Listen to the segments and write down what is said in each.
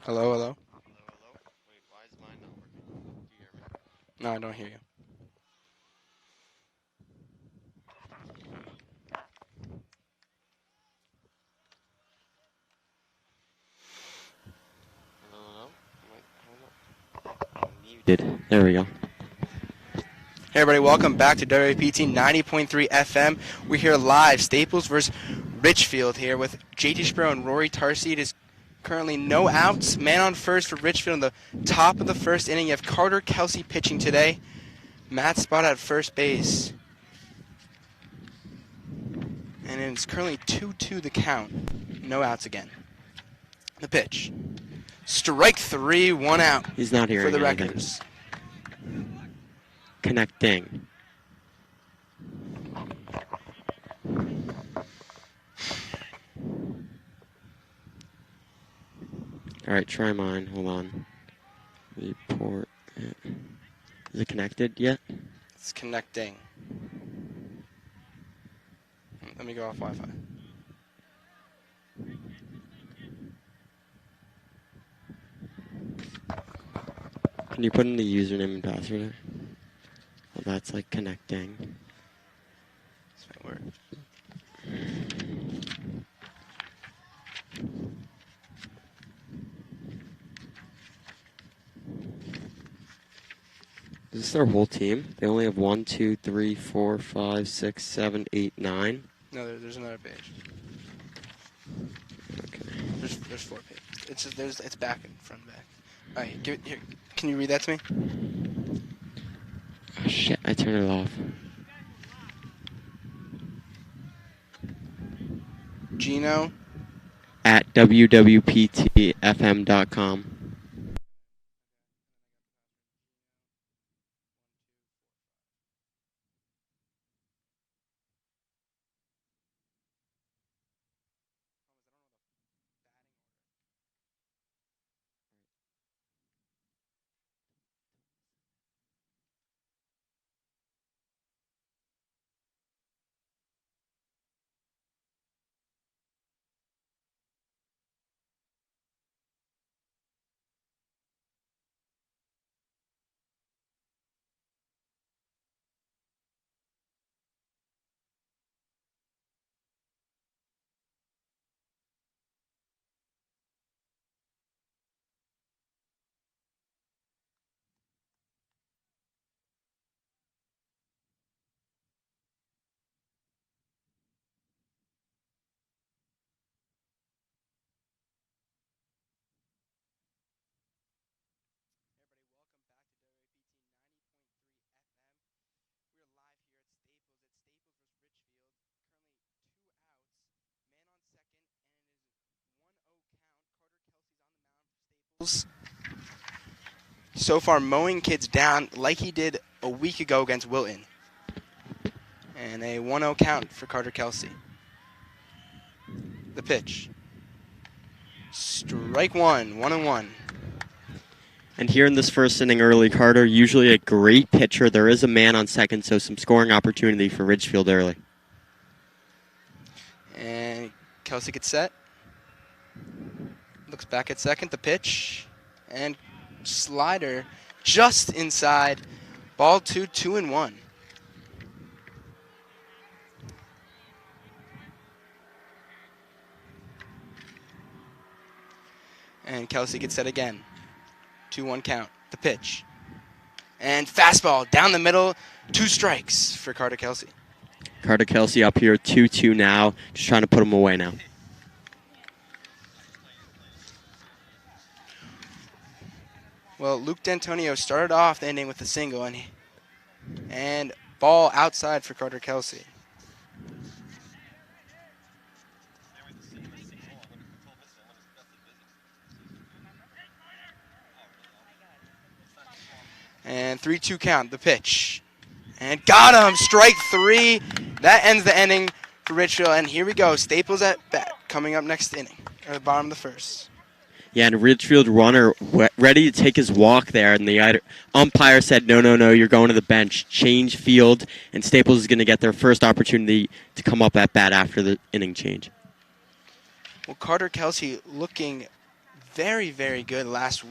Hello, hello. Hello, hello. Wait, why is mine not working? Do you hear me? No, I don't hear you. Hello, hello. Hold on. Muted. There we go. Hey, everybody, welcome back to WPT 90.3 FM. We're here live, Staples versus Ridgefield here with JT Spro and Rory Tarsi. It is currently no outs. Man on first for Ridgefield in the top of the first inning. You have Carter Kelsey pitching today. Matt Spot at first base. And it's currently 2-2 the count. No outs again. The pitch. Strike three, one out He's not for hearing the anything. Wreckers. Connecting. Alright, try mine. Hold on. Report. Is it connected yet? It's connecting. Let me go off Wi-Fi. Can you put in the username and password there? Well, that's like connecting. This might work. Is this their whole team? They only have 1, 2, 3, 4, 5, 6, 7, 8, 9. No, there's another page. Okay. There's 4 pages. It's just it's back and front and back. All right, give it here. Can you read that to me? Oh shit, I turned it off. Gino. At wwptfm.com. So far, mowing kids down like he did a week ago against Wilton. And a 1-0 count for Carter Kelsey. The pitch. Strike one, 1-1. And here in this first inning early, Carter, usually a great pitcher. There is a man on second, so some scoring opportunity for Ridgefield early. And Kelsey gets set. Looks back at second, the pitch. And slider just inside. Ball 2, 2-1. And Kelsey gets set again. 2-1 count. The pitch. And fastball down the middle. 2 strikes for Carter Kelsey. Carter Kelsey up here, 2-2 now. Just trying to put him away now. Well, Luke D'Antonio started off the inning with a single, and ball outside for Carter Kelsey. And 3-2 count, the pitch. And got him, strike 3. That ends the inning for Ridgefield. And here we go, Staples at bat, coming up next inning, or the bottom of the first. Yeah, and Ridgefield runner ready to take his walk there, and the umpire said, no, you're going to the bench. Change field, and Staples is going to get their first opportunity to come up at bat after the inning change. Well, Carter Kelsey looking very, very good last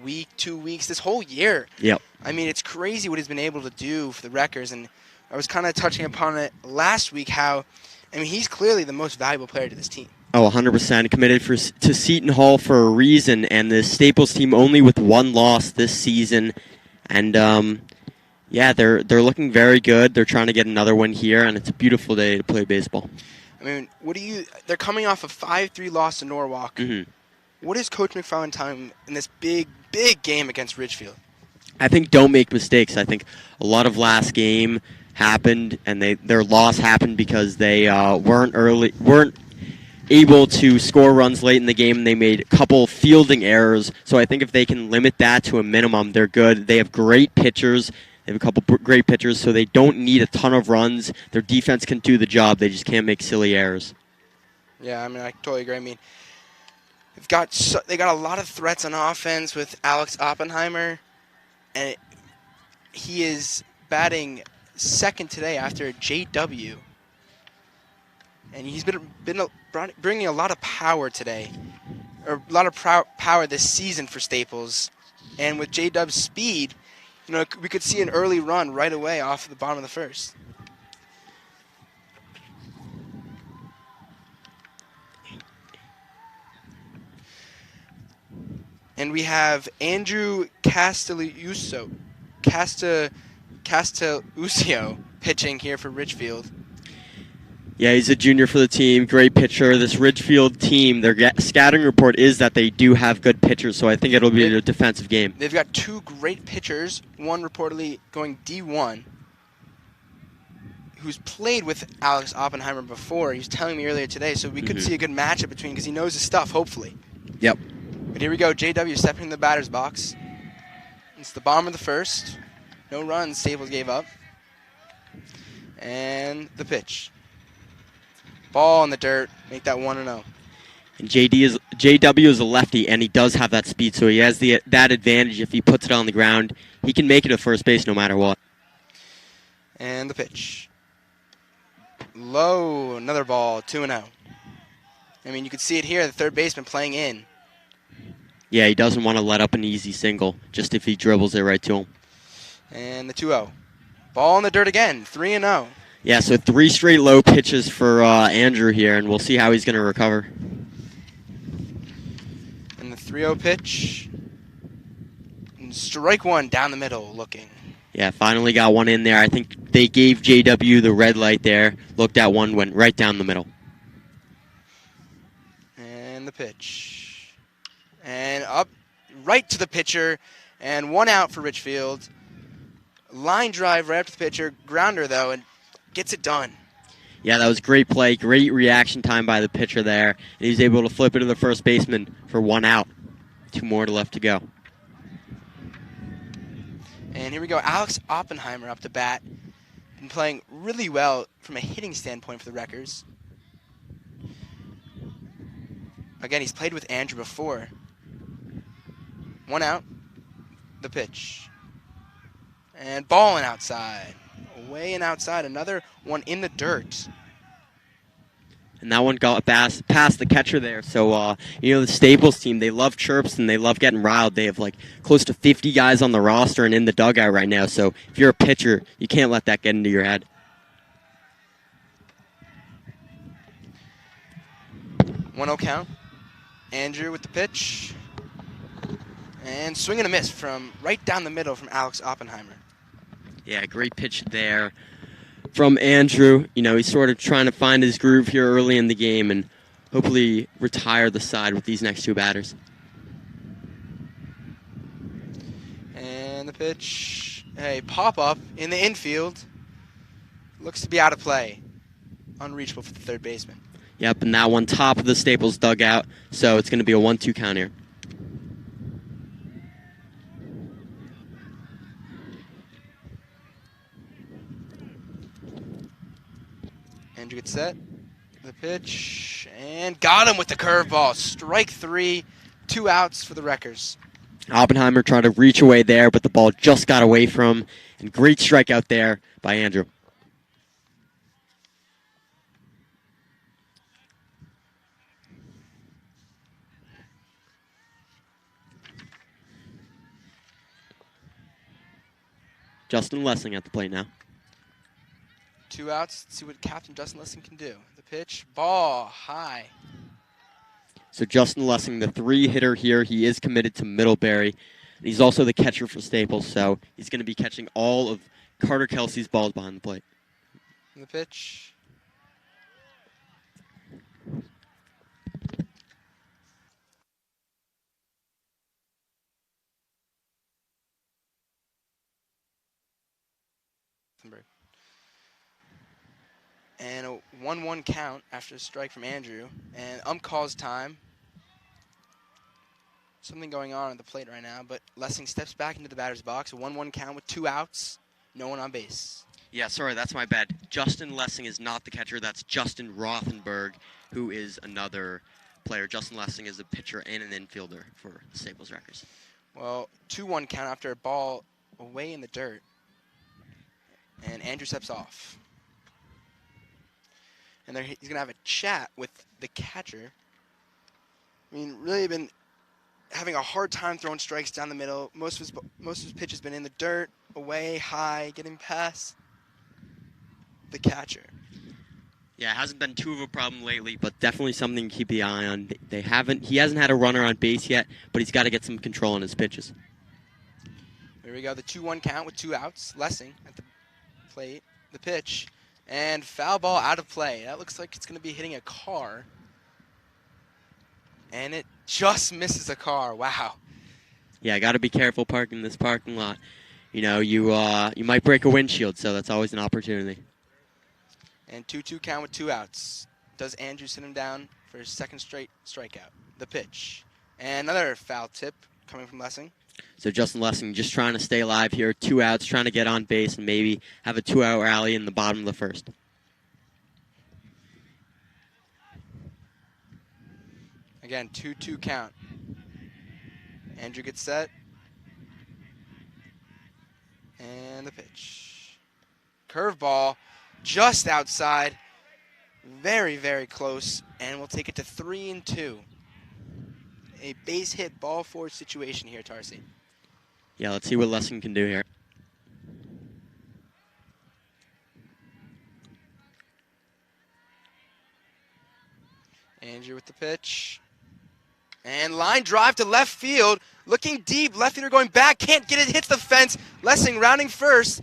week, 2 weeks, this whole year. Yep. I mean, it's crazy what he's been able to do for the Wreckers, and I was kind of touching upon it last week how, I mean, he's clearly the most valuable player to this team. Oh, 100% committed to Seton Hall for a reason, and the Staples team only with one loss this season, and yeah, they're looking very good. They're trying to get another one here, and it's a beautiful day to play baseball. I mean, they're coming off a 5-3 loss to Norwalk. Mm-hmm. What is Coach McFarland telling him in this big, big game against Ridgefield? I think don't make mistakes. I think a lot of last game happened, and their loss happened because they weren't able to score runs late in the game, and they made a couple fielding errors. So I think if they can limit that to a minimum, they're good. They have great pitchers. They have a couple great pitchers, so they don't need a ton of runs. Their defense can do the job. They just can't make silly errors. Yeah, I mean, I totally agree. I mean, they got a lot of threats on offense with Alex Oppenheimer, and he is batting second today after JW. And he's been bringing a lot of power today, or a lot of power this season for Staples. And with JW's speed, you know, we could see an early run right away off the bottom of the first. And we have Andrew Castelluccio pitching here for Ridgefield. Yeah, he's a junior for the team. Great pitcher. This Ridgefield team, their scouting report is that they do have good pitchers, so I think it'll be a defensive game. They've got two great pitchers, one reportedly going D1, who's played with Alex Oppenheimer before. He was telling me earlier today, so we could see a good matchup between, because he knows his stuff, hopefully. Yep. But here we go, JW stepping in the batter's box. It's the bottom of the first. No runs, Staples gave up. And the pitch. Ball in the dirt, make that 1-0. And JW is a lefty, and he does have that speed, so he has that advantage. If he puts it on the ground, he can make it to first base no matter what. And the pitch. Low, another ball, 2-0. I mean, you can see it here, the third baseman playing in. Yeah, he doesn't want to let up an easy single, just if he dribbles it right to him. And the 2-0. Ball in the dirt again, 3-0. Yeah, so 3 straight low pitches for Andrew here, and we'll see how he's going to recover. And the 3-0 pitch. And strike one down the middle looking. Yeah, finally got one in there. I think they gave JW the red light there, looked at one, went right down the middle. And the pitch. And up right to the pitcher, and 1 out for Ridgefield. Line drive right up to the pitcher, grounder though, and gets it done. Yeah, that was great play, great reaction time by the pitcher there. And he's able to flip it to the first baseman for 1 out. 2 more left to go. And here we go, Alex Oppenheimer up to bat. Been playing really well from a hitting standpoint for the Wreckers. Again, he's played with Andrew before. 1 out, the pitch. And balling outside. Way and outside. Another one in the dirt. And that one got past the catcher there. So, the Staples team, they love chirps and they love getting riled. They have, close to 50 guys on the roster and in the dugout right now. So, if you're a pitcher, you can't let that get into your head. 1-0 count. Andrew with the pitch. And swing and a miss from right down the middle from Alex Oppenheimer. Yeah, great pitch there from Andrew. He's sort of trying to find his groove here early in the game and hopefully retire the side with these next 2 batters. And the pitch. A pop-up in the infield. Looks to be out of play. Unreachable for the third baseman. Yep, and that one top of the Staples dugout, so it's going to be a 1-2 count here. Andrew gets set. The pitch. And got him with the curveball. Strike 3. 2 outs for the Wreckers. Oppenheimer tried to reach away there, but the ball just got away from him. And great strikeout there by Andrew. Justin Lessing at the plate now. 2 outs. Let's see what Captain Justin Lessing can do. The pitch, ball, high. So Justin Lessing, the 3-hitter here, he is committed to Middlebury. He's also the catcher for Staples, so he's going to be catching all of Carter Kelsey's balls behind the plate. And the pitch. And a 1-1 count after a strike from Andrew. And calls time. Something going on at the plate right now, but Lessing steps back into the batter's box. A 1-1 count with 2 outs. No one on base. Yeah, sorry, that's my bad. Justin Lessing is not the catcher. That's Justin Rothenberg, who is another player. Justin Lessing is a pitcher and an infielder for the Staples Wreckers. Well, 2-1 count after a ball away in the dirt. And Andrew steps off. And he's going to have a chat with the catcher. I mean, really been having a hard time throwing strikes down the middle. Most of his pitch has been in the dirt, away, high, getting past the catcher. Yeah, it hasn't been too of a problem lately, but definitely something to keep the eye on. He hasn't had a runner on base yet, but he's got to get some control on his pitches. Here we go, the 2-1 count with 2 outs. Lessing at the plate, the pitch, and foul ball out of play. That looks like it's going to be hitting a car. And it just misses a car. Wow. Yeah, got to be careful parking this parking lot. You know, you might break a windshield, so that's always an opportunity. And 2-2 count with 2 outs. Does Andrew sit him down for his second straight strikeout? The pitch. And another foul tip coming from Lessing. So Justin Lessing just trying to stay alive here. 2 outs, trying to get on base and maybe have a 2-out rally in the bottom of the first. Again, 2-2 count. Andrew gets set. And the pitch. Curveball just outside. Very, very close. And we'll take it to 3-2. A base hit, ball forward situation here, Tarsi. Yeah, let's see what Lessing can do here. Andrew with the pitch. And line drive to left field. Looking deep. Left fielder going back. Can't get it. Hits the fence. Lessing rounding first.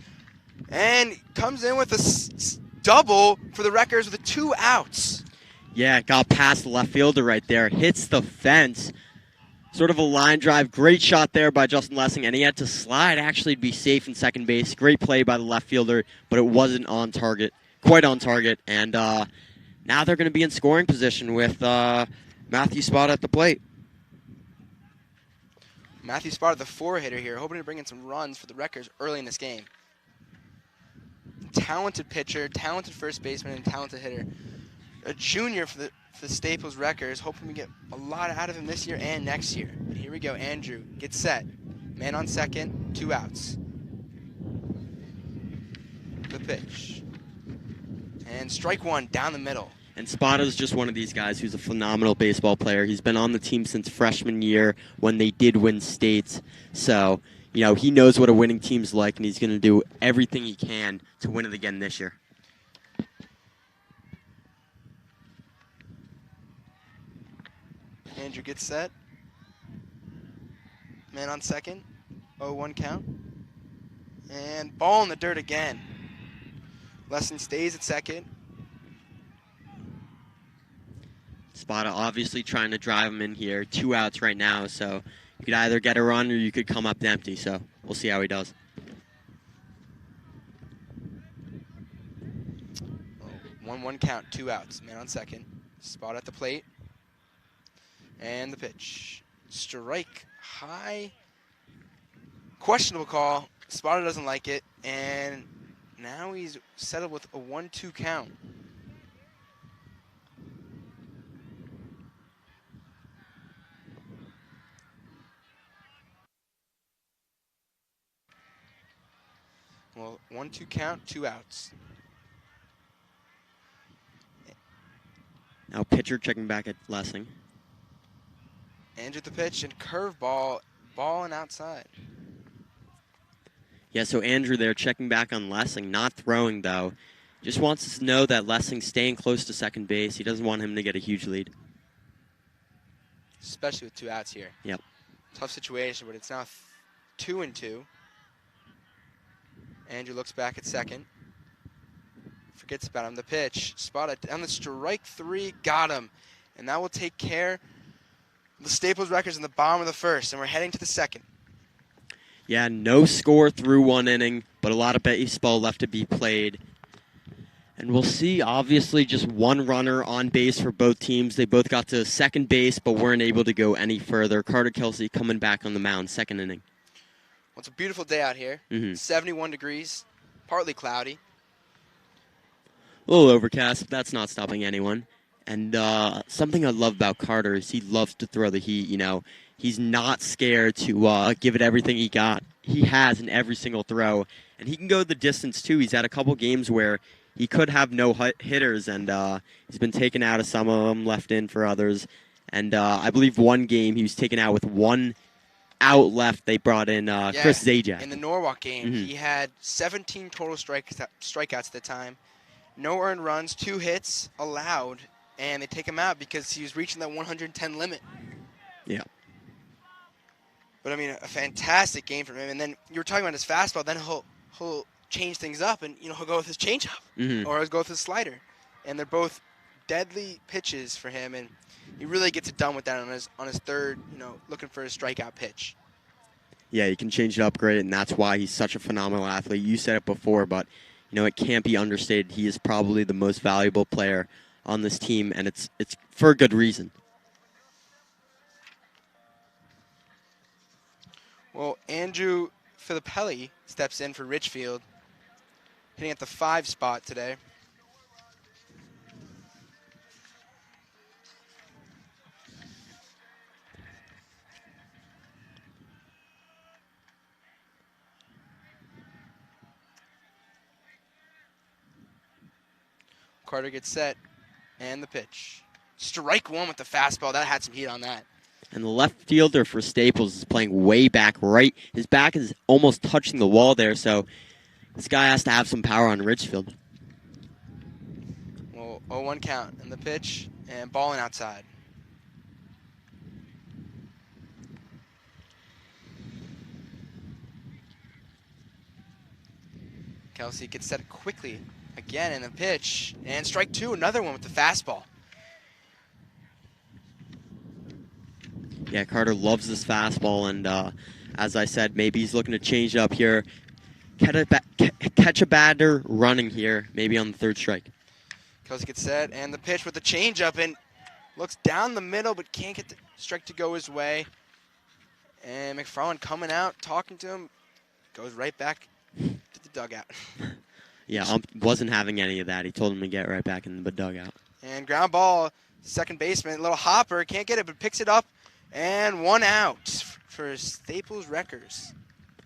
And comes in with a double for the Wreckers with 2 outs. Yeah, got past the left fielder right there. Hits the fence. Sort of a line drive. Great shot there by Justin Lessing. And he had to slide actually to be safe in second base. Great play by the left fielder, but it wasn't on target. Quite on target. And now they're going to be in scoring position with Matthew Spot at the plate. Matthew Spot, the 4-hitter here, hoping to bring in some runs for the Wreckers early in this game. Talented pitcher, talented first baseman, and talented hitter. A junior for the Staples Wreckers, hoping we get a lot out of him this year and next year. But here we go, Andrew gets set. Man on second, 2 outs. The pitch. And strike 1 down the middle. And Spada's just one of these guys who's a phenomenal baseball player. He's been on the team since freshman year when they did win states. So, you know, he knows what a winning team's like, and he's going to do everything he can to win it again this year. Andrew gets set. Man on second. 0-1 count. And ball in the dirt again. Lessing stays at second. Spada obviously trying to drive him in here. 2 outs right now, so you could either get a run or you could come up empty. So we'll see how he does. 1-1 count, 2 outs. Man on second. Spot at the plate. And the pitch. Strike high. Questionable call. Spada doesn't like it. And now he's settled with a 1-2 count. Well, 1-2 count, 2 outs. Now pitcher checking back at Lessing. Andrew the pitch and curveball, ball and outside. Yeah, so Andrew there checking back on Lessing, not throwing though. Just wants us to know that Lessing's staying close to second base. He doesn't want him to get a huge lead. Especially with 2 outs here. Yep. Tough situation, but it's now 2-2. Andrew looks back at second. Forgets about him. The pitch. Spotted down the strike 3. Got him. And that will take care of the Staples records in the bottom of the first. And we're heading to the second. Yeah, no score through 1 inning, but a lot of baseball left to be played. And we'll see, obviously, just 1 runner on base for both teams. They both got to second base, but weren't able to go any further. Carter Kelsey coming back on the mound, second inning. Well, it's a beautiful day out here. 71 degrees, partly cloudy. A little overcast, but that's not stopping anyone. And something I love about Carter is he loves to throw the heat, you know. He's not scared to give it everything he has in every single throw. And he can go the distance, too. He's had a couple games where he could have no hitters, and he's been taken out of some of them, left in for others. And I believe one game he was taken out with 1 out left. They brought in Chris Zajac. In the Norwalk game, he had 17 total strikeouts at the time. No earned runs, 2 hits allowed, and they take him out because he was reaching that 110 limit. Yeah. But, I mean, a fantastic game from him. And then you were talking about his fastball. Then he'll change things up, and he'll go with his changeup or he'll go with his slider. And they're both deadly pitches for him, and he really gets it done with that on his third, looking for his strikeout pitch. Yeah, he can change it up great, and that's why he's such a phenomenal athlete. You said it before, but it can't be understated. He is probably the most valuable player on this team, and it's for a good reason. Well, Andrew Filippelli steps in for Ridgefield, hitting at the 5 spot today. Carter gets set, and the pitch. Strike 1 with the fastball. That had some heat on that. And the left fielder for Staples is playing way back right. His back is almost touching the wall there, so this guy has to have some power on Ridgefield. Well, 0-1 count, and the pitch, and balling outside. Kelsey gets set quickly again in the pitch, and strike 2, another one with the fastball. Yeah, Carter loves this fastball, and as I said, maybe he's looking to change it up here. Catch a batter running here, maybe on the 3rd strike. Kelsey gets set, and the pitch with the changeup, and looks down the middle, but can't get the strike to go his way. And McFarland coming out, talking to him, goes right back to the dugout. Yeah, wasn't having any of that. He told him to get right back in the dugout. And ground ball, second baseman, little hopper, can't get it, but picks it up, and 1 out for Staples Wreckers.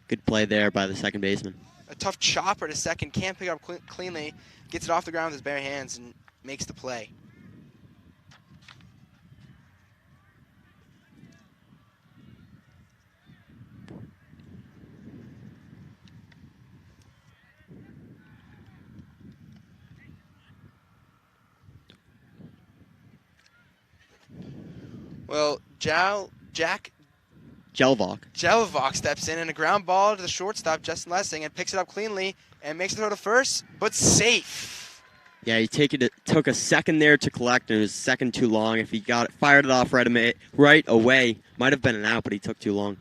Good play there by the second baseman. A tough chopper to second, can't pick it up cleanly, gets it off the ground with his bare hands, and makes the play. Well, Jack Jelvok steps in, and a ground ball to the shortstop, Justin Lessing, and picks it up cleanly and makes the throw to first, but safe. Yeah, he took a second there to collect, and it was a second too long. If he fired it off right away, might have been an out, but he took too long.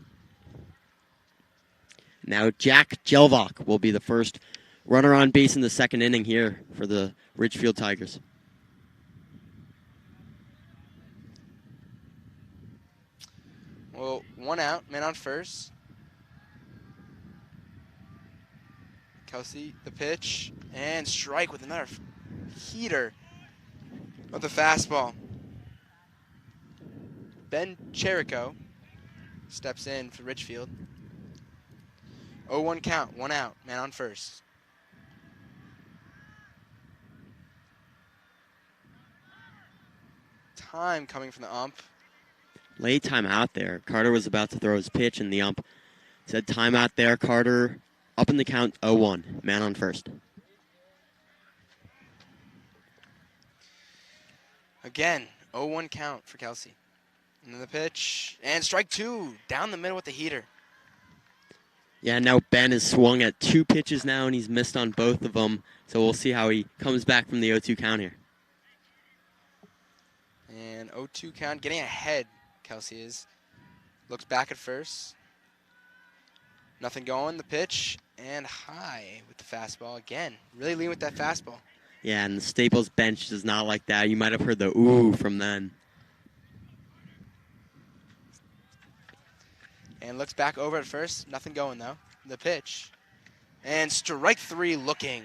Now Jack Jelvok will be the first runner on base in the second inning here for the Ridgefield Tigers. Well, 1 out, man on first. Kelsey, the pitch, and strike with another heater of the fastball. Ben Cherico steps in for Ridgefield. 0-1 count, 1 out, man on first. Time coming from the ump. Late time out there. Carter was about to throw his pitch, and the ump said time out there, Carter. up in the count 0-1. Man on first. Again, 0-1 count for Kelsey. And then the pitch. And strike two. Down the middle with the heater. Yeah, now Ben has swung at 2 pitches now, and he's missed on both of them. So we'll see how he comes back from the 0-2 count here. And 0-2 count. Getting ahead, Kelsey is. Looks back at first. Nothing going. The pitch. And high with the fastball. Again, really lean with that fastball. Yeah, and the Staples bench does not like that. You might have heard the ooh from then. And looks back over at first. Nothing going, though. The pitch. And strike three looking.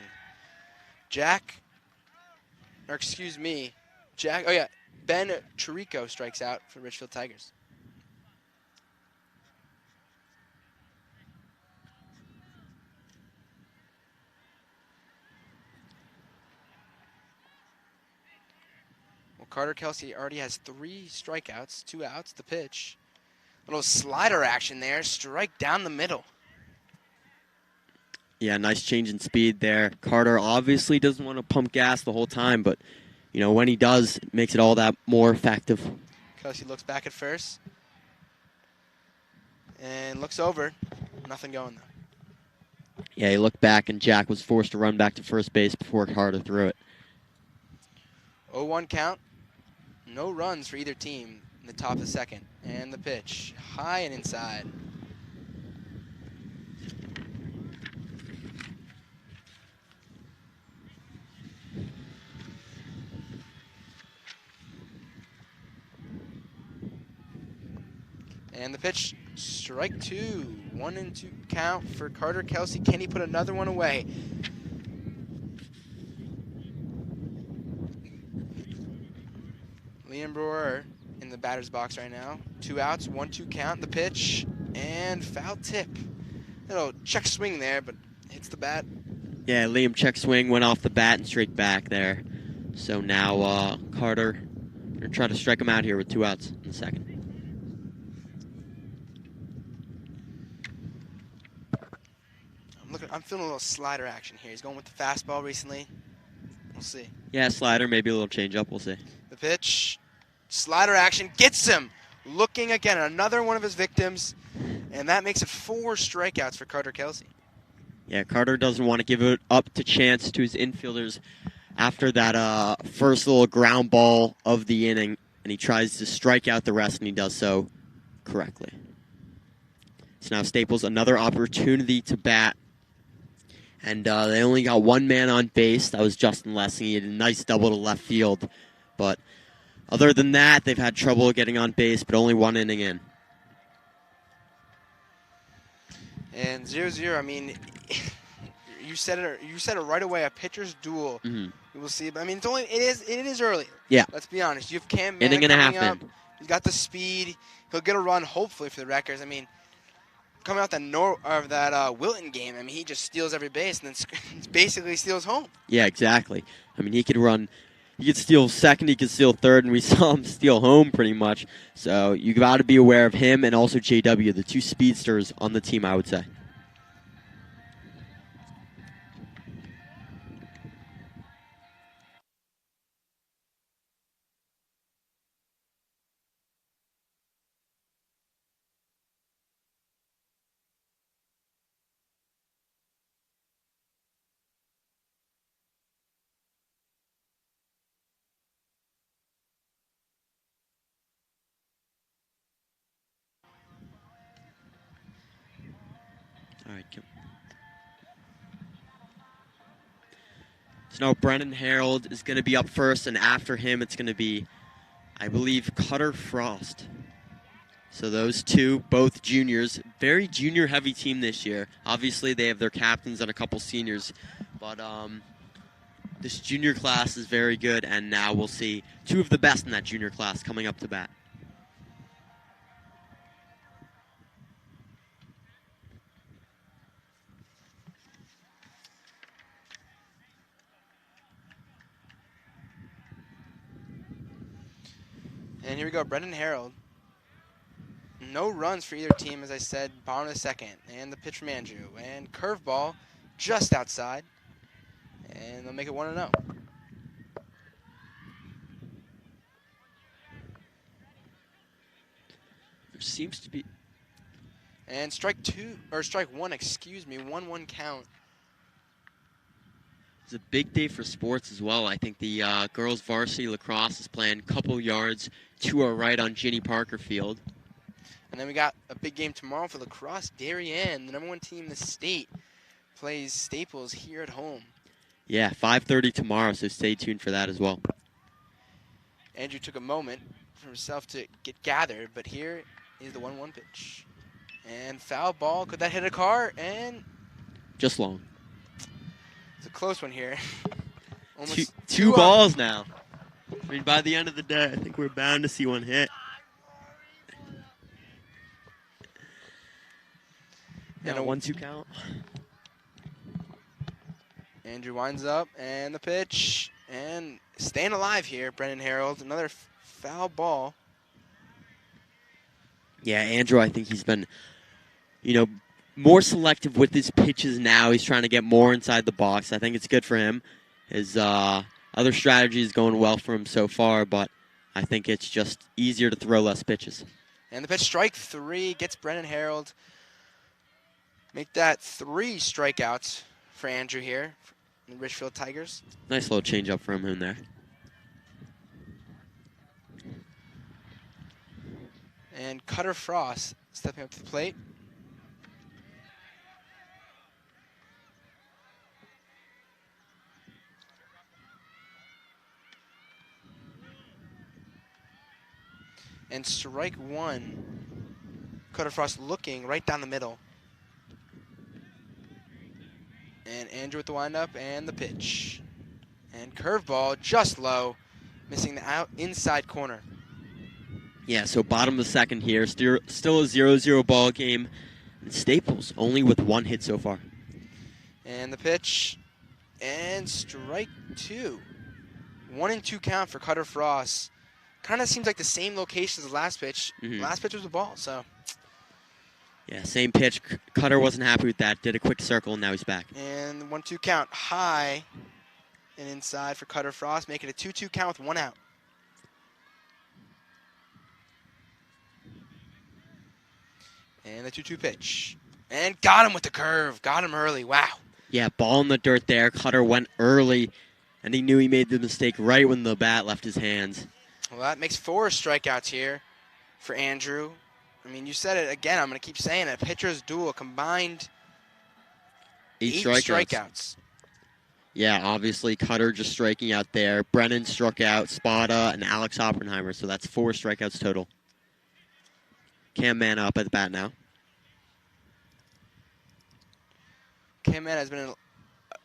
Jack. Or excuse me. Jack. Oh, yeah. Ben Chirico strikes out for Ridgefield Tigers. Well, Carter Kelsey already has 3 strikeouts, 2 outs. The pitch. Little slider action there. Strike down the middle. Yeah, nice change in speed there. Carter obviously doesn't want to pump gas the whole time, but when he does, it makes it all that more effective. Kelsey looks back at first. And looks over. Nothing going, though. Yeah, he looked back, and Jack was forced to run back to first base before Carter threw it. 0-1 count. No runs for either team in the top of the second. And the pitch. High and inside. And the pitch. Strike two. 1-2 count for Carter Kelsey. Can he put another one away? Liam Brewer in the batter's box right now. 2 outs, 1-2 count. The pitch and foul tip. Little check swing there, but hits the bat. Yeah, Liam check swing, went off the bat and straight back there. So now Carter going to try to strike him out here with 2 outs in the second. I'm feeling a little slider action here. He's going with the fastball recently. We'll see. Yeah, slider, maybe a little changeup. We'll see. The pitch. Slider action gets him. Looking again at another one of his victims. And that makes it 4 strikeouts for Carter Kelsey. Yeah, Carter doesn't want to give it up to chance to his infielders after that first little ground ball of the inning. And he tries to strike out the rest, and he does so correctly. So now Staples, another opportunity to bat. And they only got 1 man on base. That was Justin Lessing. He had a nice double to left field. But other than that, they've had trouble getting on base, but only 1 inning in. And 0-0, I mean, you said it right away, a pitcher's duel. Mm-hmm. We will see. But I mean, it is early. Yeah. Let's be honest. You have Cam Mann Inning and a half coming up. in. He's got the speed. He'll get a run, hopefully, for the Wreckers. I mean, coming out that Wilton game, I mean, he just steals every base and then basically steals home. Yeah, exactly. I mean, he could run. He could steal second, he could steal third, and we saw him steal home pretty much. So you got to be aware of him and also JW, the 2 speedsters on the team, I would say. All right, Kim. So now Brennan Harold is going to be up first, and after him it's going to be, I believe, Cutter Frost. So those 2, both juniors, very junior-heavy team this year. Obviously, they have their captains and a couple seniors, but this junior class is very good, and now we'll see 2 of the best in that junior class coming up to bat. And here we go, Brendan Harold. No runs for either team, as I said, bottom of the second. And the pitch from Andrew. And curveball just outside. And they'll make it 1-0. There seems to be... And strike one, excuse me, 1-1 count. It's a big day for sports as well. I think the girls varsity lacrosse is playing a couple yards to our right on Ginny Parker Field. And then we got a big game tomorrow for lacrosse. Darien, the #1 team in the state, plays Staples here at home. Yeah, 5:30 tomorrow, so stay tuned for that as well. Andrew took a moment for himself to get gathered, but here is the 1-1 pitch. And foul ball. Could that hit a car? And just long. it's a close one here. Almost two balls now. I mean, by the end of the day, I think we're bound to see one hit. And a 1-2 count. Andrew winds up, and the pitch, and staying alive here, Brendan Harold. Another foul ball. Yeah, Andrew, I think he's been, more selective with his pitches now. He's trying to get more inside the box. I think it's good for him. His other strategy is going well for him so far, but I think it's just easier to throw less pitches. And the pitch, strike 3, gets Brendan Harold. Make that 3 strikeouts for Andrew here in the Ridgefield Tigers. Nice little change-up from him there. And Cutter Frost stepping up to the plate. And strike 1. Cutter Frost looking right down the middle. And Andrew with the windup and the pitch. And curveball just low, missing the inside corner. Yeah, so bottom of the second here. Still a 0-0 ball game. And Staples only with 1 hit so far. And the pitch. And strike 2. 1-2 count for Cutter Frost. Kind of seems like the same location as the last pitch. Last pitch was a ball, so. Yeah, same pitch. Cutter wasn't happy with that. Did a quick circle, and now he's back. And the 1-2 count high and inside for Cutter Frost, making it a 2-2 count with 1 out. And the 2-2 pitch. And got him with the curve. Got him early. Wow. Yeah, ball in the dirt there. Cutter went early, and he knew he made the mistake right when the bat left his hands. Well, that makes 4 strikeouts here for Andrew. I mean, you said it again. I'm going to keep saying it. Pitcher's duel, combined 8 strikeouts. Yeah, obviously Cutter just striking out there. Brennan struck out, Spada, and Alex Oppenheimer. So that's 4 strikeouts total. Cam Manna up at the bat now. Cam Manna has been a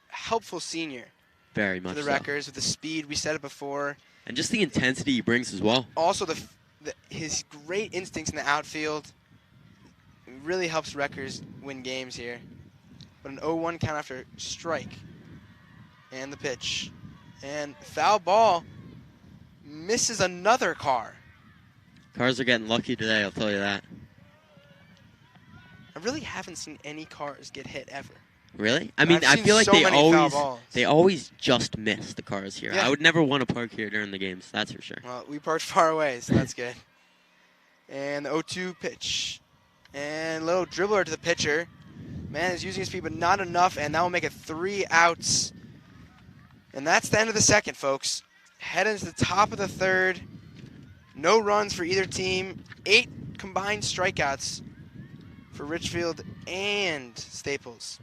helpful senior. Very much for the so. Wreckers with the speed. We said it before. And just the intensity he brings as well. Also, his great instincts in the outfield really helps Wreckers win games here. But an 0-1 count after strike. And the pitch. And foul ball. Misses another car. Cars are getting lucky today, I'll tell you that. I really haven't seen any cars get hit ever. Really? I mean, I've I seen feel like so they always just miss the cars here. Yeah. I would never want to park here during the games, that's for sure. Well, we parked far away, so that's good. And the 0-2 pitch. And little dribbler to the pitcher. Man is using his speed, but not enough, and that will make it 3 outs. And that's the end of the second, folks. Head into the top of the third. No runs for either team. 8 combined strikeouts for Ridgefield and Staples.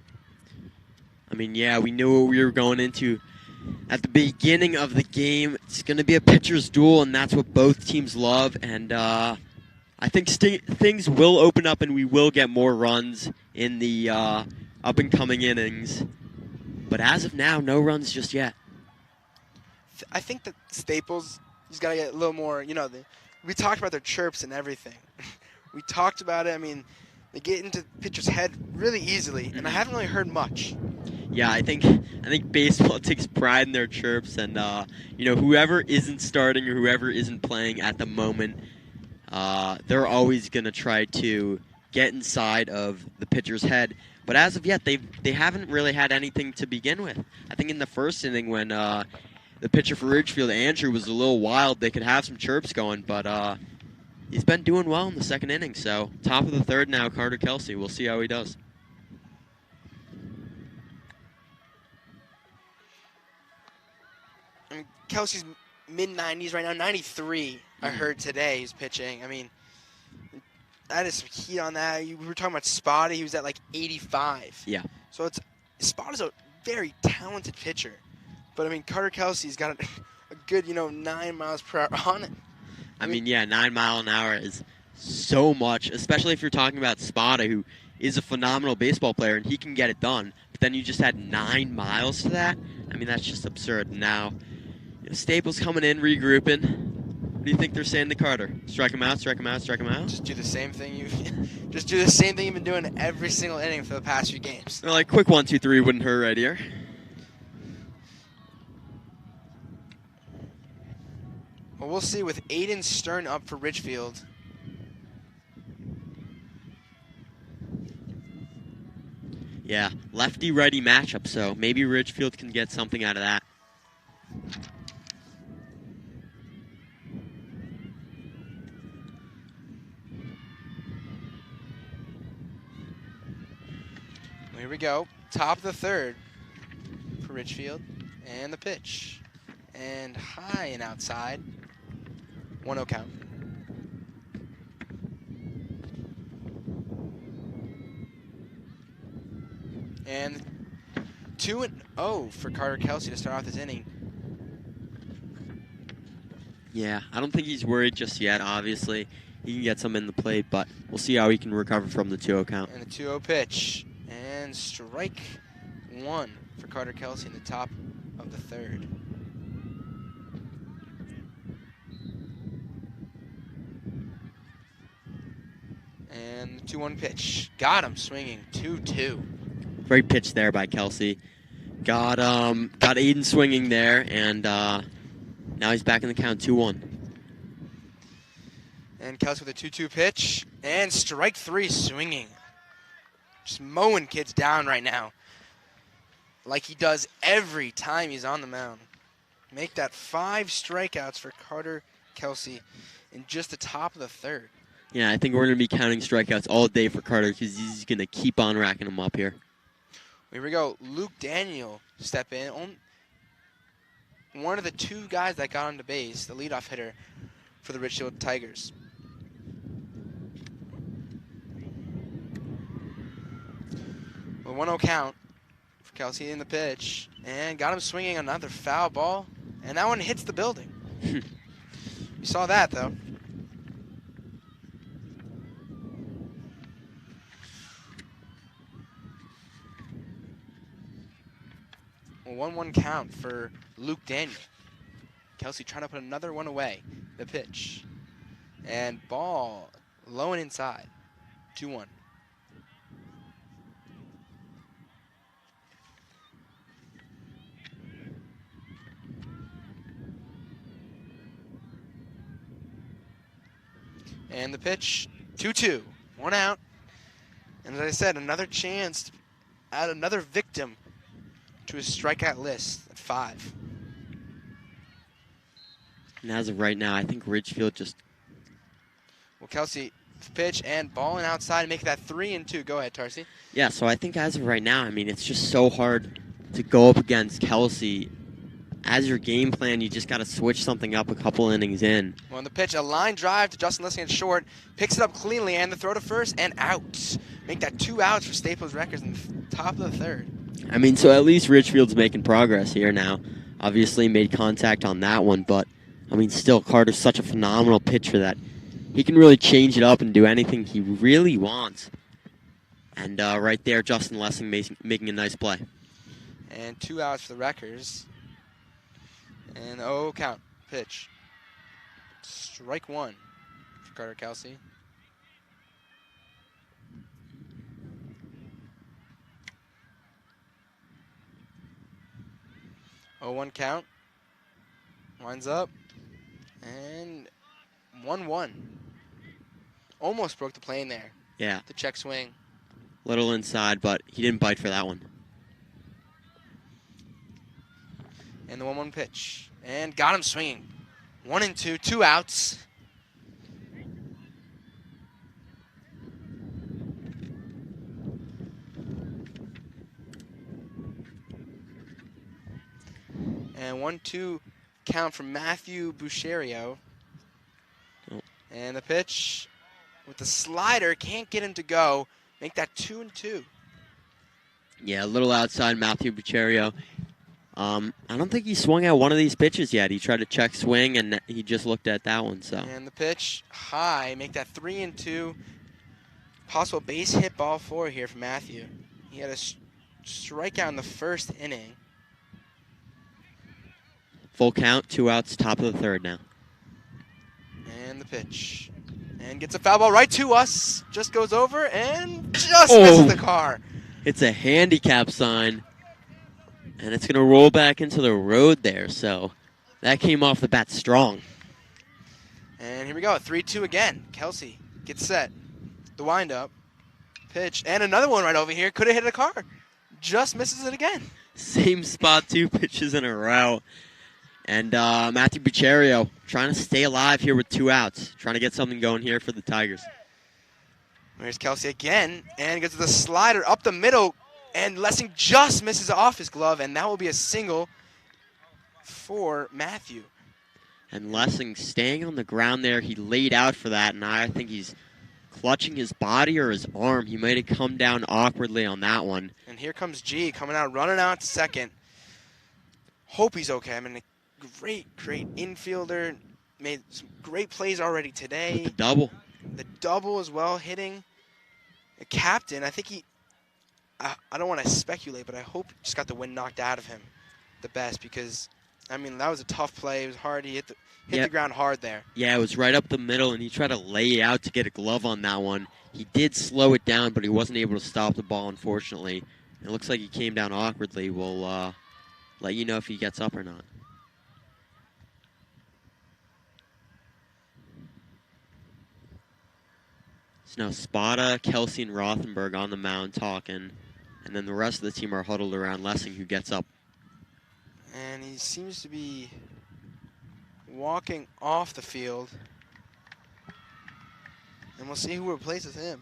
I mean, yeah, we knew what we were going into at the beginning of the game. It's going to be a pitcher's duel, and that's what both teams love. And I think things will open up, and we will get more runs in the up-and-coming innings. But as of now, no runs just yet. I think that Staples, he's got to get a little more, we talked about their chirps and everything. We talked about it. I mean, they get into the pitcher's head really easily, and I haven't really heard much. Yeah, I think baseball takes pride in their chirps, and whoever isn't starting or whoever isn't playing at the moment, They're always going to try to get inside of the pitcher's head. But as of yet, they haven't really had anything to begin with. I think in the first inning when the pitcher for Ridgefield, Andrew, was a little wild, they could have some chirps going, but he's been doing well in the second inning. So top of the third now, Carter Kelsey. We'll see how he does. I mean, Kelsey's mid-90s right now, 93. I heard today he's pitching. I mean, that is some heat on that. We were talking about Spotty. He was at like 85. Yeah. So Spotty's a very talented pitcher. But, I mean, Carter Kelsey's got a good, 9 miles per hour on it. I mean, yeah, 9 mile an hour is so much, especially if you're talking about Spada, who is a phenomenal baseball player, and he can get it done. But then you just add 9 miles to that. I mean, that's just absurd. Now, Staples coming in, regrouping. What do you think they're saying to Carter? Strike him out, strike him out, strike him out? Just do the same thing you've been doing every single inning for the past few games. They're like, quick 1, 2, 3 wouldn't hurt right here. Well, we'll see with Aiden Stern up for Ridgefield. Yeah, lefty-righty matchup, so maybe Ridgefield can get something out of that. Here we go. Top of the third for Ridgefield. And the pitch. And high and outside. 1-0 count. And 2-0 for Carter Kelsey to start off this inning. Yeah, I don't think he's worried just yet, obviously. He can get some in the plate, but we'll see how he can recover from the 2-0 count. And the 2-0 pitch. And strike 1 for Carter Kelsey in the top of the third. And the 2-1 pitch. Got him swinging. 2-2. Great pitch there by Kelsey. Got Aiden swinging there, and now he's back in the count, 2-1. And Kelsey with a 2-2 pitch. And strike 3 swinging. Just mowing kids down right now. Like he does every time he's on the mound. Make that 5 strikeouts for Carter Kelsey in just the top of the third. Yeah, I think we're going to be counting strikeouts all day for Carter because he's going to keep on racking them up here. Here we go. Luke Daniel step in. One of the 2 guys that got onto base, the leadoff hitter for the Ridgefield Tigers. With 1-0 count for Kelsey in the pitch. And got him swinging another foul ball. And that one hits the building. You saw that, though. Well, 1-1 count for Luke Daniel. Kelsey trying to put another one away. The pitch. And ball low and inside. 2-1. And the pitch, 2-2, 1 out. And as I said, another chance to add another victim to his strikeout list at 5. And as of right now, I think Ridgefield just... Well, Kelsey, pitch and balling outside, make that 3-2. Go ahead, Tarsi. Yeah, so I think as of right now, I mean, it's just so hard to go up against Kelsey. As your game plan, you just got to switch something up a couple innings in. Well, on the pitch, a line drive to Justin Lissing at short. Picks it up cleanly, and the throw to first, and out. Make that 2 outs for Staples Records in the top of the third. I mean, so at least Ridgefield's making progress here now. Obviously made contact on that one, but, I mean, still, Carter's such a phenomenal pitcher that he can really change it up and do anything he really wants. And right there, Justin Lessing making a nice play. And 2 outs for the Wreckers. And 0 count. Pitch. Strike 1 for Carter Kelsey. Oh, 1 count. Winds up. And 1-1. almost broke the plane there. Yeah. The check swing. Little inside, but he didn't bite for that one. And the 1-1 pitch. And got him swinging. 1-2, 2 outs. And 1-2 count from Matthew Bucherio. Oh. And the pitch with the slider, can't get him to go. Make that 2-2. Yeah, a little outside Matthew Bucherio. I don't think he swung at one of these pitches yet. He tried to check swing, and he just looked at that one. So. And the pitch high, make that 3-2. Possible base hit ball 4 here for Matthew. He had a strikeout in the first inning. Full count, 2 outs, top of the third now. And the pitch. And gets a foul ball right to us. Just goes over and just misses the car. It's a handicap sign. And it's going to roll back into the road there. So that came off the bat strong. And here we go. 3-2 again. Kelsey gets set. The windup. Pitch. And another one right over here. Could have hit a car. Just misses it again. Same spot, 2 pitches in a row. And Matthew Bucherio trying to stay alive here with 2 outs. Trying to get something going here for the Tigers. There's Kelsey again. And gets the slider up the middle. And Lessing just misses off his glove. And that will be a single for Matthew. And Lessing staying on the ground there. He laid out for that. And I think he's clutching his body or his arm. He might have come down awkwardly on that one. And here comes G coming out, running out to second. Hope he's okay. I mean, a great infielder. Made some great plays already today. With the double. The double as well, hitting. The captain, I think I don't want to speculate, but I hope he just got the wind knocked out of him the best because, I mean, that was a tough play. It was hard. He hit the ground hard there. Yeah, it was right up the middle, and he tried to lay out to get a glove on that one. He did slow it down, but he wasn't able to stop the ball, unfortunately. It looks like he came down awkwardly. We'll let you know if he gets up or not. So now Spada, Kelsey, and Rothenberg on the mound talking, and then the rest of the team are huddled around Lessing, who gets up. And he seems to be walking off the field. And we'll see who replaces him.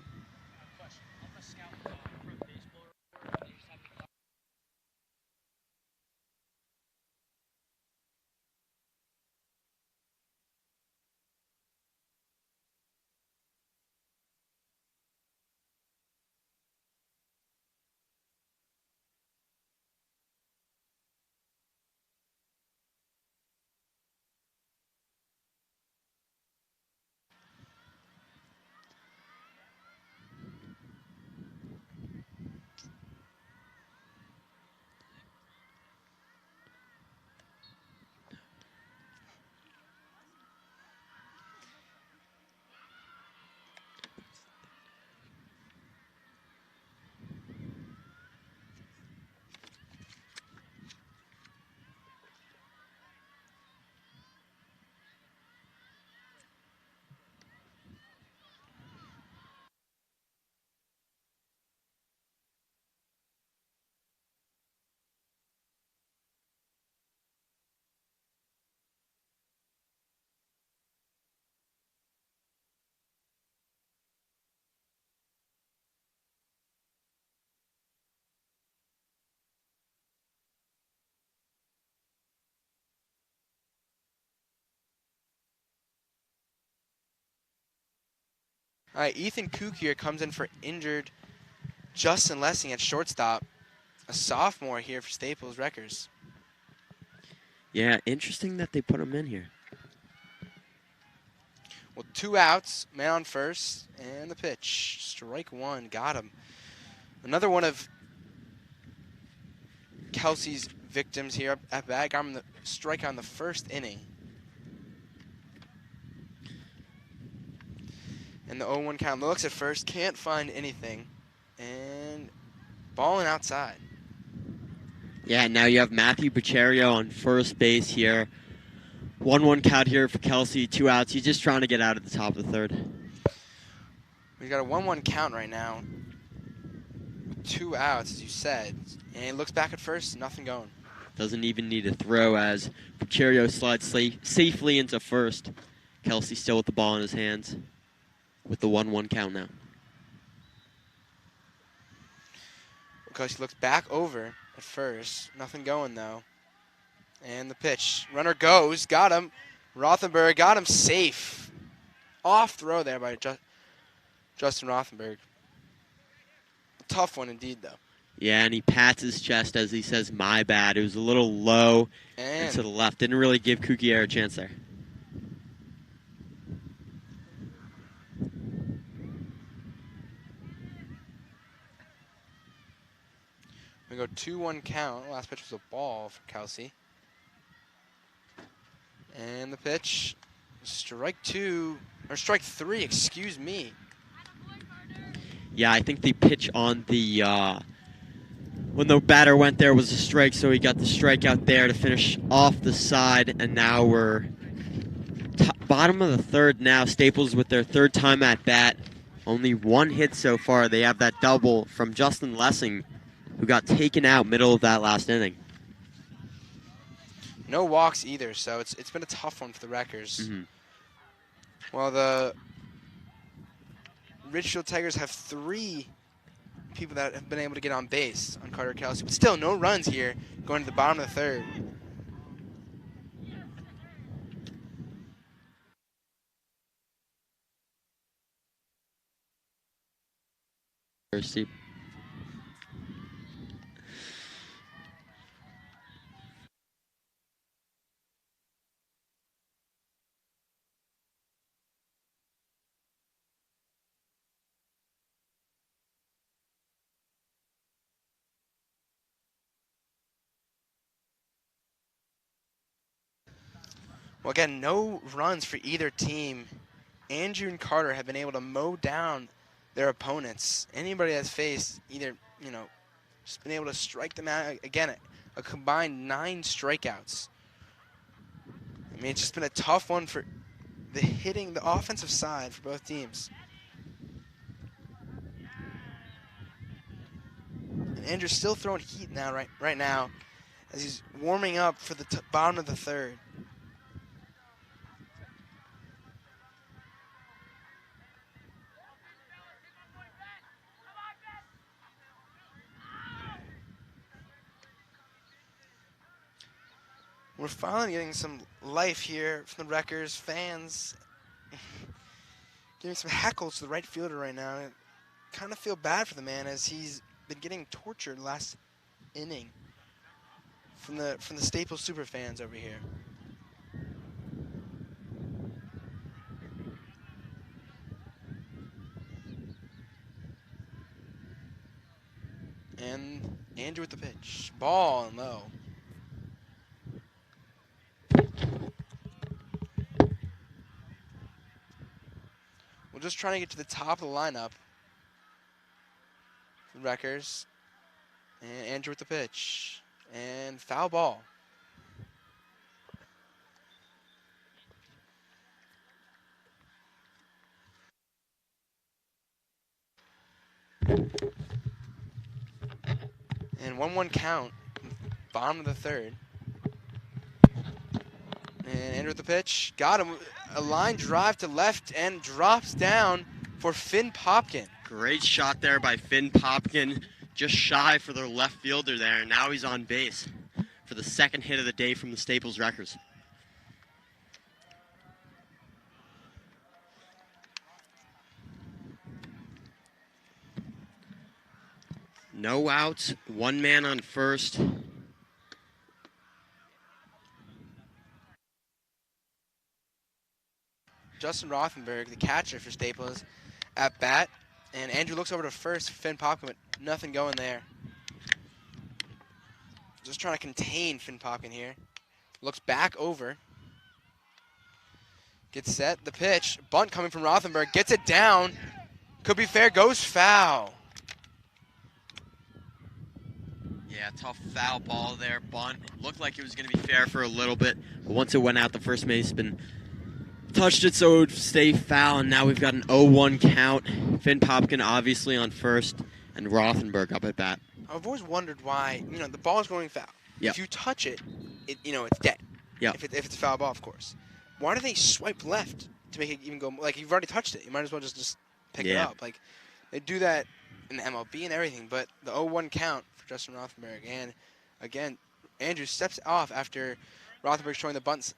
All right, Ethan Kook here comes in for injured Justin Lessing at shortstop. A sophomore here for Staples Wreckers. Yeah, interesting that they put him in here. Well, 2 outs, man on first, and the pitch. Strike 1, got him. Another one of Kelsey's victims here at bat. Got him the strike on the first inning. And the 0-1 count. Looks at first, can't find anything. And balling outside. Yeah, now you have Matthew Bucherio on first base here. 1-1 count here for Kelsey, 2 outs. He's just trying to get out at the top of the third. We've got a 1-1 count right now. 2 outs, as you said. And he looks back at first, nothing going. Doesn't even need a throw as Procario slides safely into first. Kelsey still with the ball in his hands with the 1-1 count now. Because he looks back over at first. Nothing going, though. And the pitch. Runner goes. Got him. Rothenberg got him safe. Off throw there by Justin Rothenberg. Tough one indeed, though. Yeah, and he pats his chest as he says, "My bad." It was a little low and to the left. Didn't really give Kukier a chance there. We go 2-1 count. Last pitch was a ball for Kelsey. And the pitch. Strike 3, excuse me. Yeah, I think the pitch on the when the batter went there was a strike, so he got the strikeout there to finish off the side, and now we're bottom of the third now. Staples with their third time at bat. Only 1 hit so far. They have that double from Justin Lessing, who got taken out middle of that last inning. No walks either, so it's been a tough one for the Wreckers. Mm-hmm. Well, the Ridgefield Tigers have 3 people that have been able to get on base on Carter Kelsey, but still no runs here going to the bottom of the third. Steve. Well, again, no runs for either team. Andrew and Carter have been able to mow down their opponents. Anybody that's faced either, just been able to strike them out. Again, a combined 9 strikeouts. I mean, it's just been a tough one for the offensive side for both teams. And Andrew's still throwing heat now, right now, as he's warming up for the bottom of the third. We're finally getting some life here from the Wreckers fans. Giving some heckles to the right fielder right now. I kind of feel bad for the man as he's been getting tortured last inning from the Staples super fans over here. And Andrew with the pitch. Ball and low. We're just trying to get to the top of the lineup. The Wreckers. And Andrew with the pitch. And foul ball. And 1-1 count. Bottom of the third. And Andrew with the pitch. Got him. A line drive to left and drops down for Finn Popkin. Great shot there by Finn Popkin. Just shy for their left fielder there. And now he's on base for the second hit of the day from the Staples Wreckers. No outs. 1 man on first. Justin Rothenberg, the catcher for Staples, at bat. And Andrew looks over to first for Finn Popkin, but nothing going there. Just trying to contain Finn Popkin here. Looks back over. Gets set, the pitch. Bunt coming from Rothenberg. Gets it down. Could be fair, goes foul. Yeah, tough foul ball there. Bunt. Looked like it was going to be fair for a little bit. But once it went out, the first baseman touched it, so it would stay foul, and now we've got an 0-1 count. Finn Popkin obviously on first, and Rothenberg up at bat. I've always wondered why, the ball is going foul. Yep. If you touch it, it's dead. Yep. If it's a foul ball, of course. Why do they swipe left to make it even go? Like, you've already touched it. You might as well just pick it up. Like, they do that in the MLB and everything, but the 0-1 count for Justin Rothenberg. And, again, Andrew steps off after Rothenberg showing the bunts.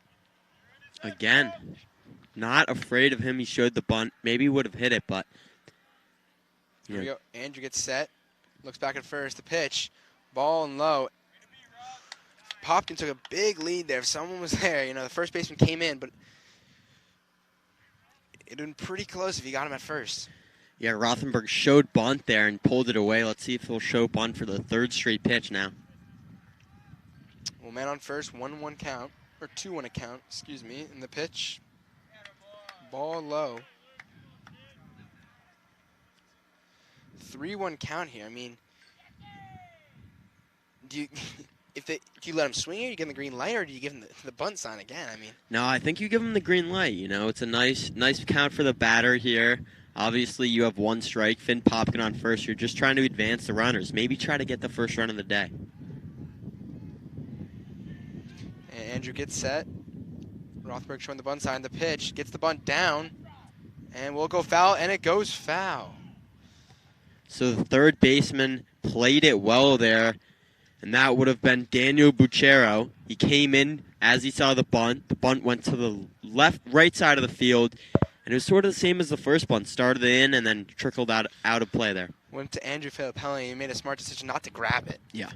Again, not afraid of him. He showed the bunt. Maybe he would have hit it, but... Here we go. Andrew gets set. Looks back at first. The pitch. Ball and low. Popkin took a big lead there. If someone was there, the first baseman came in, but it would have been pretty close if he got him at first. Yeah, Rothenberg showed bunt there and pulled it away. Let's see if he'll show bunt for the third straight pitch now. Well, man on first, 1-1 count, or 2-1 count, excuse me, in the pitch. Ball low. 3-1 count here. I mean, do you let him swing it, you give him the green light, or do you give him the bunt sign again? I mean, no, I think you give him the green light. It's a nice count for the batter here. Obviously, you have one strike. Finn Popkin on first. You're just trying to advance the runners. Maybe try to get the first run of the day. And Andrew gets set. Rothenberg showing the bunt sign. The pitch gets the bunt down, and we'll go foul, and it goes foul. So the third baseman played it well there, and that would have been Daniel Buchero. He came in as he saw the bunt. The bunt went to the right side of the field, and it was sort of the same as the first bunt. Started in and then trickled out of play there. Went to Andrew Filippelli. He made a smart decision not to grab it. Yeah.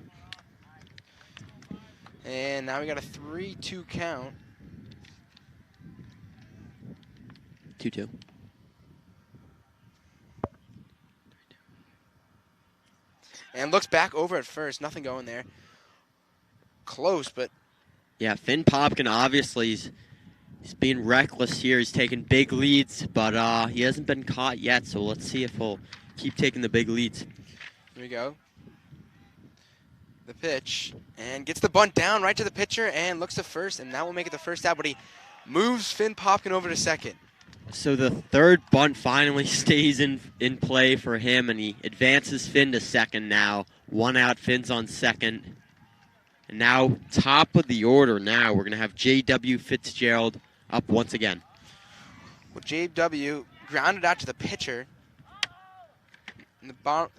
And now we got a 3-2 count. 2-2. And looks back over at first. Nothing going there. Close, but... Yeah, Finn Popkin, obviously, he's being reckless here. He's taking big leads, but he hasn't been caught yet, so let's see if he'll keep taking the big leads. Here we go. The pitch. And gets the bunt down right to the pitcher and looks to first, and that will make it the first out, but he moves Finn Popkin over to second. So the third bunt finally stays in play for him, and he advances Finn to second now. 1 out, Finn's on second. And now, top of the order now, we're going to have J.W. Fitzgerald up once again. Well, J.W. grounded out to the pitcher in the bottom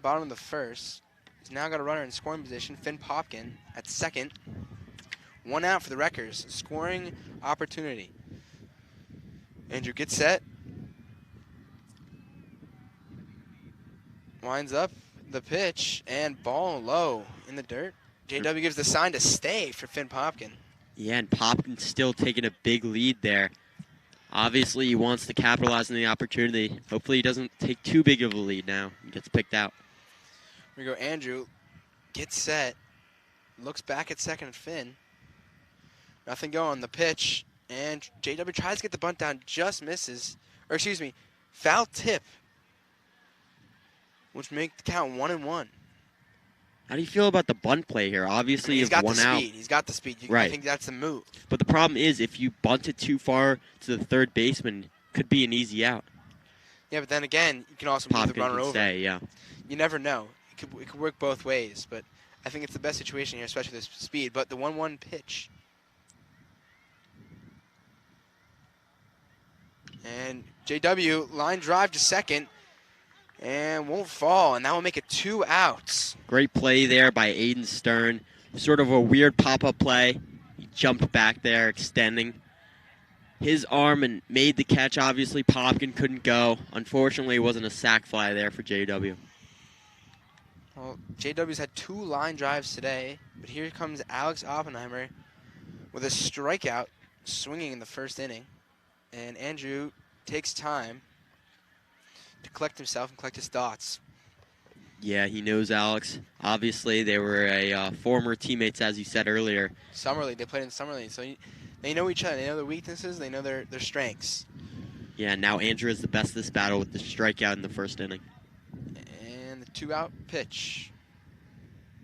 of the first. He's now got a runner in scoring position, Finn Popkin at second. 1 out for the Wreckers. Scoring opportunity. Andrew gets set. Winds up the pitch and ball low in the dirt. JW gives the sign to stay for Finn Popkin. Yeah, and Popkin's still taking a big lead there. Obviously, he wants to capitalize on the opportunity. Hopefully, he doesn't take too big of a lead now and gets picked out. Here we go. Andrew gets set. Looks back at second at Finn. Nothing going. The pitch. And JW tries to get the bunt down, just misses. Or excuse me, foul tip, which makes the count 1-1. How do you feel about the bunt play here? Obviously, he's got one the out. speed. He's got the speed. Right. I think that's the move. But the problem is, if you bunt it too far to the third baseman, it could be an easy out. Yeah, but then again, you can also move the runner over. Stay, yeah. You never know. It could work both ways, but I think it's the best situation here, especially with this speed. But the 1-1 pitch. And JW line drive to second and won't fall, and that will make it 2 outs. Great play there by Aiden Stern. Sort of a weird pop-up play. He jumped back there, extending his arm and made the catch. Obviously, Popkin couldn't go. Unfortunately, it wasn't a sac fly there for JW. Well, JW's had 2 line drives today, but here comes Alex Oppenheimer with a strikeout swinging in the first inning. And Andrew takes time to collect himself and collect his thoughts. Yeah, he knows Alex. Obviously, they were former teammates, as you said earlier. Summer League. They played in Summer League. So they know each other. They know their weaknesses. They know their strengths. Yeah, now Andrew is the best this battle with the strikeout in the first inning. And the 2-out pitch.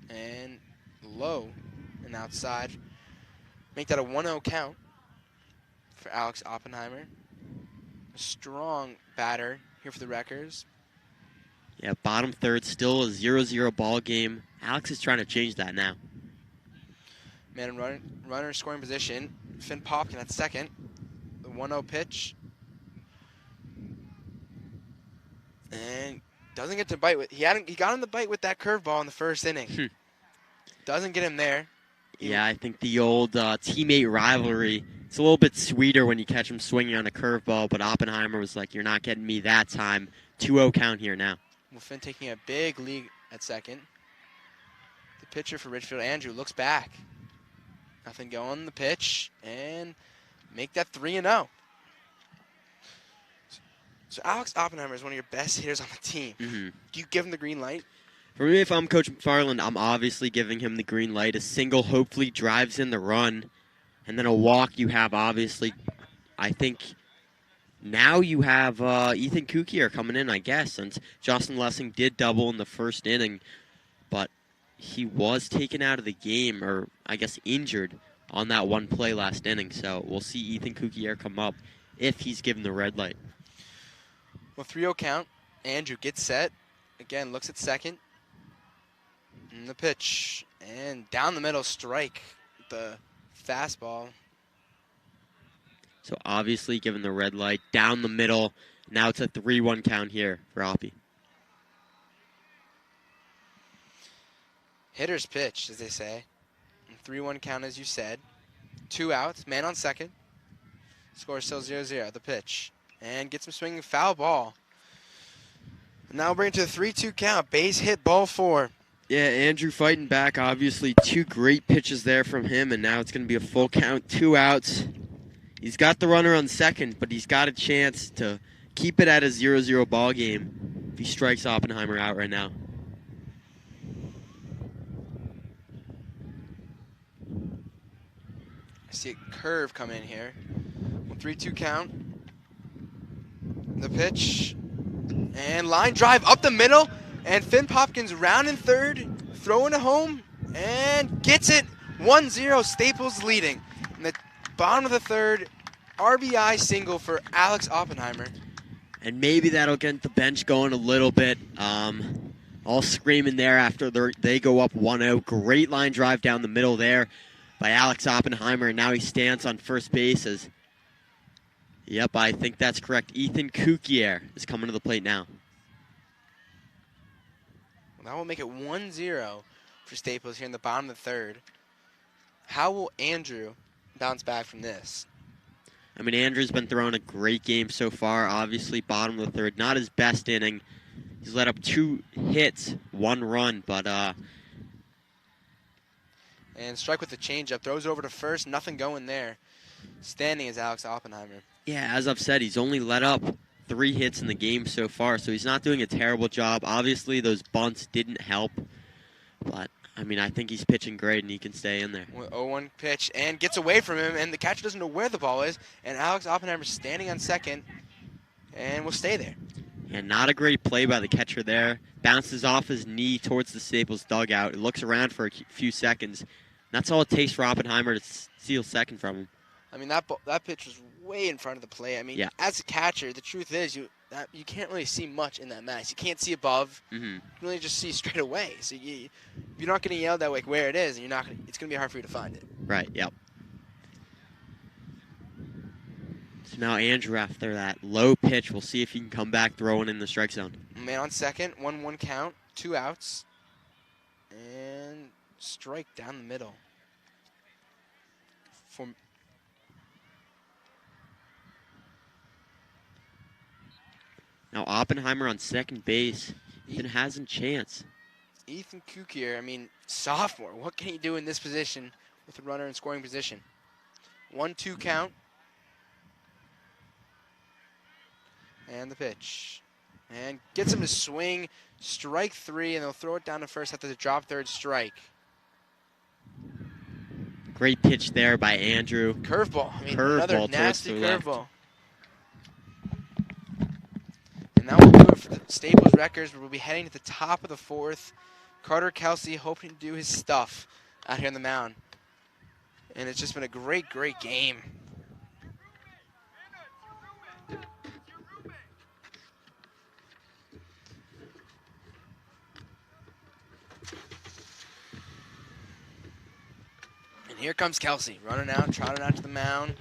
And low and outside. Make that a 1-0 count for Alex Oppenheimer. A strong batter here for the Wreckers. Yeah, bottom third, still a 0-0 ball game. Alex is trying to change that now. Man and runner scoring position. Finn Popkin at second. The 1-0 pitch. And doesn't get to bite with. He got him the bite with that curveball in the first inning. Doesn't get him there. Yeah, I think the old teammate rivalry, it's a little bit sweeter when you catch him swinging on a curveball, but Oppenheimer was like, you're not getting me that time. 2-0 count here now. Well, Finn taking a big lead at second. The pitcher for Ridgefield, Andrew, looks back. Nothing going. The pitch. And make that 3-0. So Alex Oppenheimer is one of your best hitters on the team. Mm-hmm. Do you give him the green light? For me, if I'm Coach McFarland, I'm obviously giving him the green light. A single hopefully drives in the run. And then a walk you have, obviously, I think now you have Ethan Kukier coming in, I guess, since Justin Lessing did double in the first inning. But he was taken out of the game, or I guess injured, on that one play last inning. So we'll see Ethan Kukier come up if he's given the red light. Well, 3-0 count. Andrew gets set. Again, looks at second. And the pitch. And down the middle, strike. The fastball. So obviously given the red light, down the middle. Now it's a 3-1 count here for Oppie. Hitter's pitch, as they say. 3-1 count, as you said. 2 outs. Man on second. Score still 0-0. The pitch. And gets him swinging foul ball. Now we'll bring it to the 3-2 count. Base hit, ball 4. Yeah, Andrew fighting back. Obviously, 2 great pitches there from him, and now it's going to be a full count, 2 outs. He's got the runner on second, but he's got a chance to keep it at a 0-0 ball game if he strikes Oppenheimer out right now. I see a curve come in here. 3-2 count. The pitch. And line drive up the middle. And Finn Popkins rounding third. Throwing it home. And gets it. 1-0. Staples leading. In the bottom of the third. RBI single for Alex Oppenheimer. And maybe that'll get the bench going a little bit. All screaming there after they go up 1-0. Great line drive down the middle there by Alex Oppenheimer. And now he stands on first base as... Yep, I think that's correct. Ethan Kukier is coming to the plate now. Well, that will make it 1-0 for Staples here in the bottom of the third. How will Andrew bounce back from this? I mean, Andrew's been throwing a great game so far. Obviously, bottom of the third. Not his best inning. He's let up 2 hits, 1 run, but... And strike with the changeup. Throws over to first. Nothing going there. Standing is Alex Oppenheimer. Yeah, as I've said, he's only let up 3 hits in the game so far, so he's not doing a terrible job. Obviously, those bunts didn't help, but, I mean, I think he's pitching great, and he can stay in there. 0-1 pitch, and gets away from him, and the catcher doesn't know where the ball is, and Alex Oppenheimer standing on second, and will stay there. And not a great play by the catcher there. Bounces off his knee towards the Staples dugout. It looks around for a few seconds. That's all it takes for Oppenheimer to steal second from him. I mean, that pitch was way in front of the plate. I mean, yeah. As a catcher, the truth is you can't really see much in that mass. You can't see above. Mm-hmm. You can really just see straight away. So you're not going to yell that like where it is, and it's going to be hard for you to find it. Right. Yep. So now Andrew, after that low pitch, we'll see if he can come back throwing in the strike zone. Man on second, 1-1 count, 2 outs, and strike down the middle. Now Oppenheimer on second base. Ethan hasn't chance. Ethan Kukier, I mean, sophomore. What can he do in this position with a runner in scoring position? 1-2 count. And the pitch. And gets him to swing. Strike 3, and they'll throw it down to first after the drop third strike. Great pitch there by Andrew. Curveball. I mean, Curveball another nasty towards the curveball. And that will do it for the Staples Wreckers. We'll be heading to the top of the 4th. Carter Kelsey hoping to do his stuff out here on the mound. And it's just been a great, great game. Here comes Kelsey, running out, trotting out to the mound.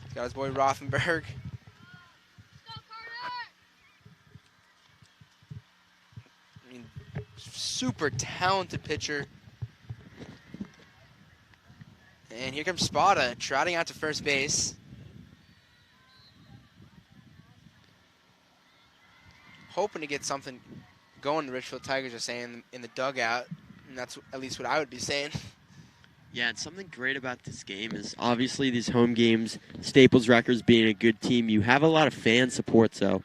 He's got his boy Rothenberg. I mean, super talented pitcher. And here comes Spada, trotting out to first base. Hoping to get something going, the Ridgefield Tigers are saying in the dugout. And that's at least what I would be saying. Yeah, and something great about this game is obviously these home games, Staples Records being a good team, you have a lot of fan support. So,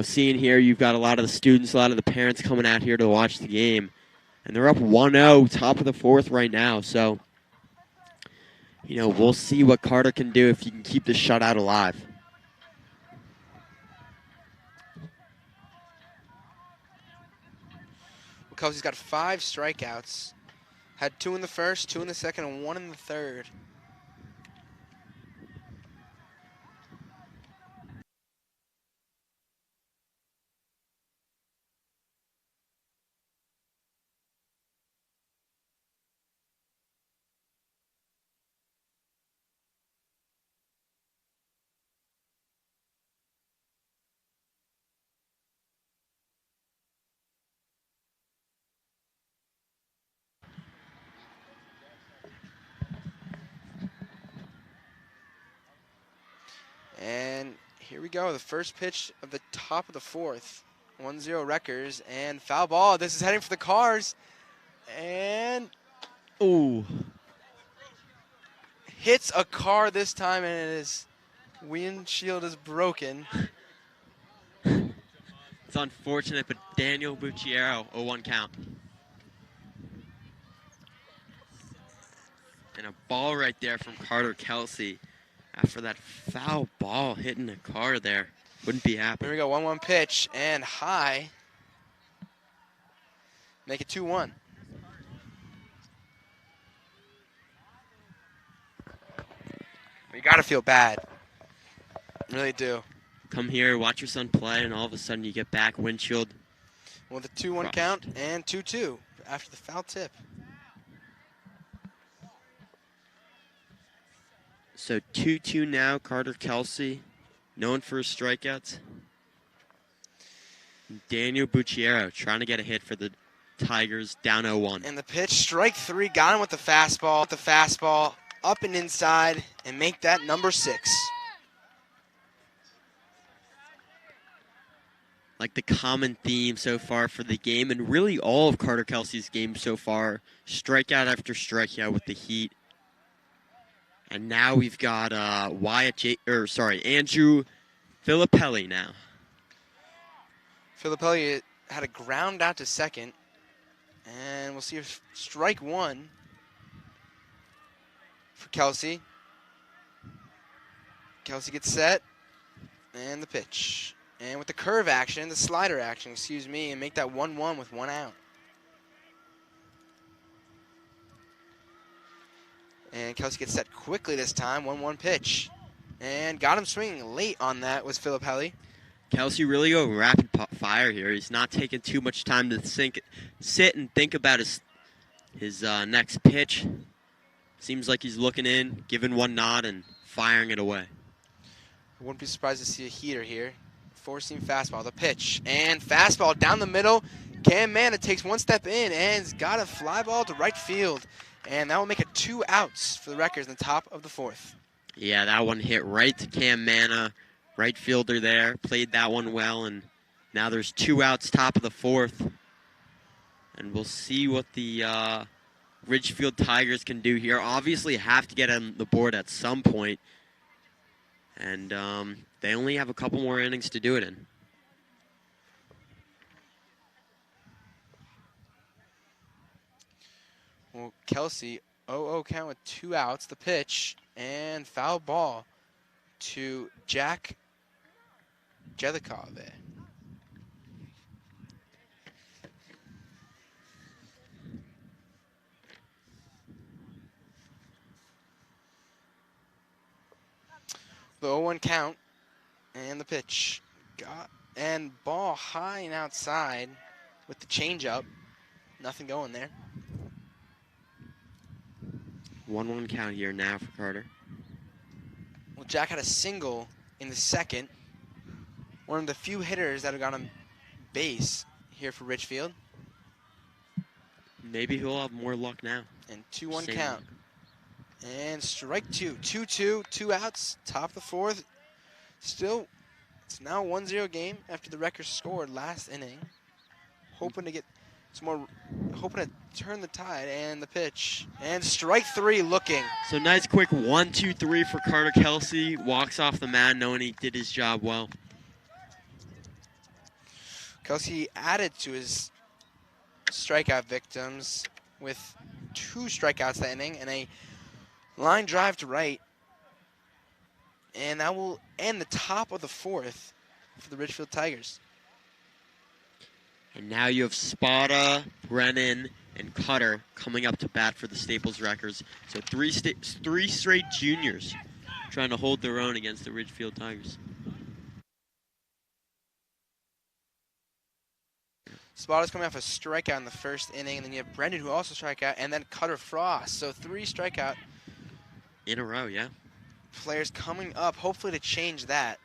seeing here, you've got a lot of the students, a lot of the parents coming out here to watch the game. And they're up 1-0, top of the fourth right now. So, we'll see what Carter can do if he can keep the shutout alive. Kelsey's got 5 strikeouts. Had 2 in the first, 2 in the second, and 1 in the third. And here we go, the first pitch of the top of the fourth. 1-0 Wreckers, and foul ball. This is heading for the Cars. And Ooh. hits a car this time, and his windshield is broken. It's unfortunate, but Daniel Bucciero, 0-1 count. And a ball right there from Carter Kelsey. After that foul ball hitting a car there. Wouldn't be happy. Here we go, 1-1 pitch, and high. Make it 2-1. You gotta feel bad. Really do. Come here, watch your son play, and all of a sudden you get back windshield. With a 2-1 count and 2-2 after the foul tip. So 2-2 now, Carter Kelsey, known for his strikeouts. Daniel Bucciero trying to get a hit for the Tigers, down 0-1. And the pitch, strike 3, got him with the fastball, up and inside, and make that number 6. Like the common theme so far for the game, and really all of Carter Kelsey's games so far, strikeout after strikeout with the Heat. And now we've got Andrew Filippelli now. Filippelli had a ground out to second, and we'll see if strike 1 for Kelsey. Kelsey gets set, and the pitch. And with the curve action, the slider action, and make that 1-1 with 1 out. And Kelsey gets set quickly this time, 1-1 pitch. And got him swinging late on that was Filippelli. Kelsey really going rapid fire here. He's not taking too much time to sit and think about his next pitch. Seems like he's looking in, giving one nod, and firing it away. I wouldn't be surprised to see a heater here. Four-seam fastball, the pitch, and fastball down the middle. Cam Manna takes one step in and has got a fly ball to right field. And that will make it 2 outs for the Wreckers in the top of the fourth. Yeah, that one hit right to Cam Manna. Right fielder there, played that one well, and now there's 2 outs, top of the fourth. And we'll see what the Ridgefield Tigers can do here. Obviously have to get on the board at some point. And they only have a couple more innings to do it in. Well, Kelsey, 0-0 count with 2 outs, the pitch, and foul ball to Jack Jellikov. The 0-1 count, and the pitch. And ball high and outside with the changeup. Nothing going there. 1-1 count here now for Carter. Well, Jack had a single in the second. One of the few hitters that have gone on base here for Ridgefield. Maybe he'll have more luck now. And 2-1 Same. count. And strike two. 2-2, 2 outs, top of the fourth. Still, it's now a 1-0 game after the Wreckers scored last inning. Hoping to get some more, hoping to turn the tide, and the pitch. And strike three looking. So nice quick 1-2-3 for Carter Kelsey. Walks off the mound knowing he did his job well. Kelsey added to his strikeout victims with 2 strikeouts that inning and a line drive to right. And that will end the top of the fourth for the Ridgefield Tigers. And now you have Spada, Brennan, and Cutter coming up to bat for the Staples Wreckers. So three straight juniors trying to hold their own against the Ridgefield Tigers. Spada's coming off a strikeout in the first inning, and then you have Brendan who also strike out, and then Cutter Frost. So 3 strikeout In a row, yeah. players coming up, hopefully to change that.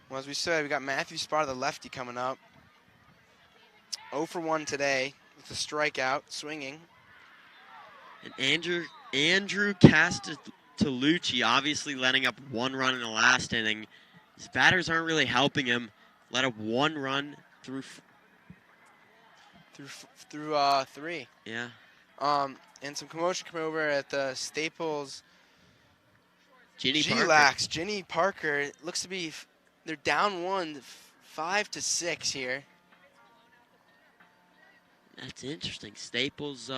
Well, as we said, we got Matthew Spada, the lefty, coming up. 0 for 1 today with a strikeout, swinging. And Andrew Castellucci obviously letting up 1 run in the last inning. His batters aren't really helping him. Let up 1 run through 3. Yeah. And some commotion coming over at the Staples. Ginny Parker. G-Lax, Ginny Parker. It looks to be, they're down 1, 5-6 here. That's interesting. Staples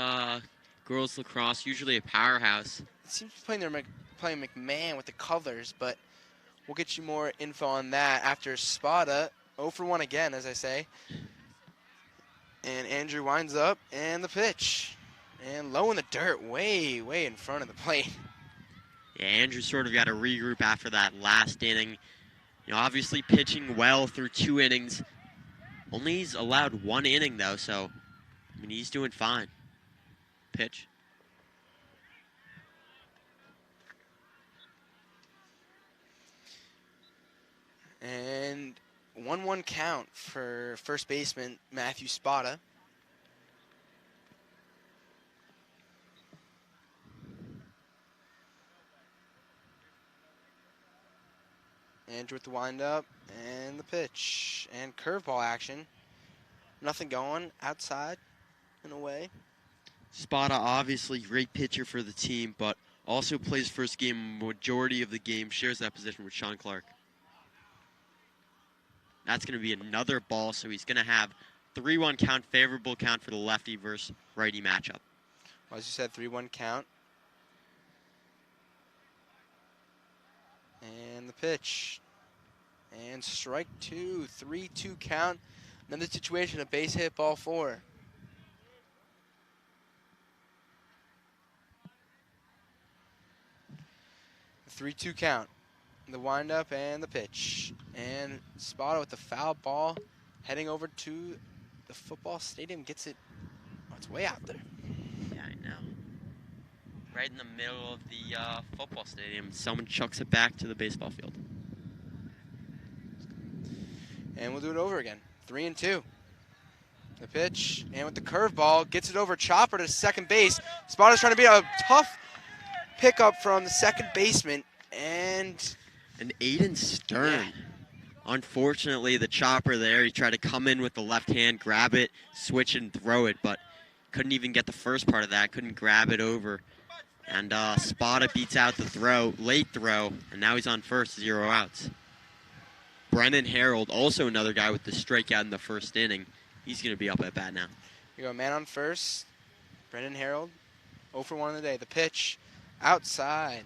girls lacrosse, usually a powerhouse. It seems to be playing McMahon with the colors, but we'll get you more info on that after Spada. 0 for 1 again, as I say. And Andrew winds up, and the pitch. And low in the dirt, way in front of the plate. Yeah, Andrew sort of got to regroup after that last inning. You know, obviously pitching well through 2 innings. Only he's allowed 1 inning, though, so, I mean, he's doing fine. Pitch. And 1-1 count for first baseman Matthew Spada. Andrew with the windup and the pitch and curveball action. Nothing going outside in a way. Spada, obviously great pitcher for the team, but also plays first game majority of the game, shares that position with Sean Clark. That's going to be another ball, so he's going to have 3-1 count, favorable count for the lefty versus righty matchup. Well, as you said, 3-1 count. And the pitch. And strike 2, 3-2 count. Another situation, a base hit, ball 4. A 3-2 count. The windup and the pitch. And Spada with the foul ball heading over to the football stadium. Gets it. Oh, it's way out there. Yeah, I know. Right in the middle of the football stadium. Someone chucks it back to the baseball field. And we'll do it over again. 3-2. The pitch, and with the curveball, gets it over Chopper to second base. Spada's trying to be a tough pickup from the second baseman, and Aiden Stern. Yeah. Unfortunately, the chopper there, he tried to come in with the left hand, grab it, switch it, and throw it, but couldn't even get the first part of that, couldn't grab it over. And Spada beats out the throw, late throw, and now he's on first, 0 outs. Brennan Harold, also another guy with the strikeout in the first inning. He's going to be up at bat now. you go man on first, Brendan Harold. 0 for 1 in the day. The pitch outside.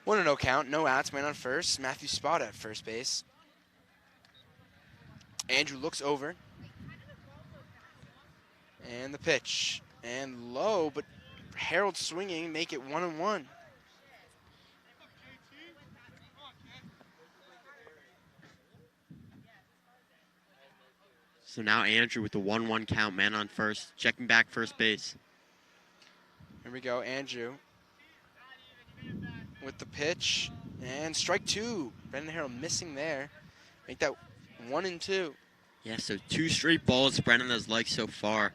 1-0 count, no outs, man on first. Matthew Spada at first base. Andrew looks over. And the pitch. And low, but Harold swinging, make it 1-1. So now Andrew with the 1-1 count, man on first, checking back first base. Here we go, Andrew with the pitch. And strike 2. Brendan Harold missing there. Make that 1-2. Yeah, so 2 straight balls Brennan has liked so far.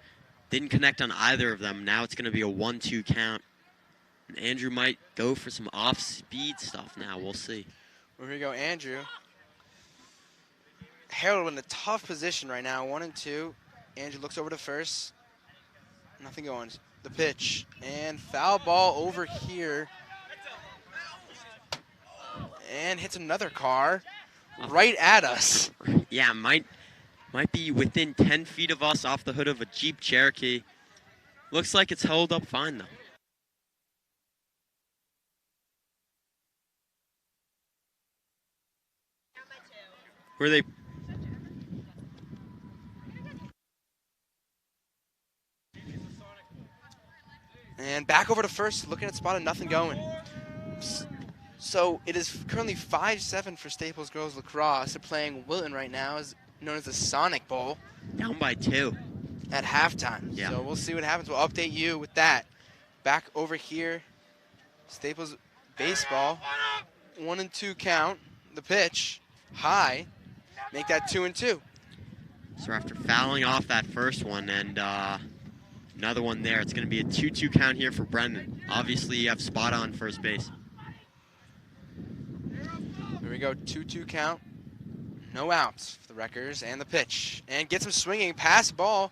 Didn't connect on either of them. Now it's going to be a 1-2 count. And Andrew might go for some off-speed stuff now. We'll see. Here we go, Andrew. Harold in a tough position right now, 1-2. Andrew looks over to first. Nothing going. The pitch. And foul ball over here. And hits another car right at us. Yeah, might be within 10 feet of us off the hood of a Jeep Cherokee. Looks like it's held up fine, though. Were they... And back over to first, looking at Spada, nothing going. So it is currently 5-7 for Staples Girls Lacrosse. They're playing Wilton right now, known as the Sonic Bowl. Down by 2. At halftime. Yeah. So we'll see what happens. We'll update you with that. Back over here, Staples baseball. 1-2 count. The pitch, high. Make that 2-2. So after fouling off that first one and another one there, it's going to be a 2-2 count here for Brendan. Obviously, you have Spot on first base. Here we go, 2-2 count. No outs for the Wreckers, and the pitch. And gets him swinging, pass ball.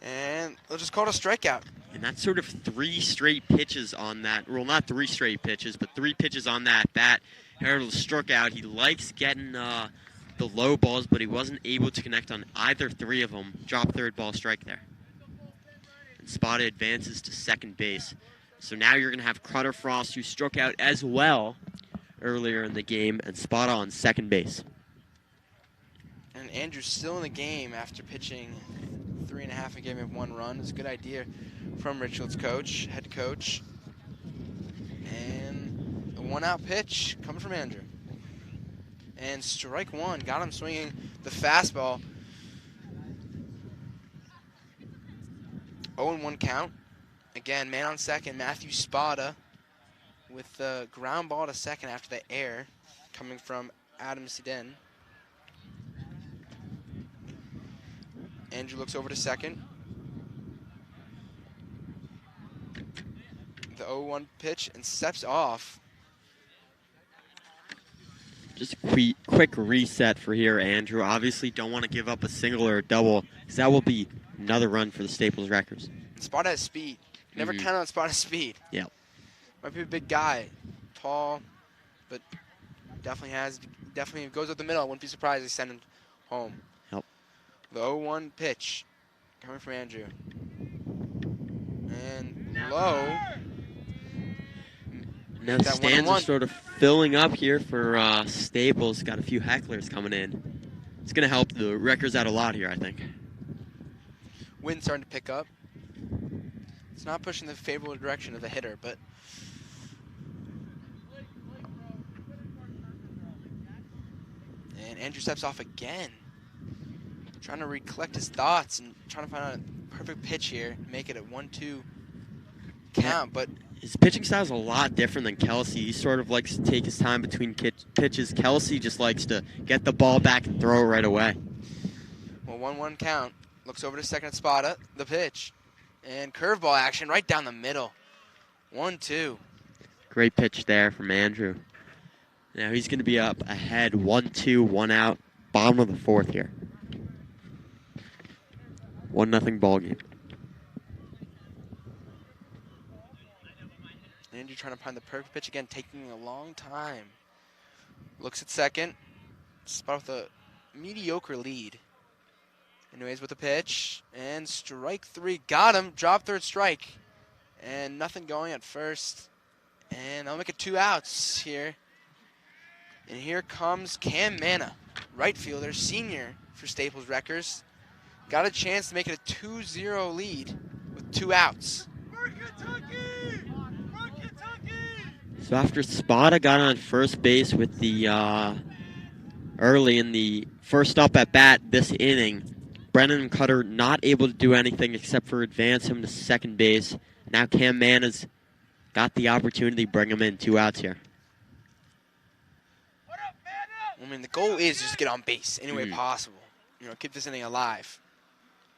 And they'll just call it a strikeout. And that's sort of 3 straight pitches on that. Well, not 3 straight pitches, but 3 pitches on that bat. Harold struck out. He likes getting the low balls, but he wasn't able to connect on either 3 of them. Drop third ball, strike there. And Spada advances to second base. So now you're going to have Crutter Frost, who struck out as well earlier in the game, and Spada on second base. And Andrew's still in the game after pitching 3.5 and giving him 1 run. It's a good idea from Ridgefield's head coach. And the 1-out pitch coming from Andrew. And strike 1, got him swinging the fastball. 0-1 count. Again, man on second, Matthew Spada with the ground ball to second after the air coming from Adam Siden. Andrew looks over to second. The 0-1 pitch and steps off. Just a quick reset for here, Andrew. Obviously don't want to give up a single or a double, because that will be another run for the Staples Wreckers. Spada has speed. Never count on Spada's speed. Yeah. Might be a big guy. Tall, but definitely goes up the middle. I wouldn't be surprised if they send him home. Yep. The 0-1 pitch coming from Andrew. And low. Now stands are sort of filling up here for Staples. Got a few hecklers coming in. It's going to help the Wreckers out a lot here, I think. Wind starting to pick up. It's not pushing the favorable direction of the hitter, but and Andrew steps off again. Trying to recollect his thoughts and trying to find a perfect pitch here, make it a 1-2 count, but his pitching style is a lot different than Kelsey. He sort of likes to take his time between pitches. Kelsey just likes to get the ball back and throw it right away. Well, 1-1 count. Looks over to second at Spada. The pitch. And curveball action right down the middle. 1-2. Great pitch there from Andrew. Now he's going to be up ahead 1-2, 1 out. Bottom of the 4th here. 1-0 ball game. Andrew trying to find the perfect pitch again, taking a long time. Looks at second. Spada with a mediocre lead. Anyways, with the pitch, and strike three, got him, drop third strike. And nothing going at first. And I'll make it 2 outs here. And here comes Cam Manna, right fielder, senior for Staples Wreckers. Got a chance to make it a 2-0 lead with 2 outs. So after Spada got on first base with the early in the first up at bat this inning, Brennan Cutter not able to do anything except for advance him to second base. Now Cam Manna's got the opportunity to bring him in. 2 outs here. I mean, the goal is just get on base any way possible. You know, keep this inning alive.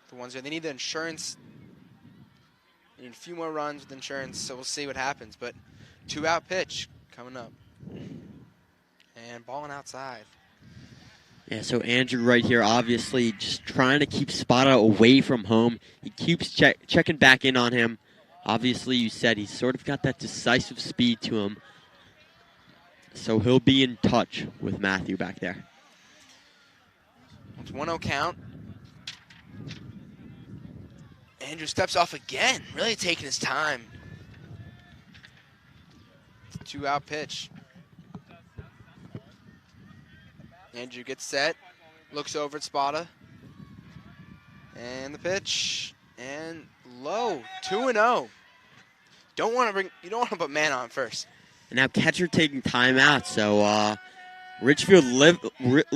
The ones here, they need the insurance. They need a few more runs with insurance, so we'll see what happens. But 2-out pitch coming up. And balling outside. Yeah, so Andrew right here, obviously just trying to keep Spada away from home. He keeps checking back in on him. Obviously, you said he's sort of got that decisive speed to him. So he'll be in touch with Matthew back there. It's 1-0 count. Andrew steps off again, really taking his time. 2-out pitch. Andrew gets set, looks over at Spada. And the pitch, and low, 2-0. You don't want to put man on first. And now catcher taking time out, so Ridgefield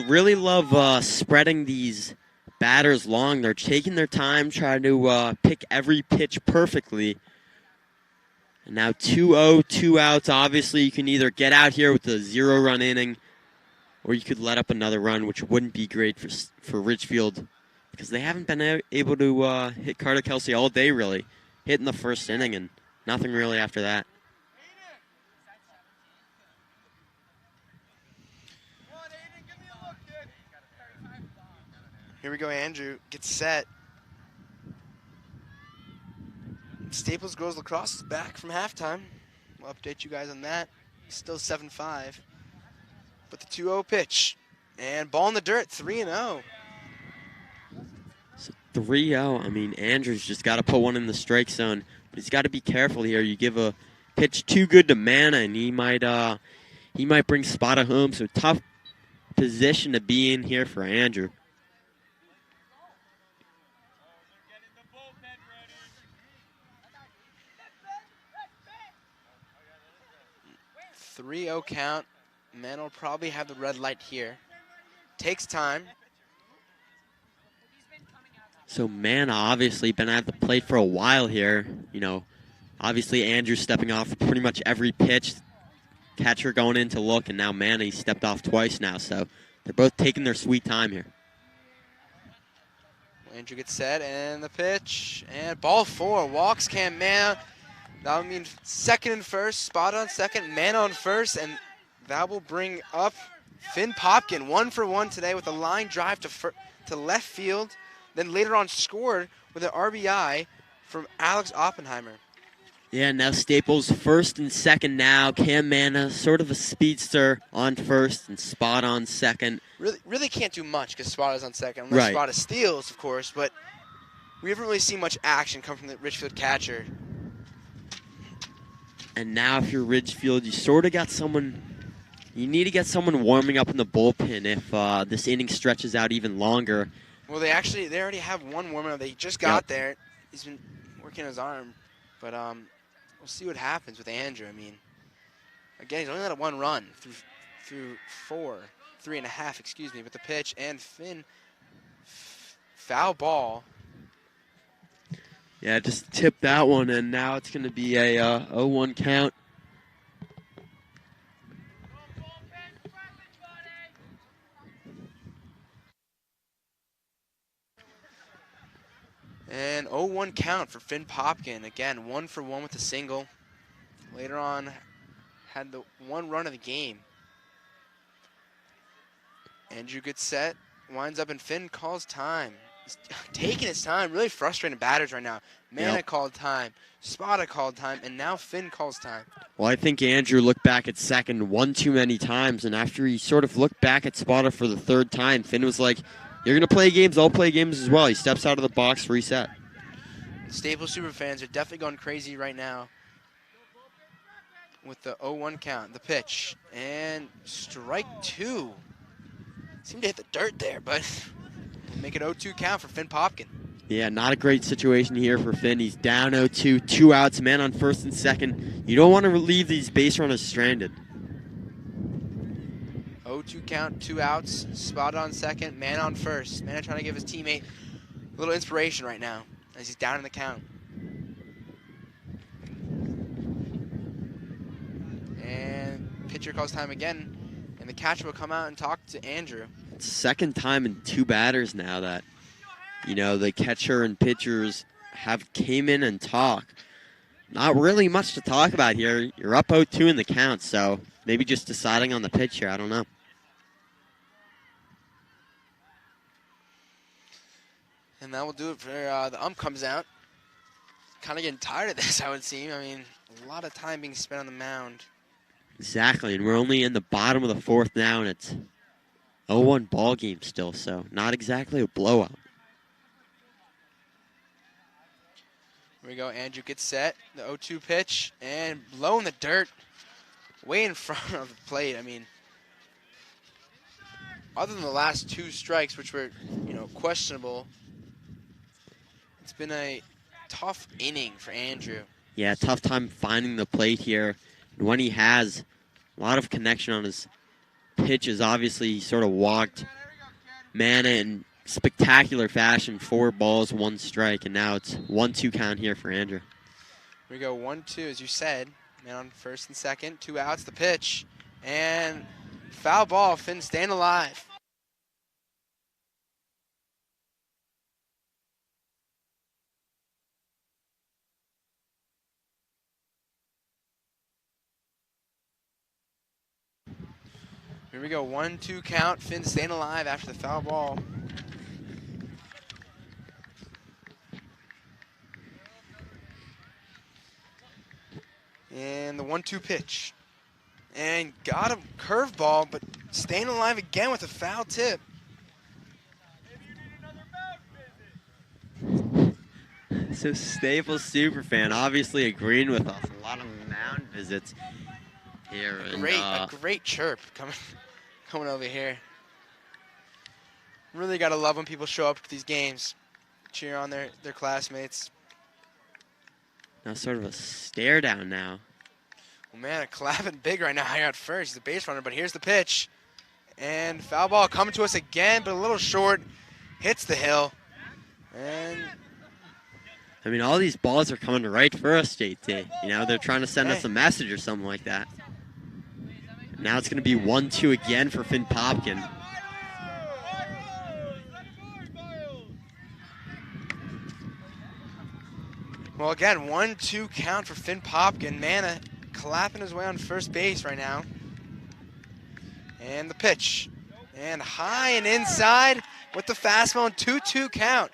really love spreading these batters long. They're taking their time, trying to pick every pitch perfectly. And now 2-0, 2 outs. Obviously, you can either get out here with a 0-run inning, or you could let up another run, which wouldn't be great for Ridgefield, because they haven't been able to hit Carter Kelsey all day, really. Hit in the first inning and nothing really after that. Here we go, Andrew gets set. Staples Girls Lacrosse is back from halftime. We'll update you guys on that. Still 7-5. But the 2-0 pitch. And ball in the dirt, 3-0. So 3-0. I mean, Andrew's just got to put one in the strike zone. But he's got to be careful here. You give a pitch too good to Manna, and he might bring Spada home. So tough position to be in here for Andrew. 3-0 count. Man will probably have the red light here. Takes time. So Manna obviously been at the plate for a while here. You know, obviously Andrew stepping off pretty much every pitch. Catcher going in to look, and now Manna, he stepped off twice now. So they're both taking their sweet time here. Andrew gets set, and the pitch, and ball 4. Walks Cam Manna. That would mean second and first. Spada on second, Manna on first, and that will bring up Finn Popkin, 1-for-1 today with a line drive to left field. Then later on scored with an RBI from Alex Oppenheimer. Yeah, now Staples first and second now. Cam Manna, sort of a speedster on first and Spada on second. Really can't do much because Spada's on second, unless Spada steals, of course. But we haven't really seen much action come from the Ridgefield catcher. And now if you're Ridgefield, you sort of got someone. You need to get someone warming up in the bullpen if this inning stretches out even longer. Well, they already have one warming up. They just got there. He's been working his arm. But we'll see what happens with Andrew. I mean, again, he's only let 1 run through 3.5, excuse me, with the pitch. And Finn, foul ball. Yeah, just tipped that one, and now it's going to be a 0-1 count. And 0-1 count for Finn Popkin. Again, 1-for-1 with a single. Later on, had the 1 run of the game. Andrew gets set, winds up, and Finn calls time. He's taking his time, really frustrating batters right now. Mana Yep. called time, Spada called time, and now Finn calls time. Well, I think Andrew looked back at second one too many times, and after he sort of looked back at Spada for the third time, Finn was like, "You're going to play games, I'll play games as well." He steps out of the box, reset. Staples super fans are definitely going crazy right now with the 0-1 count, the pitch, and strike two. Seemed to hit the dirt there, but we'll make it 0-2 count for Finn Popkin. Yeah, not a great situation here for Finn. He's down 0-2, 2 outs, man on first and second. You don't want to leave these base runners stranded. 0-2 count, 2 outs, Spot on second, man on first. Man trying to give his teammate a little inspiration right now as he's down in the count. And pitcher calls time again, and the catcher will come out and talk to Andrew. It's the second time in 2 batters now that, the catcher and pitchers have came in and talk. Not really much to talk about here. You're up 0-2 in the count, so maybe just deciding on the pitch here. I don't know. And that will do it for the ump comes out. Kind of getting tired of this, I would seem. I mean, a lot of time being spent on the mound. Exactly, and we're only in the bottom of the 4th now, and it's 0-1 ball game still, so not exactly a blowout. Here we go, Andrew gets set, the 0-2 pitch, and low in the dirt, way in front of the plate. I mean, other than the last 2 strikes, which were, questionable, it's been a tough inning for Andrew. Yeah, tough time finding the plate here. And when he has a lot of connection on his pitches, obviously he sort of walked Mana in spectacular fashion, 4 balls, 1 strike, and now it's 1-2 count here for Andrew. Here we go, 1-2, as you said. Man on first and second, 2 outs, the pitch, and foul ball. Finn staying alive. Here we go, 1-2 count. Finn staying alive after the foul ball. And the 1-2 pitch. And got a curveball, but staying alive again with a foul tip. So Staples superfan obviously agreeing with us. A lot of mound visits here. And, A great chirp coming over here. Really got to love when people show up to these games, cheer on their classmates. Now sort of a stare down now. Well, man, clapping big right now. I got first. He's a base runner, but here's the pitch. And foul ball coming to us again, but a little short. Hits the hill. And I mean, all these balls are coming right for us, JT. They're trying to send us a message or something like that. Now it's going to be 1-2 again for Finn Popkin. well, again, 1-2 count for Finn Popkin. Mana clapping his way on first base right now. And the pitch. And high and inside with the fastball and 2-2 count.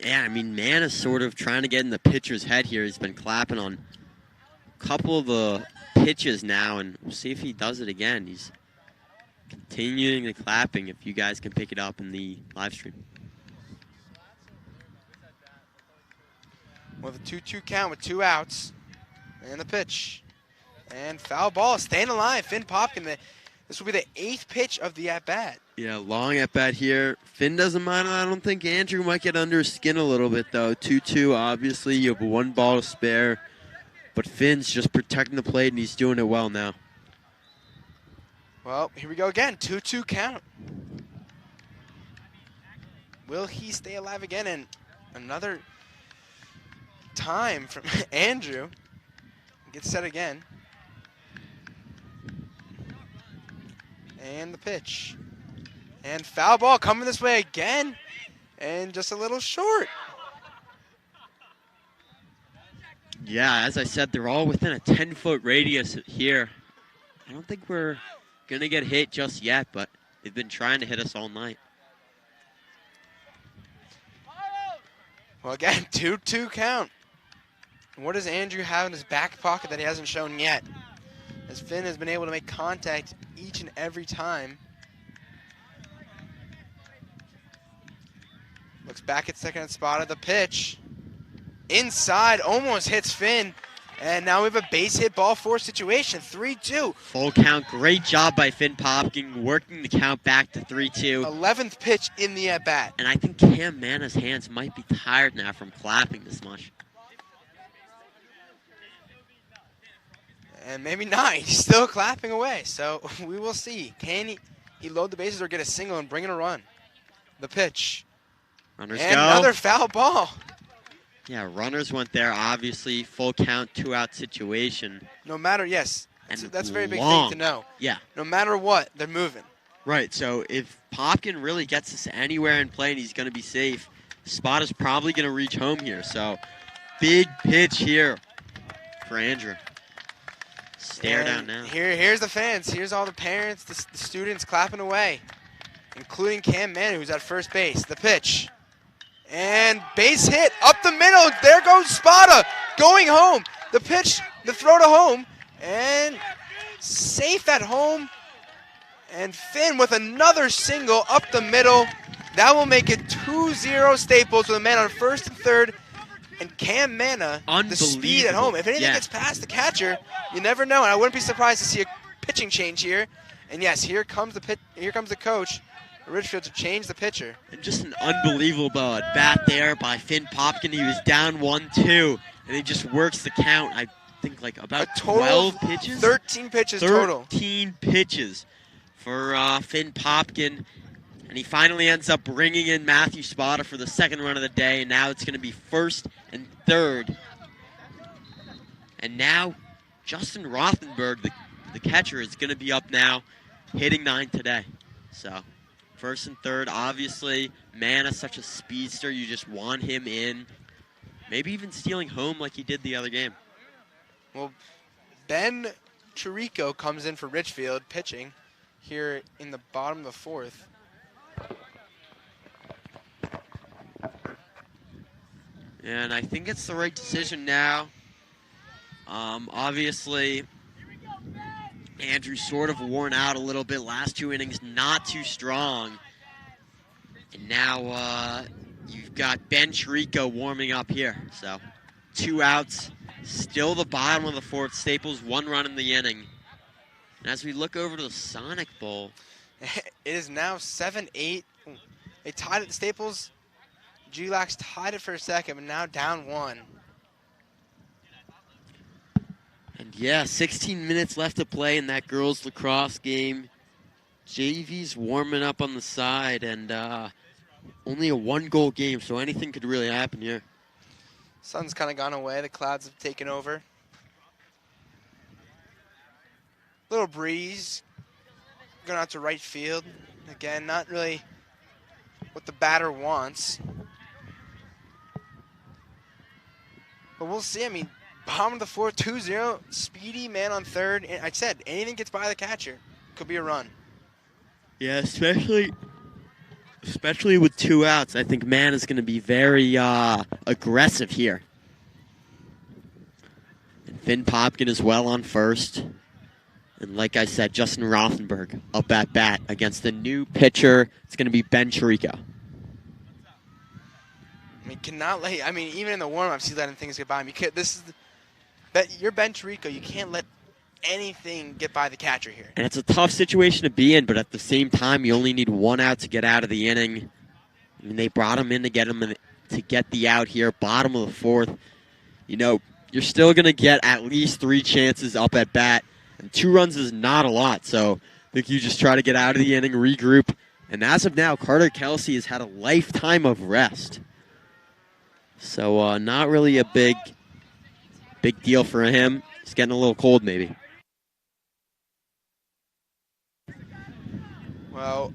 Yeah, I mean, Mana's sort of trying to get in the pitcher's head here. He's been clapping on a couple of the pitches now, and we'll see if he does it again. He's continuing the clapping, if you guys can pick it up in the live stream. Well, the 2-2 count with 2 outs. And the pitch. And foul ball, staying alive. Finn Popkin, this will be the 8th pitch of the at-bat. Yeah, long at-bat here. Finn doesn't mind. I don't think Andrew might get under his skin a little bit, though. 2-2, obviously. You have 1 ball to spare. But Finn's just protecting the plate, and he's doing it well now. Well, here we go again. 2-2 count. Will he stay alive again? And another time from Andrew. Gets set again. And the pitch. And foul ball coming this way again. And just a little short. Yeah, as I said, they're all within a 10-foot radius here. I don't think we're going to get hit just yet, but they've been trying to hit us all night. Well, again, 2-2 count. What does Andrew have in his back pocket that he hasn't shown yet? As Finn has been able to make contact each and every time. Looks back at second and spotted the pitch. Inside, almost hits Finn. And now we have a base hit ball four situation, 3-2. Full count, great job by Finn Popkin, working the count back to 3-2. 11th pitch in the at-bat. And I think Cam Mana's hands might be tired now from clapping this much. And maybe not, he's still clapping away. So we will see. Can he load the bases or get a single and bring in a run? The pitch. Runners and go. Another foul ball. Yeah, runners went there, obviously. Full count, 2-out situation. No matter, yes. And that's a very big long. thing to know. Yeah. No matter what, they're moving. Right, so if Popkin really gets us anywhere in play and he's going to be safe, Spot is probably going to reach home here. So, big pitch here for Andrew. Stare down now. Here's the fans. Here's all the parents, the students clapping away, including Cam Mann, who's at first base. The pitch. And base hit up the middle. There goes Spada going home. The pitch, the throw to home, and safe at home. And Finn with another single up the middle. That will make it 2-0 Staples with a man on first and third. And Cam Manna, the speed at home. If anything gets past the catcher, you never know. And I wouldn't be surprised to see a pitching change here. And yes, here comes the coach, Ridgefield, to change the pitcher. And just an unbelievable bat there by Finn Popkin. He was down 1-2, and he just works the count. I think like about 12 pitches? 13 pitches total. 13 pitches for Finn Popkin. And he finally ends up bringing in Matthew Spada for the second run of the day. And now it's going to be first and third. And now Justin Rothenberg, the catcher, is going to be up now, hitting 9 today. So first and third, obviously, Manna's such a speedster. You just want him in. Maybe even stealing home like he did the other game. Well, Ben Chirico comes in for Ridgefield pitching here in the bottom of the fourth. And I think it's the right decision now. Obviously, Andrew's sort of worn out a little bit. Last 2 innings, not too strong. And now you've got Ben Chirico warming up here. So 2 outs, still the bottom of the fourth. Staples 1 run in the inning. And as we look over to the Sonic Bowl, it is now 7-8. They tied it. The Staples, G-Lax tied it for a second, but now down 1. And yeah, 16 minutes left to play in that girls lacrosse game. JV's warming up on the side, and only a 1-goal game, so anything could really happen here. Sun's kind of gone away. The clouds have taken over. Little breeze going out to right field. Again, not really what the batter wants. But we'll see. I mean, bottom of the fourth, 2-0. Speedy man on third. And I said, anything gets by the catcher. Could be a run. Yeah, especially with 2 outs. I think Man is going to be very aggressive here. And Finn Popkin is well on first. And like I said, Justin Rothenberg up at bat against the new pitcher. It's going to be Ben Chirico. I mean, even in the warm-up, see letting things get by him. You're Ben Chirico. You can't let anything get by the catcher here. And it's a tough situation to be in, but at the same time, you only need 1 out to get out of the inning. I mean, they brought him in to get the out here, bottom of the fourth. You know, you're still going to get at least 3 chances up at bat, and 2 runs is not a lot. So I think you just try to get out of the inning, regroup. And as of now, Carter Kelsey has had a lifetime of rest. So not really a big deal for him. He's getting a little cold maybe. Well,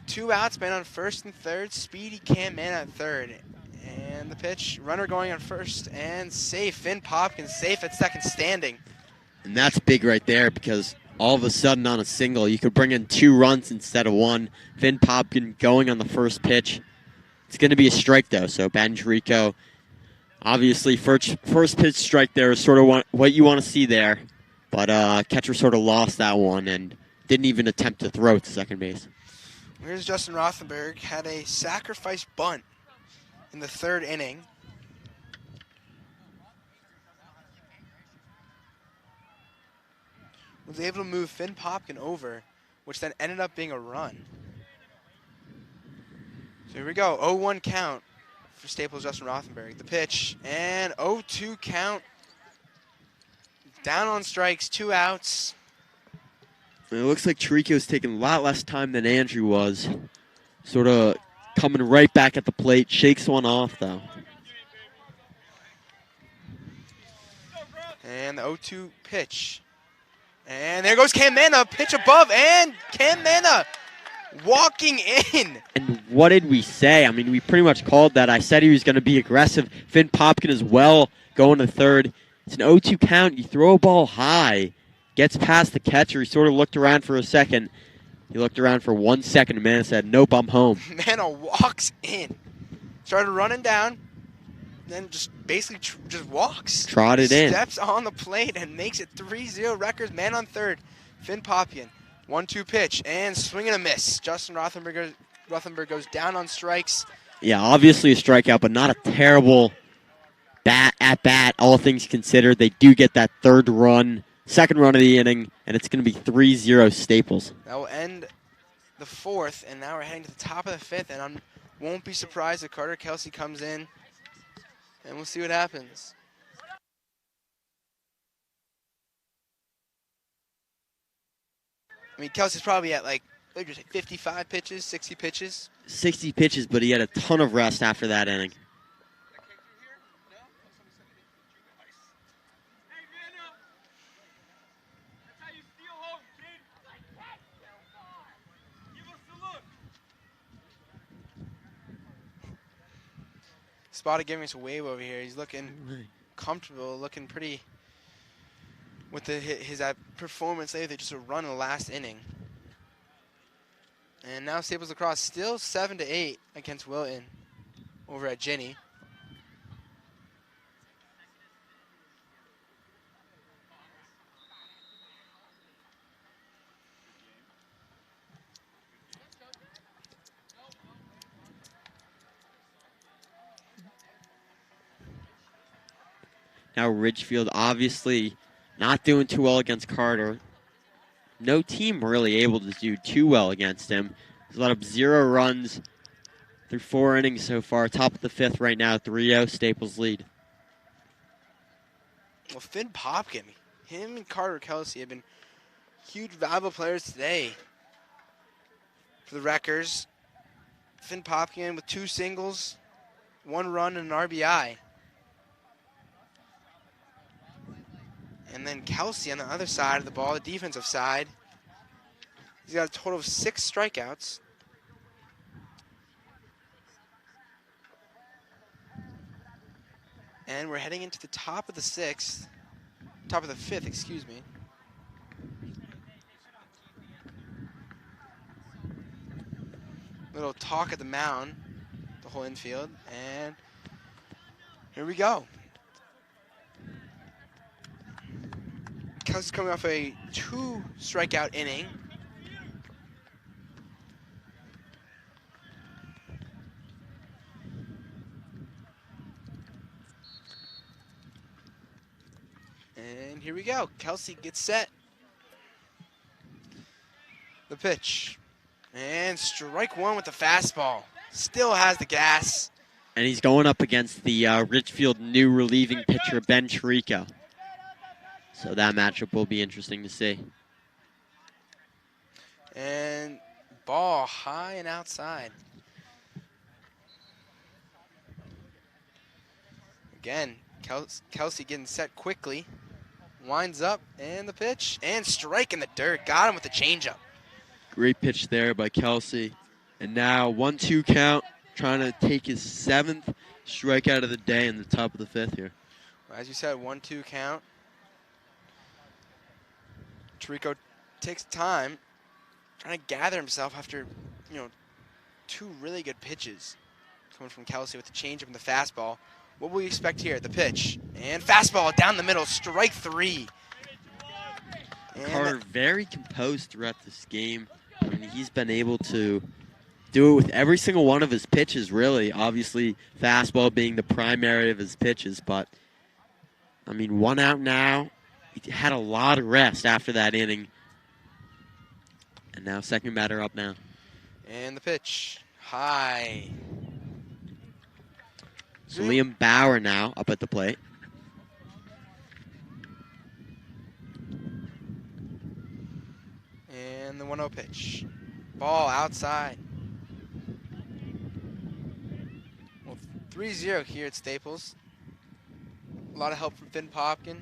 2 outs, man on first and third. Speedy Cam Man at third. And the pitch, runner going on first and safe. Finn Popkins safe at second standing. And that's big right there because all of a sudden on a single, you could bring in 2 runs instead of 1. Finn Popkin going on the first pitch. It's going to be a strike, though. So Ben Trico, obviously, first pitch strike there is sort of what you want to see there. But catcher sort of lost that one and didn't even attempt to throw to second base. Here's Justin Rothenberg, had a sacrifice bunt in the third inning. Was able to move Finn Popkin over, which then ended up being a run. So here we go, 0-1 count for Staples Justin Rothenberg. The pitch, and 0-2 count. Down on strikes, 2 outs. It looks like Trico's taking a lot less time than Andrew was. Sort of coming right back at the plate, shakes one off, though. And the 0-2 pitch. And there goes Cam Mena, pitch above, and Cam Mena walking in. And what did we say? I mean, we pretty much called that. I said he was going to be aggressive. Finn Popkin as well going to third. It's an 0-2 count. You throw a ball high, gets past the catcher. He sort of looked around for a second. He looked around for 1 second, and Mena said, nope, I'm home. Mena walks in. Started running down, then just basically just walks. Trotted in. Steps on the plate and makes it 3-0 records. Man on third. Finn Popkin. 1-2 pitch and swing and a miss. Justin Rothenberg goes down on strikes. Yeah, obviously a strikeout, but not a terrible at bat, all things considered. They do get that second run of the inning, and it's going to be 3-0 Staples. That will end the fourth, and now we're heading to the top of the fifth, and I won't be surprised if Carter Kelsey comes in, and we'll see what happens. I mean, Kelsey's probably at like, what did you say, 55 pitches, 60 pitches? 60 pitches, but he had a ton of rest after that inning. Spotted giving us a wave over here. He's looking comfortable, looking pretty with his performance there. They just a run in the last inning. And now Staples Lacrosse still 7-8 against Wilton over at Ginny. Now Ridgefield obviously not doing too well against Carter. No team really able to do too well against him. He's let up 0 runs through 4 innings so far. Top of the fifth right now, 3-0 Staples lead. Well, Finn Popkin, him and Carter Kelsey have been huge valuable players today for the Wreckers. Finn Popkin with 2 singles, 1 run and an RBI. And then Kelsey on the other side of the ball, the defensive side. He's got a total of 6 strikeouts. And we're heading into the top of the fifth, excuse me. Little talk at the mound, the whole infield, and here we go. Kelsey's coming off a 2 strikeout inning. And here we go. Kelsey gets set. The pitch. And strike 1 with the fastball. Still has the gas. And he's going up against the Ridgefield new relieving pitcher, Ben Trico. So that matchup will be interesting to see. And ball high and outside. Again, Kelsey getting set quickly. Winds up, and the pitch. And strike in the dirt. Got him with the changeup. Great pitch there by Kelsey. And now 1-2 count, trying to take his 7th strikeout of the day in the top of the fifth here. As you said, 1-2 count. Trico takes time, trying to gather himself after, 2 really good pitches. coming from Kelsey with the changeup and the fastball. What will we expect here? The pitch. And fastball down the middle. Strike 3. And Carter very composed throughout this game. I mean, he's been able to do it with every single one of his pitches, really. Obviously, fastball being the primary of his pitches, but, I mean, 1 out now. He had a lot of rest after that inning. And now second batter up now. And the pitch. High. So Liam Bauer now up at the plate. And the 1-0 pitch. Ball outside. Well, 3-0 here at Staples. A lot of help from Finn Popkin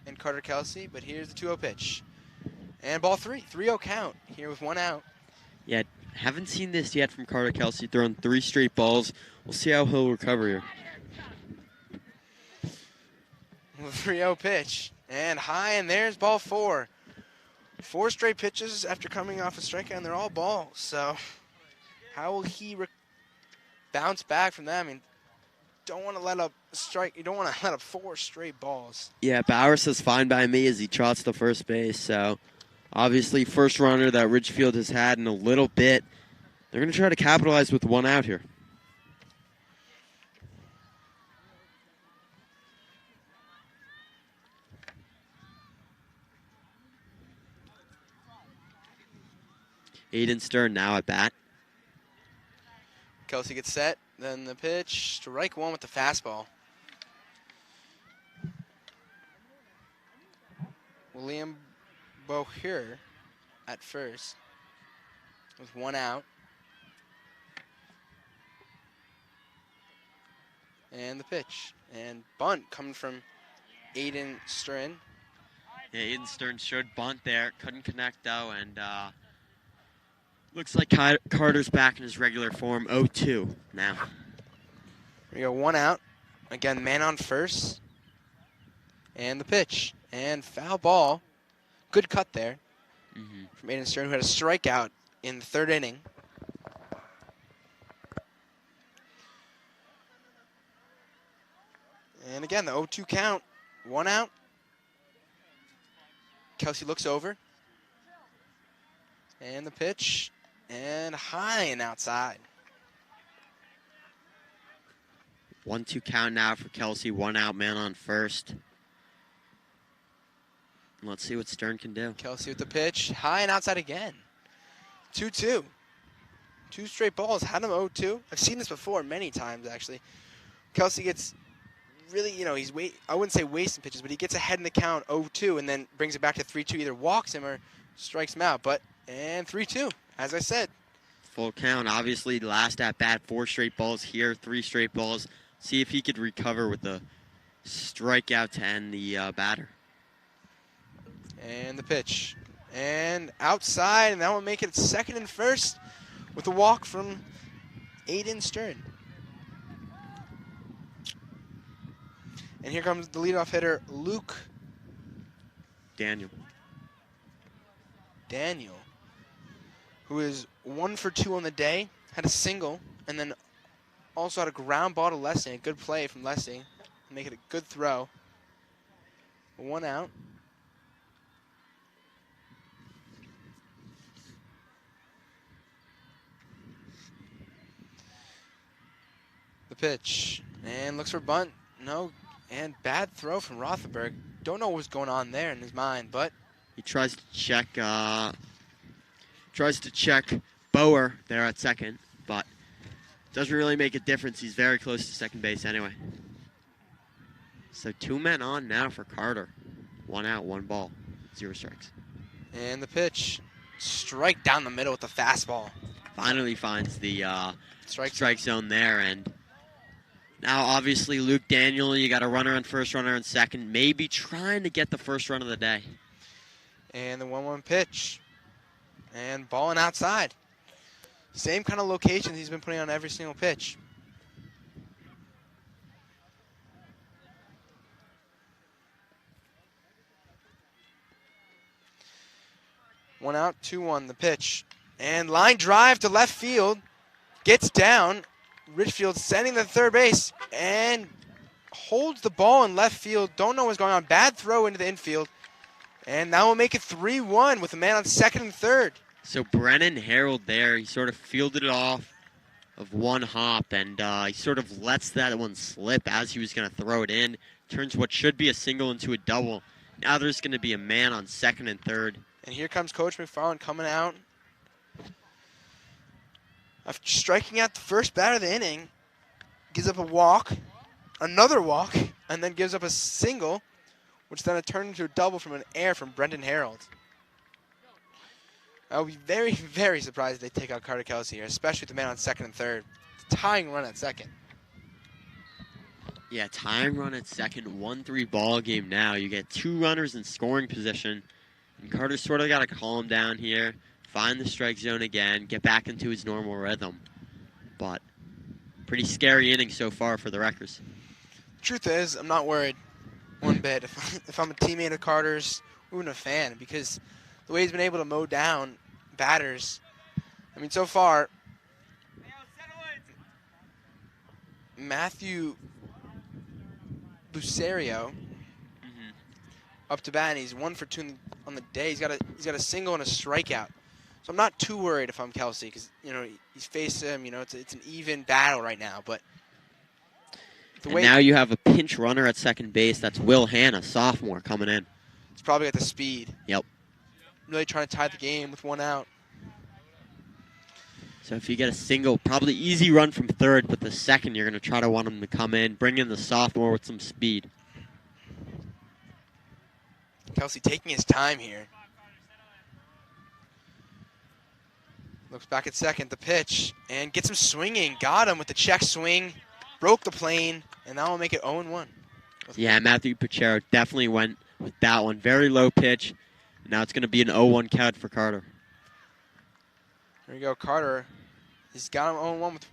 and Carter Kelsey, but here's the 2-0 pitch. And ball 3. 3-0 count here with 1 out. Yeah, haven't seen this yet from Carter Kelsey. Throwing 3 straight balls. We'll see how he'll recover here. 3-0 pitch. And high, and there's ball 4. 4 straight pitches after coming off a strikeout, and they're all balls. So how will he bounce back from that? I mean, don't want to let up strike. You don't want to let up 4 straight balls. Yeah, Bauer says fine by me as he trots to first base. So obviously first runner that Ridgefield has had in a little bit. They're going to try to capitalize with 1 out here. Aiden Stern now at bat. Kelsey gets set. Then the pitch. Strike 1 with the fastball. William Boher at first with 1 out. And the pitch. And bunt coming from Aiden Stern. Yeah, Aiden Stern showed bunt there. Couldn't connect though, and looks like Carter's back in his regular form. 0-2 now. We go 1 out. Again, man on first. And the pitch. And foul ball. Good cut there from Aiden Stern, who had a strikeout in the 3rd inning. And again, the 0-2 count. 1 out. Kelsey looks over. And the pitch. And high and outside. 1-2 count now for Kelsey. 1 out, man on first. Let's see what Stern can do. Kelsey with the pitch. High and outside again. 2-2. 2 straight balls. Had him 0-2. I've seen this before many times, actually. Kelsey gets really, he's I wouldn't say wasting pitches, but he gets ahead in the count 0-2 and then brings it back to 3-2. Either walks him or strikes him out. And 3-2, as I said. Full count. Obviously, last at bat, 4 straight balls here, 3 straight balls. See if he could recover with the strikeout to end the batter. And the pitch. And outside, and that will make it 2nd and 1st with a walk from Aiden Stern. And here comes the leadoff hitter, Luke Daniel, who is 1 for 2 on the day, had a single, and then also had a ground ball to Lessing. A good play from Lessing, make it a good throw. 1 out. The pitch, and looks for bunt. No, and bad throw from Rothenberg. Don't know what's going on there in his mind, but he tries to check Bower there at second, but doesn't really make a difference. He's very close to second base anyway. So 2 men on now for Carter. 1 out, 1 ball, 0 strikes. And the pitch, strike down the middle with the fastball. Finally finds the strike zone there, and now obviously Luke Daniel, you got a runner on first, runner on second, maybe trying to get the first run of the day. And the 1-1 pitch. And balling outside. Same kind of locations he's been putting on every single pitch. One out, 2-1, the pitch. And line drive to left field. Gets down. Ridgefield sending to third base and holds the ball in left field. Don't know what's going on. Bad throw into the infield. And now we'll make it 3-1 with a man on second and third. So Brennan Harold there, he sort of fielded it off of one hop, and he sort of lets that one slip as he was going to throw it in. Turns what should be a single into a double. Now there's going to be a man on second and third. And here comes Coach McFarland coming out. After striking out the first batter of the inning, gives up a walk, another walk, and then gives up a single, which then turned into a double from an error from Brendan Harold. I would be very, very surprised if they take out Carter Kelsey here, especially with the man on second and third. It's a tying run at second. Yeah, tying run at second, 1-3 ball game now. You get two runners in scoring position, and Carter's sort of got to calm down here, find the strike zone again, get back into his normal rhythm. But pretty scary inning so far for the Wreckers. Truth is, I'm not worried one bit. If I'm a teammate of Carter's, or even a fan, because the way he's been able to mow down batters, I mean, so far, Matthew Bucerio up to bat, and he's 1 for 2 on the day. He's got a single and a strikeout. So I'm not too worried if I'm Kelsey, because he's faced him. It's an even battle right now. But now you have a pinch runner at second base. That's Will Hanna, sophomore, coming in. He's probably got the speed. Yep. Really trying to tie the game with 1 out. So if you get a single, probably easy run from third, but the second you're going to try to want him to come in, bring in the sophomore with some speed. Kelsey taking his time here. Looks back at second, the pitch, and gets him swinging. Got him with the check swing. Broke the plane, and now we'll make it 0-1. Yeah, Matthew Pachero definitely went with that one. Very low pitch. Now it's going to be an 0-1 count for Carter. There you go, Carter. He's got him 0-1 with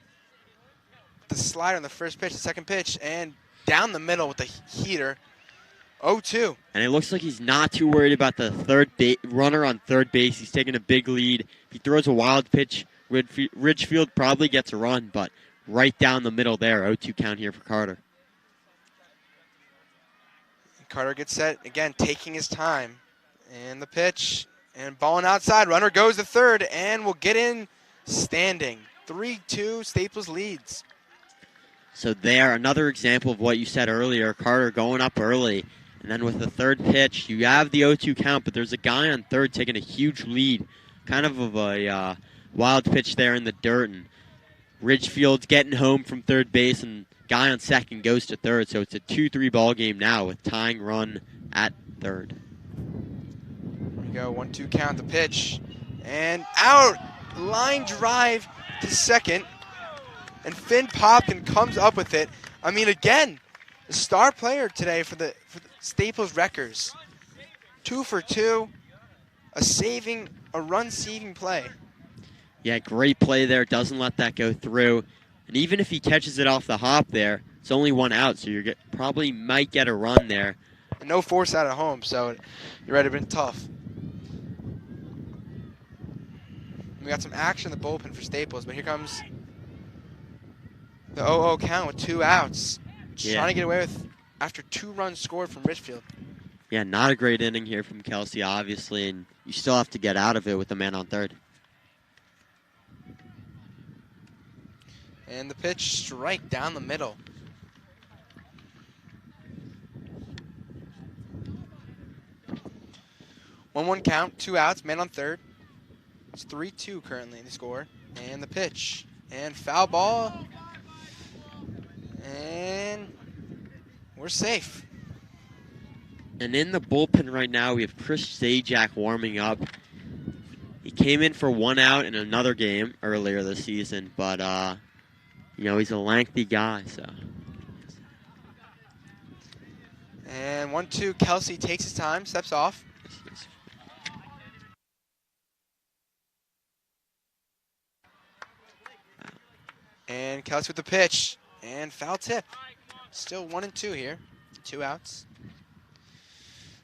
the slider on the first pitch, the second pitch, and down the middle with the heater. 0-2. And it looks like he's not too worried about the runner on third base. He's taking a big lead. If he throws a wild pitch, Ridgefield probably gets a run, but right down the middle there, 0-2 count here for Carter. Carter gets set, again, taking his time. And the pitch, and balling outside. Runner goes to third, and will get in standing. 3-2, Staples leads. So there, another example of what you said earlier, Carter going up early. And then with the third pitch, you have the 0-2 count, but there's a guy on third taking a huge lead. Kind of a wild pitch there in the dirt. And Ridgefield's getting home from third base, and guy on second goes to third. So it's a 2-3 ball game now with tying run at third. Here we go, 1-2 count, the pitch. And out! Line drive to second. And Finn Popkin comes up with it. I mean, again, the star player today for the Staples Wreckers. 2 for 2, a run-saving play. Yeah, great play there. Doesn't let that go through. And even if he catches it off the hop there, it's only 1 out, so you probably might get a run there. And no force out at home, so you're right, it'd been tough. We got some action in the bullpen for Staples, but here comes the 0-0 count with 2 outs. Just trying to get away with after 2 runs scored from Ridgefield. Yeah, not a great inning here from Kelsey, obviously, and you still have to get out of it with the man on third. And the pitch, strike down the middle. One count, 2 outs, man on third. It's 3-2 currently in the score. And the pitch, and foul ball. And we're safe. And in the bullpen right now, we have Chris Zajac warming up. He came in for 1 out in another game earlier this season, but he's a lengthy guy, so. And 1-2, Kelsey takes his time, steps off. And Kelsey with the pitch, and foul tip. Still 1-2 here, 2 outs.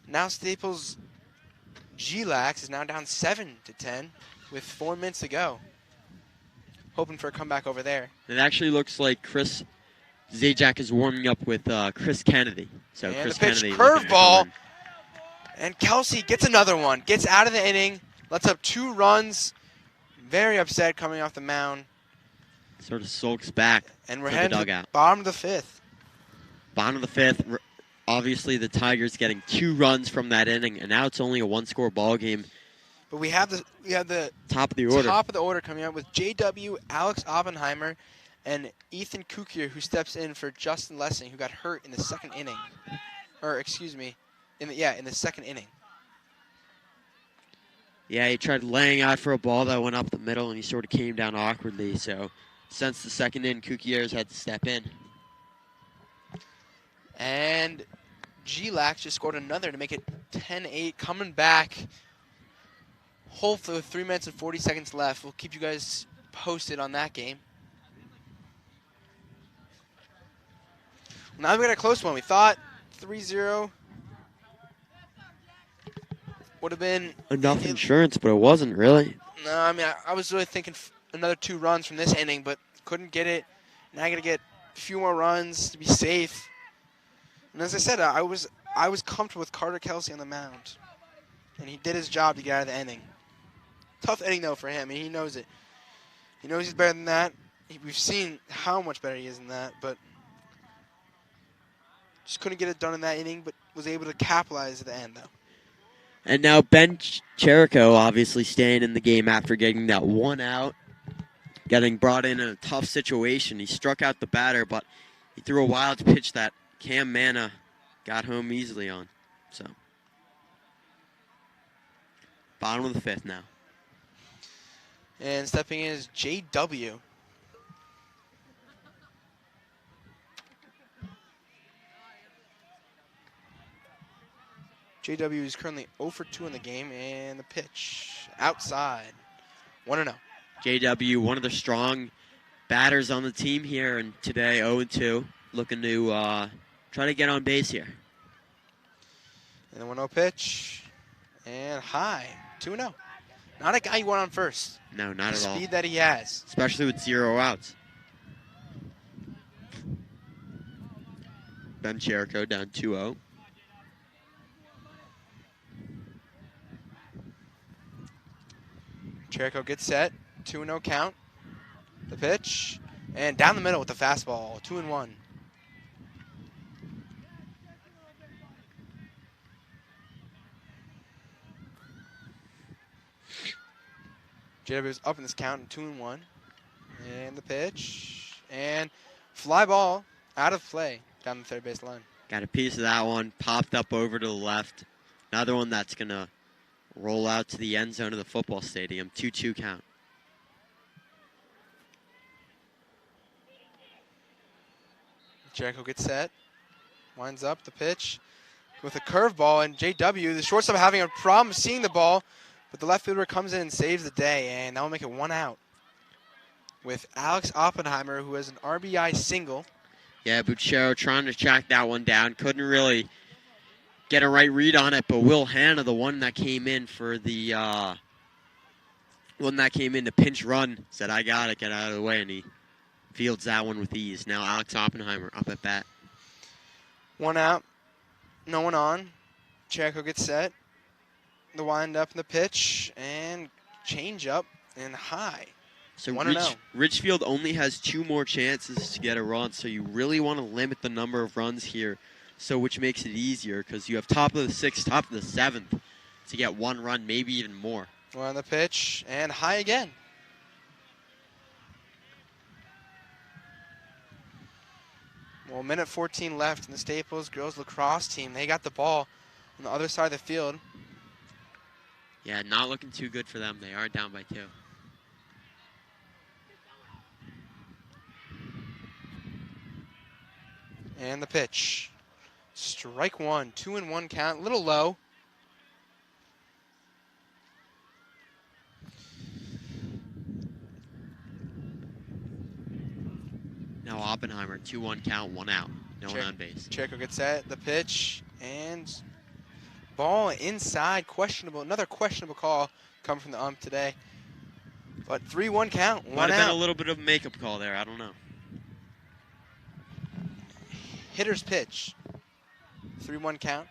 Now Staples GLAX is now down 7-10 with 4 minutes to go. hoping for a comeback over there. It actually looks like Chris Zajac is warming up with Chris Kennedy. So And Chris the pitch, Kennedy looking to come curveball. in. And Kelsey gets another one. Gets out of the inning. Lets up 2 runs. Very upset coming off the mound. Sort of sulks back And we're to the heading to the dugout. bottom of the 5th. Bottom of the 5th. Obviously, the Tigers getting 2 runs from that inning, and now it's only a 1-score ball game. But we have the Top of the order. top of the order coming up with JW, Alex Oppenheimer, and Ethan Kukier, who steps in for Justin Lessing, who got hurt in the second inning. Or excuse me, in the second inning. Yeah, he tried laying out for a ball that went up the middle, and he sort of came down awkwardly. So, since the second inning, Kukier's had to step in. And G-Lax just scored another to make it 10-8, coming back. Hopefully with 3 minutes and 40 seconds left. We'll keep you guys posted on that game. Now we got a close one. We thought 3-0 would have been Enough insurance, but it wasn't really. No, I mean, I was really thinking another 2 runs from this inning, but couldn't get it. Now I got to get a few more runs to be safe. And as I said, I was comfortable with Carter Kelsey on the mound. And he did his job to get out of the inning. Tough inning, though, for him. I mean, he knows it. He knows he's better than that. We've seen how much better he is than that, but just couldn't get it done in that inning, but was able to capitalize at the end, though. And now Ben Cherico obviously staying in the game after getting that 1 out, getting brought in a tough situation. He struck out the batter, but he threw a wild pitch that Cam Manna got home easily on. So, bottom of the 5th now. And stepping in is JW. JW is currently 0 for 2 in the game, and the pitch outside. 1-0. JW, one of the strong batters on the team here, and today 0-2, looking to try to get on base here. And the 1-0 pitch, and high, 2-0. Not a guy you want on first. No, not at all. The speed that he has. Especially with 0 outs. Ben Cherico down 2-0. Cherico gets set, 2-0 count. The pitch, and down the middle with the fastball, 2-1. JW is up in this count, 2-1. And the pitch, and fly ball out of play down the third base line. Got a piece of that one, popped up over to the left. Another one that's going to roll out to the end zone of the football stadium. 2-2 count. Jericho gets set, winds up the pitch with a curveball, and JW, the shortstop, having a problem seeing the ball, but the left fielder comes in and saves the day, and that will make it 1 out. With Alex Oppenheimer, who has an RBI single. Yeah, Buchero trying to track that one down. Couldn't really get a right read on it, but Will Hanna, the one that came in for the pinch run, said, "I got it, get out of the way," and he fields that one with ease. Now Alex Oppenheimer up at bat. 1 out, no one on. Jericho gets set. The wind up in the pitch, and change up and high. So 1-0. Ridgefield only has 2 more chances to get a run, so you really want to limit the number of runs here, so which makes it easier because you have top of the 6th, top of the 7th to get 1 run, maybe even more. One on the pitch, and high again. Well, minute 14 left in the Staples girls lacrosse team. They got the ball on the other side of the field. Yeah, not looking too good for them. They are down by 2. And the pitch. Strike 1, 2-1 count, a little low. Now Oppenheimer, 2-1 count, 1 out. No one on base. Cherico gets set, the pitch, and ball inside, questionable. Another questionable call coming from the ump today. But 3-1 count. Might One have been a out. little bit of a makeup call there. I don't know. Hitter's pitch. 3-1 count.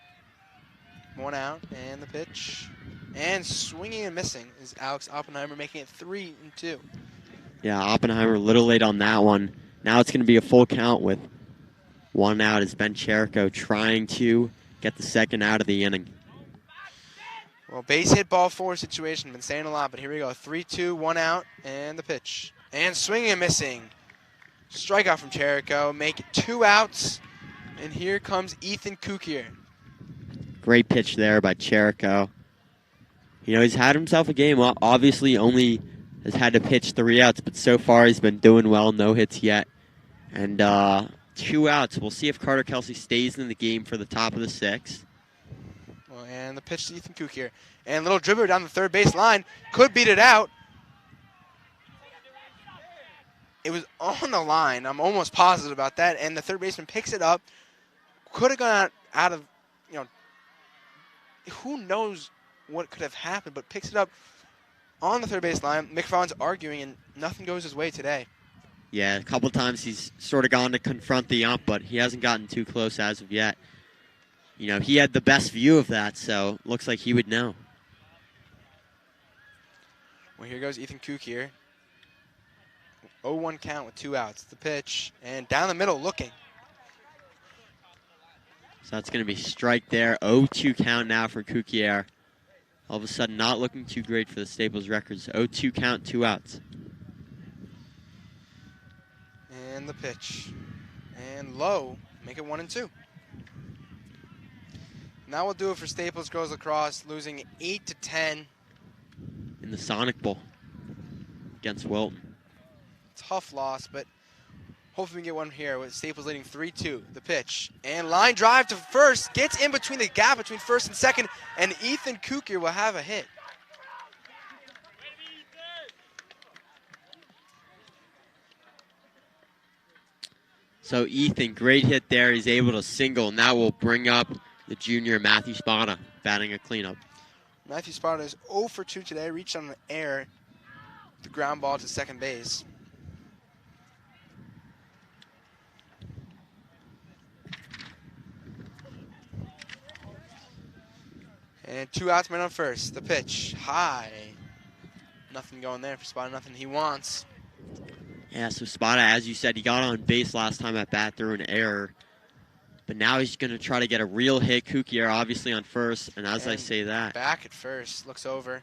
1 out. And the pitch. And swinging and missing is Alex Oppenheimer, making it 3-2. Yeah, Oppenheimer a little late on that one. Now it's going to be a full count with 1 out as Ben Cherico trying to get the second out of the inning. Well, base hit, ball 4 situation. Been saying a lot, but here we go. 3-2, 1 out, and the pitch. And swinging and missing. Strikeout from Cherico. Make it 2 outs. And here comes Ethan Kukier. Great pitch there by Cherico. You know, he's had himself a game. Obviously, only has had to pitch 3 outs, but so far he's been doing well. No hits yet. And 2 outs. We'll see if Carter Kelsey stays in the game for the top of the 6th. Well, and the pitch to Ethan Kukier. And little dribbler down the third base line. Could beat it out. It was on the line. I'm almost positive about that. And the third baseman picks it up. Could have gone out of, you know, who knows what could have happened, but picks it up on the third base line. McFarland's arguing, and nothing goes his way today. Yeah, a couple times he's sort of gone to confront the ump, but he hasn't gotten too close as of yet. You know, he had the best view of that, so looks like he would know. Well, here goes Ethan Kukier. 0-1 count with 2 outs. The pitch, and down the middle looking. So that's going to be strike there. 0-2 count now for Kukier. All of a sudden not looking too great for the Staples records. 0-2 count, 2 outs. And the pitch. And low. Make it 1-2. Now we'll do it for Staples Girls Lacrosse, losing 8-10. In the Sonic Bowl against Wilton. Tough loss, but hopefully we can get one here with Staples leading 3-2. The pitch. And line drive to first. Gets in between the gap between first and second. And Ethan Kukier will have a hit. So Ethan, great hit there. He's able to single, and that will bring up the junior Matthew Spada batting a cleanup. Matthew Spada is 0 for 2 today. Reached on an air. The ground ball to second base. And 2 outs, man on first. The pitch, high. Nothing going there for Spada, nothing he wants. Yeah, so Spada, as you said, he got on base last time at bat through an error. But now he's going to try to get a real hit. Kukier obviously on first, and as I say that. Back at first, looks over.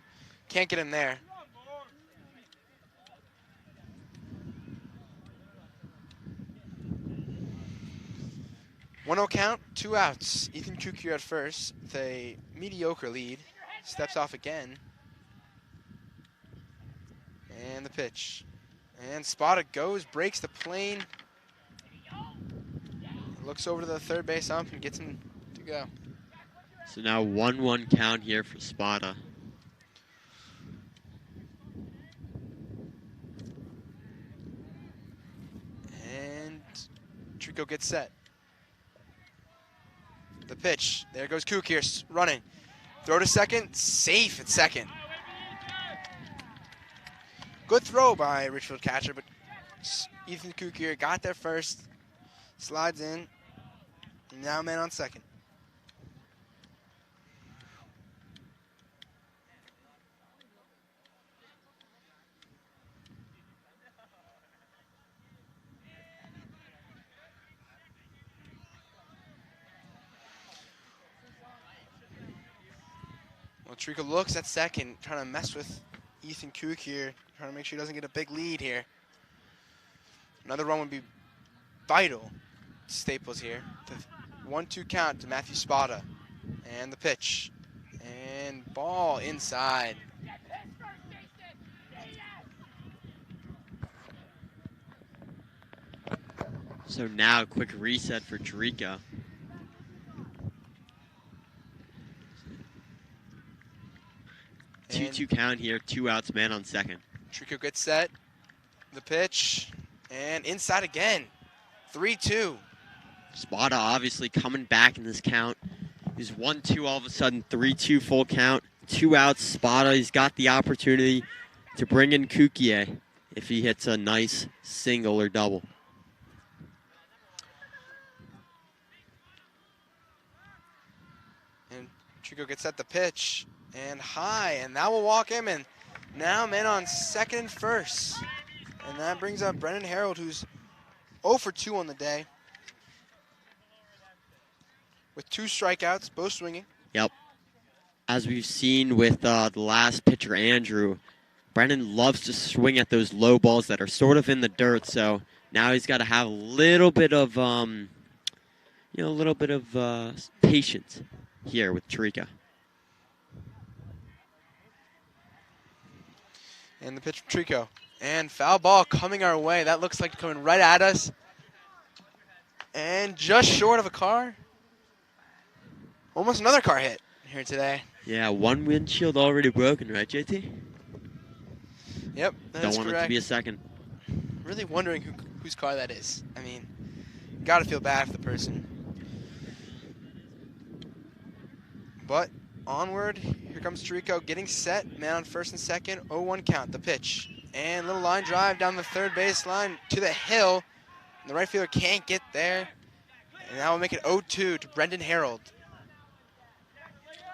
Can't get him there. One-0 count, 2 outs. Ethan Kukier at first with a mediocre lead. Steps off again. And the pitch. And Spada goes, breaks the plane. Looks over to the third base ump and gets him to go. So now 1-1 count here for Spada. And Trico gets set. The pitch. There goes Kukier running. Throw to second. Safe at second. Good throw by Ridgefield catcher, but Ethan Kukier got there first. Slides in. Now man on second. Well, Trico looks at second, trying to mess with Ethan Kukier, trying to make sure he doesn't get a big lead here. Another run would be vital. Staples here. The 1-2 count to Matthew Spada. And the pitch. And ball inside. So now a quick reset for Trico. And 2-2 count here, 2 outs, man on second. Trico gets set. The pitch. And inside again. 3-2. Spada obviously coming back in this count. He's 1-2 all of a sudden, 3-2 full count, 2 outs. Spada, he's got the opportunity to bring in Kukie if he hits a nice single or double. And Trico gets set the pitch and high, and that will walk him. And now men on second and first. And that brings up Brendan Harold, who's 0 for 2 on the day, with 2 strikeouts, both swinging. Yep. As we've seen with the last pitcher, Andrew, Brendan loves to swing at those low balls that are sort of in the dirt. So now he's got to have a little bit of, patience here with Trico. And the pitch from Trico. And foul ball coming our way. That looks like coming right at us. And just short of a car. Almost another car hit here today. Yeah, one windshield already broken, right, JT? Yep, that's Don't want correct. it to be a second. Really wondering whose car that is. I mean, gotta feel bad for the person. But onward, here comes Trico getting set. Man on first and second, 0-1 count, the pitch. And little line drive down the third base line to the hill. And the right fielder can't get there. And that will make it 0-2 to Brendan Harold.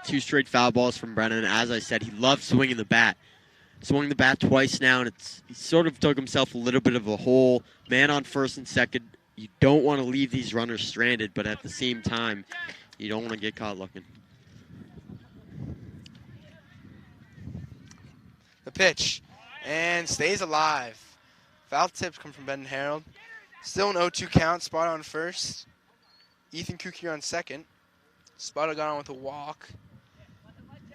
2 straight foul balls from Brennan. As I said, he loves swinging the bat. Swung the bat twice now, and he sort of dug himself a little bit of a hole. Man on first and second. You don't want to leave these runners stranded, but at the same time, you don't want to get caught looking. The pitch. And stays alive. Foul tips come from Brendan Harold. Still an 0-2 count. Spot on first. Ethan Kukier on second. Spotto got on with a walk.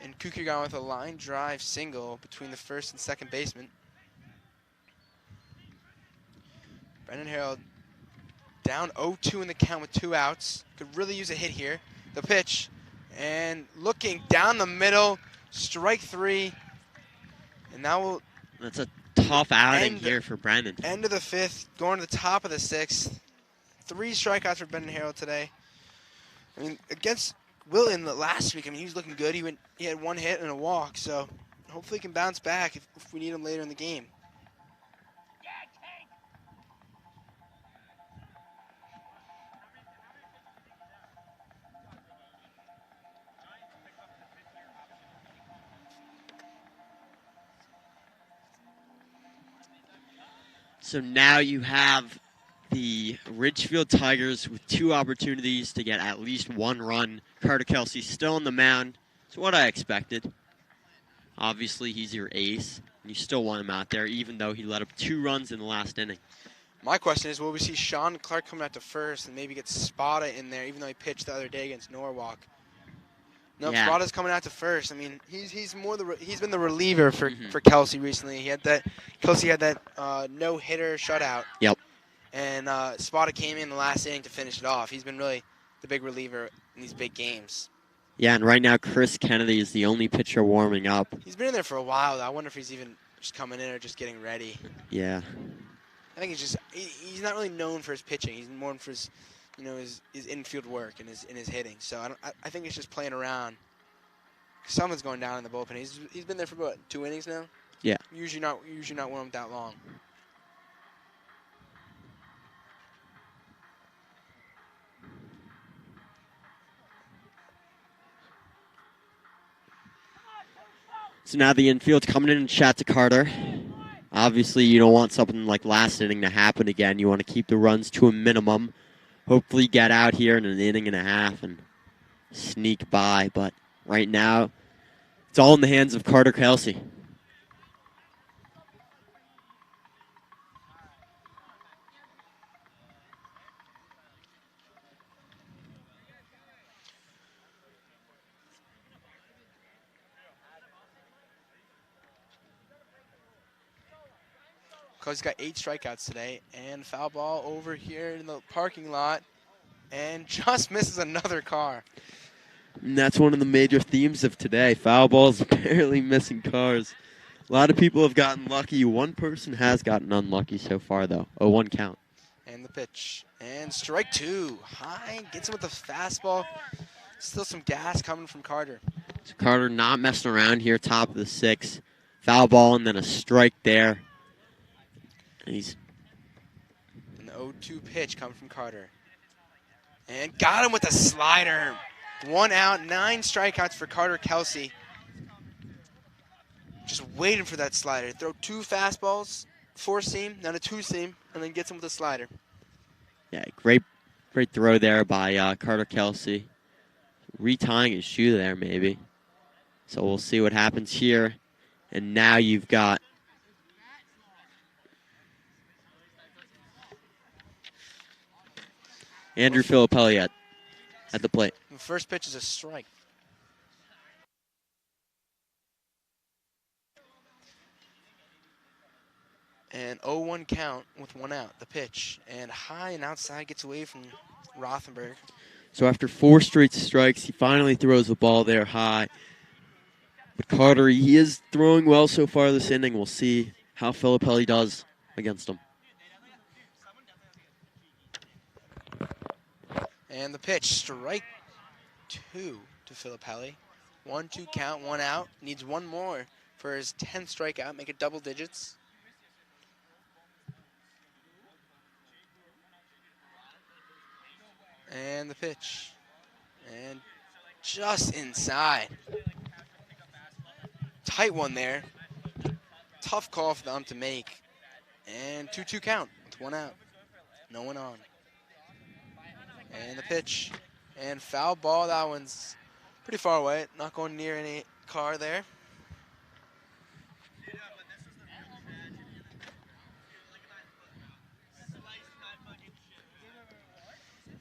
And Kukier got on with a line drive single between the first and second baseman. Brendan Harold down 0-2 in the count with 2 outs. Could really use a hit here. The pitch. And looking down the middle. Strike 3. And now we'll... That's a tough outing here for Brendan. End of the 5th, going to the top of the 6th. 3 strikeouts for Brendan Harold today. I mean, against Wilton last week, I mean, he was looking good. He had 1 hit and a walk, so hopefully he can bounce back if we need him later in the game. So now you have the Ridgefield Tigers with 2 opportunities to get at least 1 run. Carter Kelsey still on the mound. It's what I expected. Obviously, he's your ace, and you still want him out there, even though he let up 2 runs in the last inning. My question is, will we see Sean Clark coming out to first and maybe get Spada in there, even though he pitched the other day against Norwalk? No, Yeah. Spada's coming out to first. I mean, he's been the reliever for Kelsey recently. Kelsey had that no-hitter shutout. Yep. And Spada came in the last inning to finish it off. He's been really the big reliever in these big games. Yeah, and right now Chris Kennedy is the only pitcher warming up. He's been in there for a while, though. I wonder if he's even just coming in or just getting ready. Yeah. I think he's not really known for his pitching. He's more for his, his infield work and his hitting. So I think he's just playing around. Someone's going down in the bullpen. He's been there for what, 2 innings now? Yeah. Usually not warmed that long. So now the infield's coming in and chat to Carter. Obviously, you don't want something like last inning to happen again. You want to keep the runs to a minimum. Hopefully get out here in an inning and a half and sneak by. But right now, it's all in the hands of Carter Kelsey. Because he's got 8 strikeouts today, and foul ball over here in the parking lot, and just misses another car. And that's one of the major themes of today. Foul balls barely missing cars. A lot of people have gotten lucky. One person has gotten unlucky so far, though. 0-1 count. And the pitch. And strike 2. High, gets him with the fastball. Still some gas coming from Carter. So Carter not messing around here, top of the 6th. Foul ball and then a strike there. And he's And the 0-2 pitch coming from Carter. And got him with a slider. 1 out, 9 strikeouts for Carter Kelsey. Just waiting for that slider. Throw 2 fastballs, 4-seam, then a 2-seam, and then gets him with a slider. yeah, great throw there by Carter Kelsey. Retying his shoe there, maybe. So we'll see what happens here. And now you've got Andrew Filippelli at the plate. The first pitch is a strike. And 0-1 count with 1 out. The pitch. And high and outside gets away from Rothenberg. So after 4 straight strikes, he finally throws the ball there high. But Carter, he is throwing well so far this inning. We'll see how Filippelli does against him. And the pitch, strike 2 to Filippelli. 1-2 count, 1 out. Needs 1 more for his 10th strikeout, make it double digits. And the pitch. And just inside. Tight one there. Tough call for them to make. And 2-2 count with 1 out. No one on. And the pitch. And foul ball. That one's pretty far away. Not going near any car there.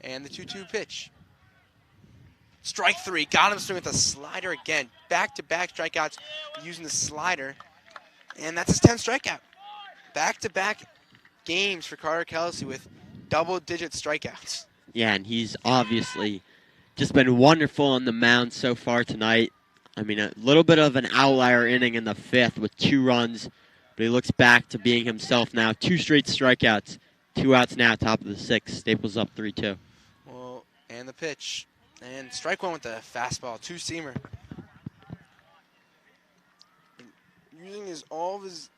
And the 2-2 pitch. Strike 3. Got him swinging with a slider again. Back-to-back strikeouts using the slider. And that's his 10th strikeout. Back-to-back games for Carter Kelsey with double-digit strikeouts. Yeah, and he's obviously just been wonderful on the mound so far tonight. I mean, a little bit of an outlier inning in the 5th with 2 runs, but he looks back to being himself now. 2 straight strikeouts, 2 outs now, top of the 6th. Staples up 3-2. Well, and the pitch. And strike 1 with the fastball, 2-seamer. Using all of his,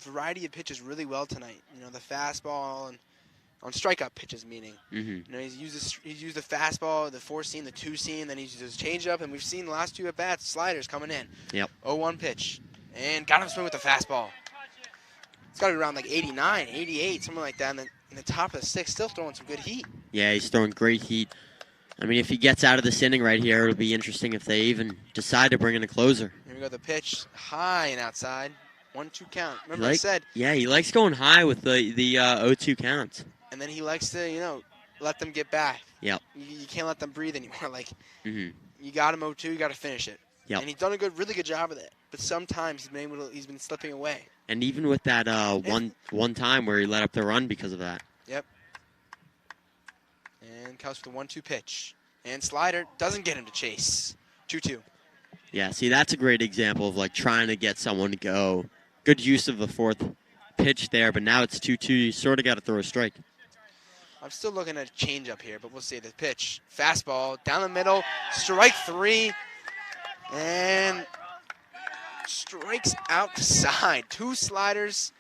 variety of pitches really well tonight. The fastball and on strikeout pitches, meaning. Mm-hmm. He's used the fastball, the 4-seam, the 2-seam, then he's used his changeup, and we've seen the last 2 at bats, sliders coming in. Yep. 0-1 pitch, and got him swing with the fastball. It's got to be around like 89, 88, something like that. And then in the top of the 6th, still throwing some good heat. Yeah, he's throwing great heat. I mean, if he gets out of this inning right here, it'll be interesting if they even decide to bring in a closer. Here we go, the pitch, high and outside, 1-2 count. Remember I said. Yeah, he likes going high with the 0-2 counts. And then he likes to, let them get back. Yep. You can't let them breathe anymore. Like, mm-hmm. You got him 0-2, you got to finish it. Yep. And he's done a really good job of that. But sometimes he's been slipping away. And even with that one time where he let up the run because of that. Yep. And comes with the 1-2 pitch. And slider doesn't get him to chase. 2-2. Yeah, see, that's a great example of, like, trying to get someone to go. Good use of the 4th pitch there, but now it's 2-2. You sort of got to throw a strike. I'm still looking at a changeup here, but we'll see. The pitch. Fastball down the middle. Strike 3. And strikes outside. 2 sliders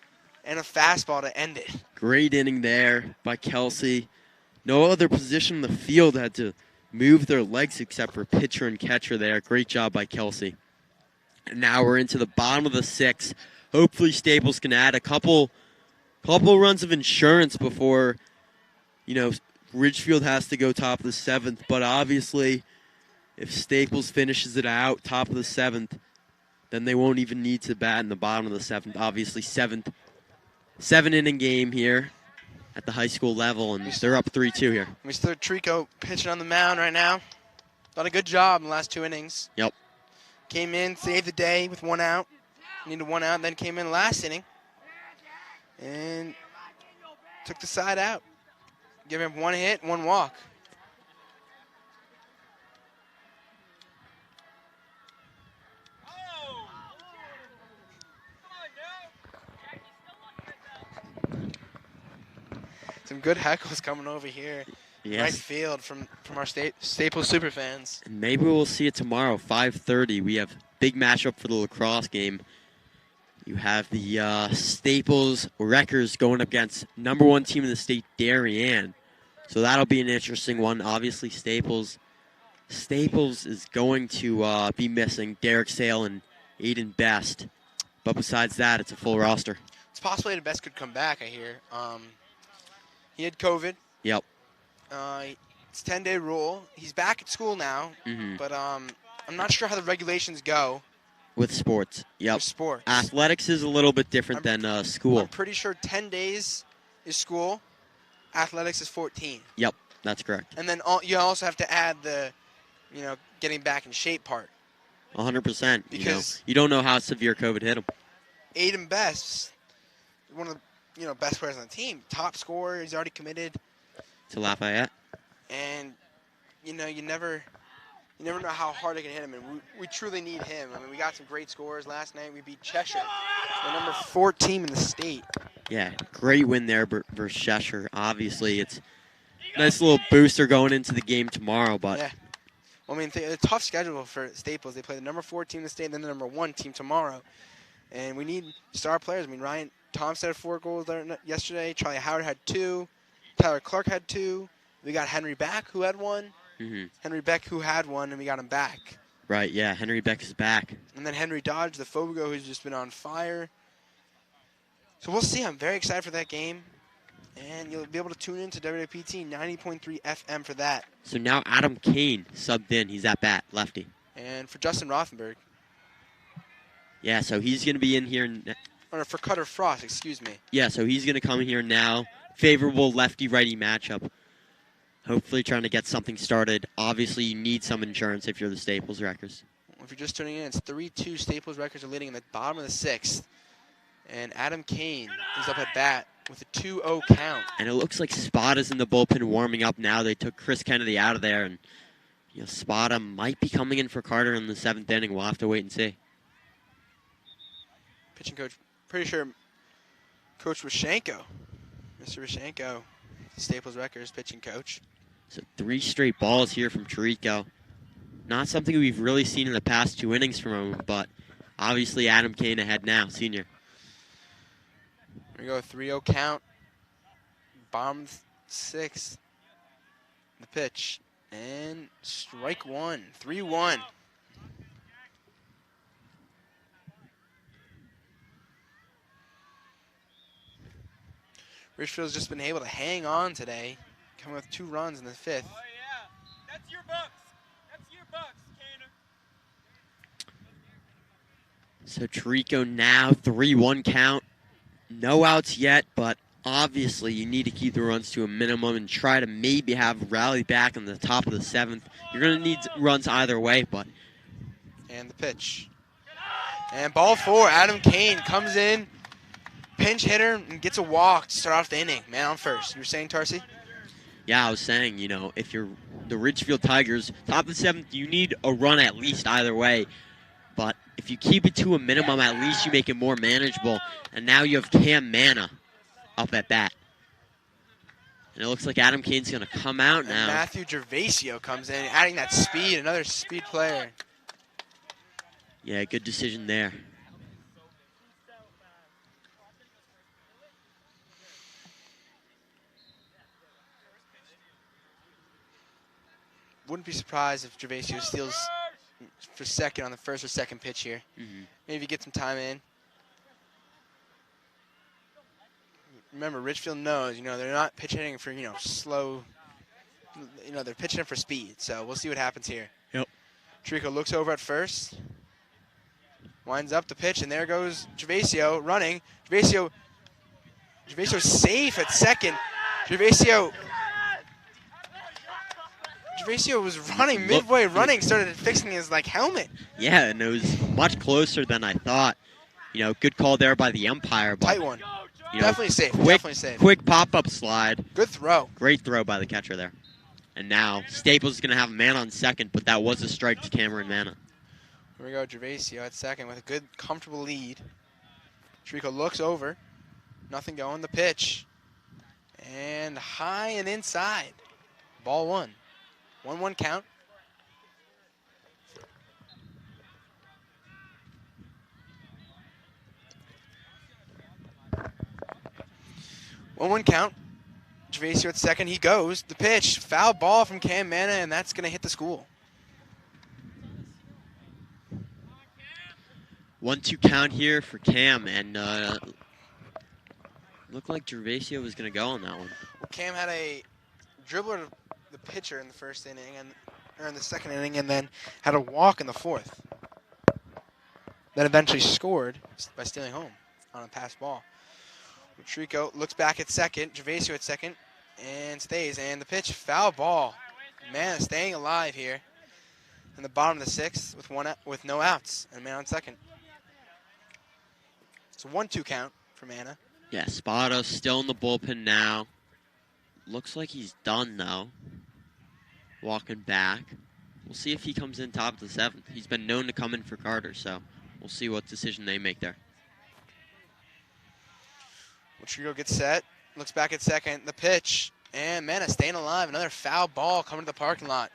and a fastball to end it. Great inning there by Kelsey. No other position in the field had to move their legs except for pitcher and catcher there. Great job by Kelsey. And now we're into the bottom of the 6th. Hopefully Staples can add a couple runs of insurance before, Ridgefield has to go top of the 7th. But obviously, if Staples finishes it out top of the 7th, then they won't even need to bat in the bottom of the 7th. Obviously, 7-inning game here at the high school level, and they're up 3-2 here. Mr. Trico pitching on the mound right now. Done a good job in the last 2 innings. Yep. Came in, saved the day with 1 out. Needed 1 out, then came in last inning. And took the side out. Give him 1 hit, 1 walk. Some good heckles coming over here. Yes. Right field from our Staples superfans. And maybe we'll see it tomorrow, 5:30. We have big matchup for the lacrosse game You have the Staples Wreckers going up against number 1 team in the state, Darien. So that'll be an interesting one. Obviously, Staples is going to be missing Derek Sale and Aiden Best. But besides that, it's a full roster. It's possible Aiden Best could come back, I hear. He had COVID. Yep. It's 10-day rule. He's back at school now, but I'm not sure how the regulations go. With sports. Yep. With sports. Athletics is a little bit different than school. I'm pretty sure 10 days is school. Athletics is 14. Yep, that's correct. And then you also have to add the, getting back in shape part. 100%. Because you don't know how severe COVID hit him. Aiden Best, one of the best players on the team, top scorer. He's already committed to Lafayette. And you never know how hard it can hit him, and we truly need him. I mean, we got some great scores last night. We beat Cheshire, the number 4 team in the state. Yeah, great win there versus Cheshire. Obviously, it's a nice little booster going into the game tomorrow. But yeah, well, I mean, a tough schedule for Staples. They play the number 4 team in the state, and then the number 1 team tomorrow. And we need star players. I mean, Ryan Thompson had 4 goals there yesterday. Charlie Howard had 2. Tyler Clark had 2. We got Henry Beck, who had 1. Henry Beck, who had 1, and we got him back. Right, yeah, Henry Beck is back. And then Henry Dodge, the Fogo, who's just been on fire. So we'll see. I'm very excited for that game. And you'll be able to tune in to WPT 90.3 FM for that. So now Adam Kane subbed in. He's at bat, lefty. And for Justin Rothenberg. Yeah, so he's going to be in here. Or for Cutter Frost, excuse me. Yeah, so he's going to come here now. Favorable lefty-righty matchup. Hopefully trying to get something started. Obviously, you need some insurance if you're the Staples Wreckers. If you're just tuning in, it's 3-2. Staples Wreckers are leading in the bottom of the 6th. And Adam Kane is up at bat with a 2-0 count. And it looks like Spada's in the bullpen warming up now. They took Chris Kennedy out of there. And Spada might be coming in for Carter in the 7th inning. We'll have to wait and see. Pitching coach, pretty sure Coach Rashenko. Mr. Rashenko, Staples Wreckers pitching coach. So 3 straight balls here from Chirico. Not something we've really seen in the past 2 innings from him, but obviously Adam Kane ahead now, senior. Here we go, 3-0 count. Bottom 6th. The pitch. And strike 1. 3-1. Ridgefield's just been able to hang on today, coming with 2 runs in the 5th. Oh, yeah. That's your bucks. That's your bucks, Kaner. So Chirico now 3-1 count. No outs yet, but obviously you need to keep the runs to a minimum and try to maybe have rally back in the top of the 7th. You're going to need runs either way, but... And the pitch. And ball 4, Adam Kane comes in. Pinch hitter and gets a walk to start off the inning. Man on first. You were saying, Tarsi? Yeah, I was saying, if you're the Ridgefield Tigers, top of the 7th, you need a run at least either way. But if you keep it to a minimum, at least you make it more manageable. And now you have Cam Manna up at bat. And it looks like Adam Kane's going to come out now. And Matthew Gervasio comes in, adding that speed, another speed player. Yeah, good decision there. Wouldn't be surprised if Gervasio steals for second on the first or second pitch here. Maybe get some time in. Remember, Ridgefield knows, they're not pitch hitting for, slow. They're pitching it for speed. So we'll see what happens here. Yep. Trico looks over at first. Winds up the pitch, and there goes Gervasio running. Gervasio's safe at second. Gervasio was running, midway running, started fixing his helmet. Yeah, and it was much closer than I thought. Good call there by the umpire. But, tight one. Definitely safe. Quick pop-up slide. Good throw. Great throw by the catcher there. And now Staples is going to have a man on second, but that was a strike to Cameron Manna. Here we go, Gervasio at second with a good, comfortable lead. Trico looks over. Nothing going. The pitch. And high and inside. Ball 1. 1-1 count. 1-1 count. Gervasio at second. He goes. The pitch. Foul ball from Cam Mana, and that's going to hit the school. 1-2 count here for Cam, and looked like Gervasio was going to go on that one. Well, Cam had a dribbler to the pitcher in the first inning, or in the second inning, and then had a walk in the fourth. Then eventually scored by stealing home on a pass ball. Trico looks back at second. Gervasio at second, and stays. And the pitch, foul ball. Man, staying alive here in the bottom of the sixth with no outs and a man on second. It's a 1-2 count for Mana. Yeah, Spado still in the bullpen now. Looks like he's done, though. Walking back. We'll see if he comes in top of the seventh. He's been known to come in for Carter, so we'll see what decision they make there. Trigo gets set. Looks back at second. The pitch. And Mana staying alive. Another foul ball coming to the parking lot.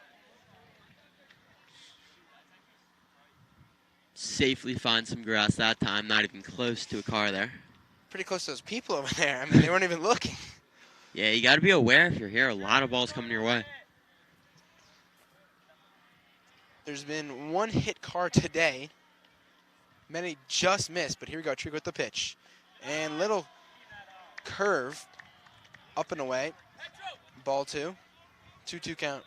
Safely find some grass that time. Not even close to a car there. Pretty close to those people over there. I mean, they weren't even looking. Yeah, you got to be aware if you're here. A lot of balls coming your way. There's been one hit car today. Many just missed, but here we go. Trigo with the pitch. And little curve up and away. Ball 2. 2-2 count.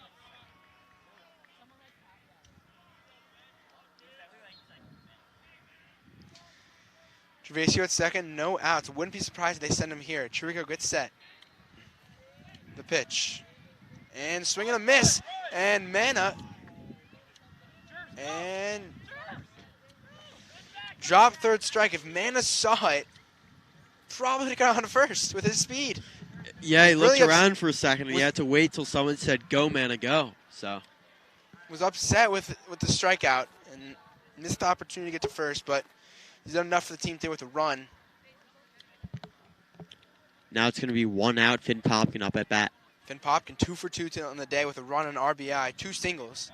Gervasio at second, no outs. Wouldn't be surprised if they send him here. Chirico gets set. The pitch. And swing and a miss. And Mana. And drop third strike. If Mana saw it, probably would have got on first with his speed. Yeah, he looked Really around for a second, and he had to wait till someone said, "Go, Mana, go." So Was upset with the strikeout and missed the opportunity to get to first, but he's done enough for the team today with a run. now it's going to be 1 out. Finn Popkin up at bat. Finn Popkin 2 for 2 on the day with a run and RBI, 2 singles.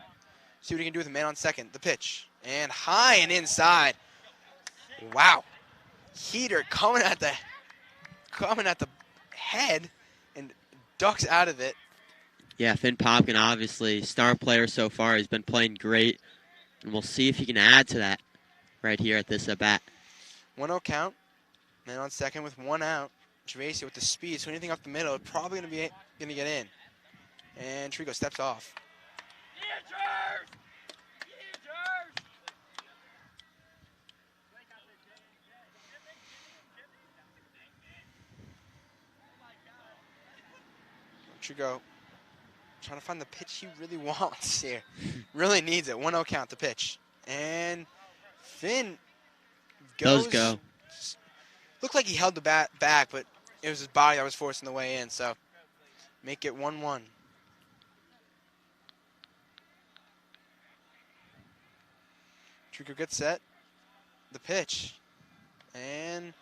See what he can do with a man on second. The pitch. And high and inside. Wow. Heater coming at the head and ducks out of it. Yeah, Finn Popkin, obviously, star player so far. He's been playing great, and we'll see if he can add to that right here at this at-bat. 1-0 count. Man on second with 1 out. Gervasio with the speed, so anything up the middle, probably going to get in. And Trigo steps off. Trigo trying to find the pitch he really wants here. Really needs it. 1-0 count, the pitch. And Finn goes. Does go. Looked like he held the bat back, but it was his body that was forcing the way in, so make it 1-1. Trico gets set. The pitch. And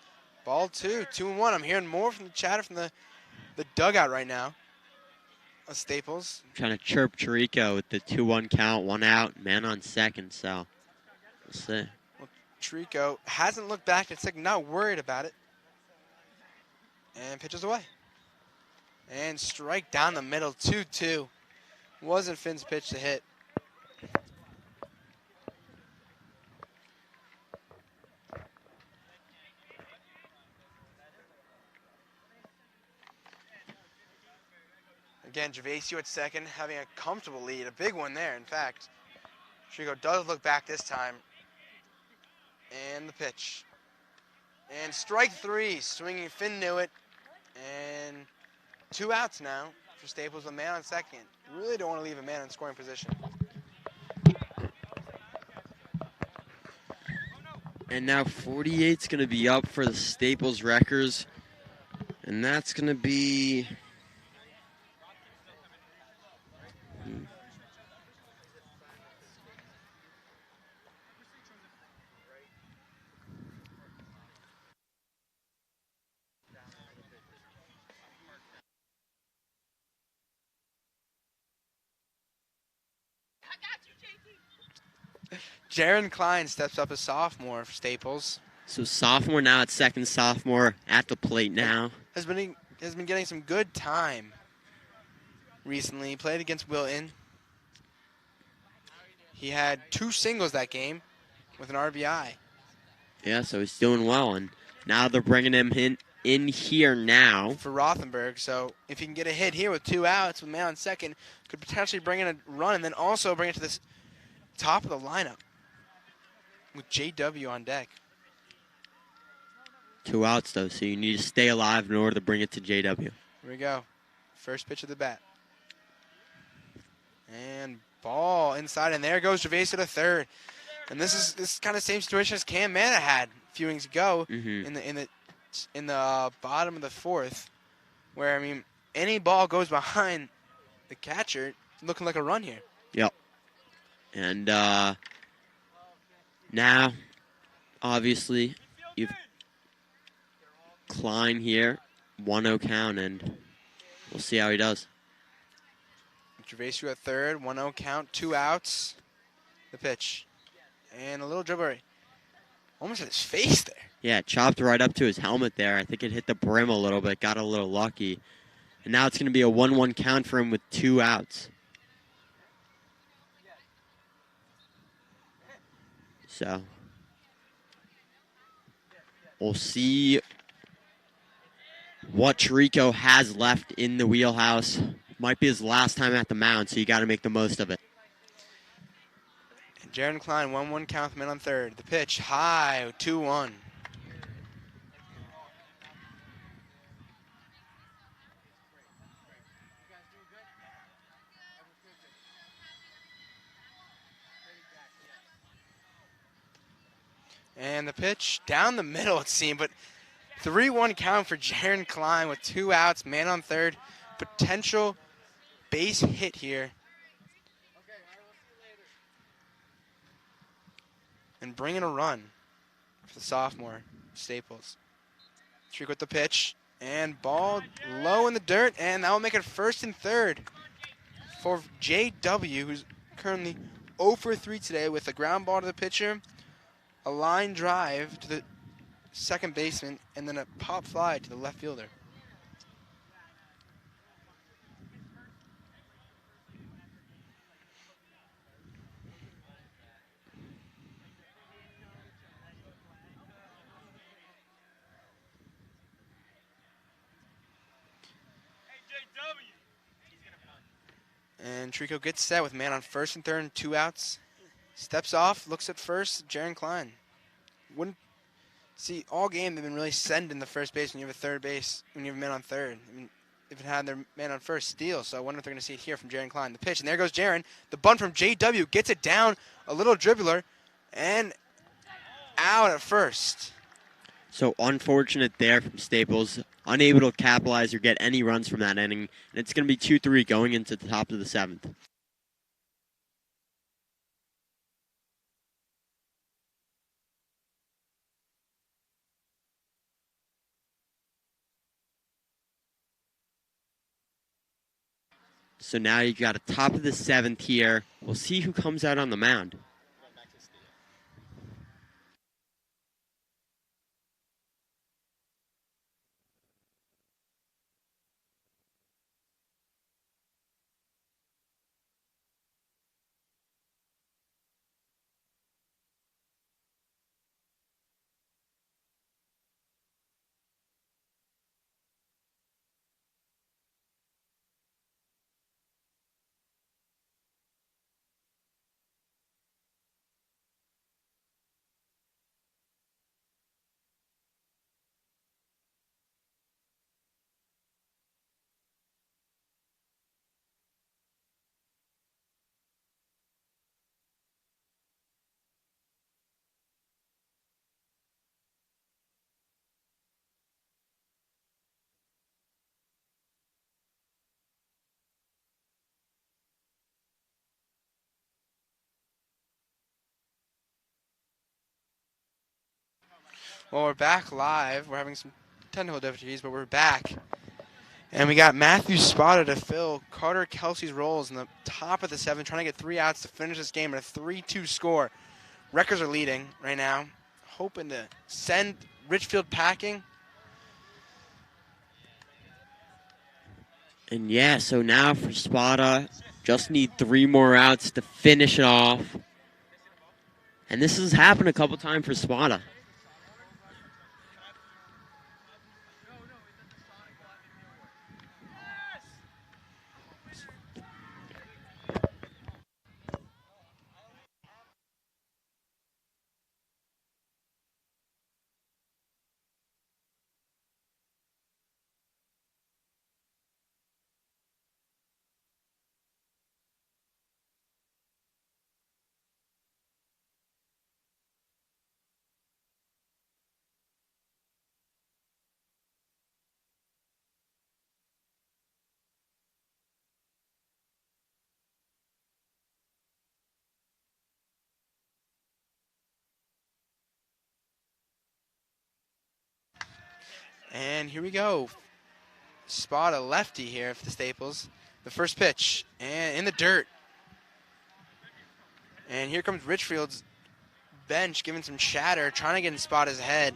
ball 2. 2-1. I'm hearing more from the chatter from the dugout right now. Staples. Trying to chirp Chirico with the 2-1 count, 1 out, man on second, so we'll see. Well, Trico hasn't looked back at second, not worried about it. And pitches away. And strike down the middle, 2-2. Wasn't Finn's pitch to hit. Again, Gervasio at second, having a comfortable lead, a big one there, in fact. Trigo does look back this time. And the pitch. And strike 3, swinging, Finn knew it. And 2 outs now for Staples, a man on second. Really don't want to leave a man in scoring position. And now 48's going to be up for the Staples Wreckers, and that's going to be... Jaron Klein steps up as sophomore for Staples. So sophomore now at second, sophomore at the plate now. Has has been getting some good time recently. He played against Wilton. He had 2 singles that game with an RBI. Yeah, so he's doing well, and now they're bringing him in here now. For Rothenberg, so if he can get a hit here with 2 outs with man on second, could potentially bring in a run and then also bring it to the top of the lineup with JW on deck. 2 outs, though, so you need to stay alive in order to bring it to JW. Here we go. First pitch of the bat. And ball inside, and there goes Gervasio to third. And this is kind of same situation as Cam Manna had a few innings ago in the bottom of the 4th, where I mean any ball goes behind the catcher, looking like a run here. Yep. And now, obviously, you've Klein here, 1-0 count, and we'll see how he does. Gervasio at third, 1-0 count, 2 outs. The pitch. And a little dribble almost at his face there. Yeah, chopped right up to his helmet there. I think it hit the brim a little bit, got a little lucky. And now it's going to be a 1-1 count for him with 2 outs. So, we'll see what Trico has left in the wheelhouse. Might be his last time at the mound, so you got to make the most of it. And Jaron Klein, 1-1 count with men on third. The pitch, high, 2-1. And the pitch down the middle, it seemed, but 3-1 count for Jaron Klein with 2 outs, man on third. Potential base hit here. And bring in a run for the sophomore, Staples. Trick with the pitch, and ball low in the dirt, and that will make it first and third for JW, who's currently 0 for 3 today with a ground ball to the pitcher, a line drive to the second baseman, and then a pop fly to the left fielder. And Trico gets set with man on first and third and 2 outs. Steps off, looks at first, Jaron Klein. Wouldn't see all game they've been really sending the first base when you have a third base, when you have a man on third. I mean, if it had their man on first, steal. So I wonder if they're going to see it here from Jaron Klein. The pitch, and there goes Jaron. The bunt from JW gets it down, a little dribbler, and out at first. So unfortunate there from Staples. Unable to capitalize or get any runs from that inning. And it's going to be 2-3 going into the top of the 7th. So now you got a top of the 7th here. We'll see who comes out on the mound. Well, we're back live. We're having some technical difficulties, but we're back. And we got Matthew Spada to fill Carter Kelsey's roles in the top of the 7th, trying to get 3 outs to finish this game at a 3-2 score. Wreckers are leading right now, hoping to send Ridgefield packing. And yeah, so now for Spada, just need 3 more outs to finish it off. And this has happened a couple times for Spada. And here we go. Spot a lefty here for the Staples. The first pitch, and in the dirt. And here comes Ridgefield's bench giving some chatter, trying to get in Spada's head.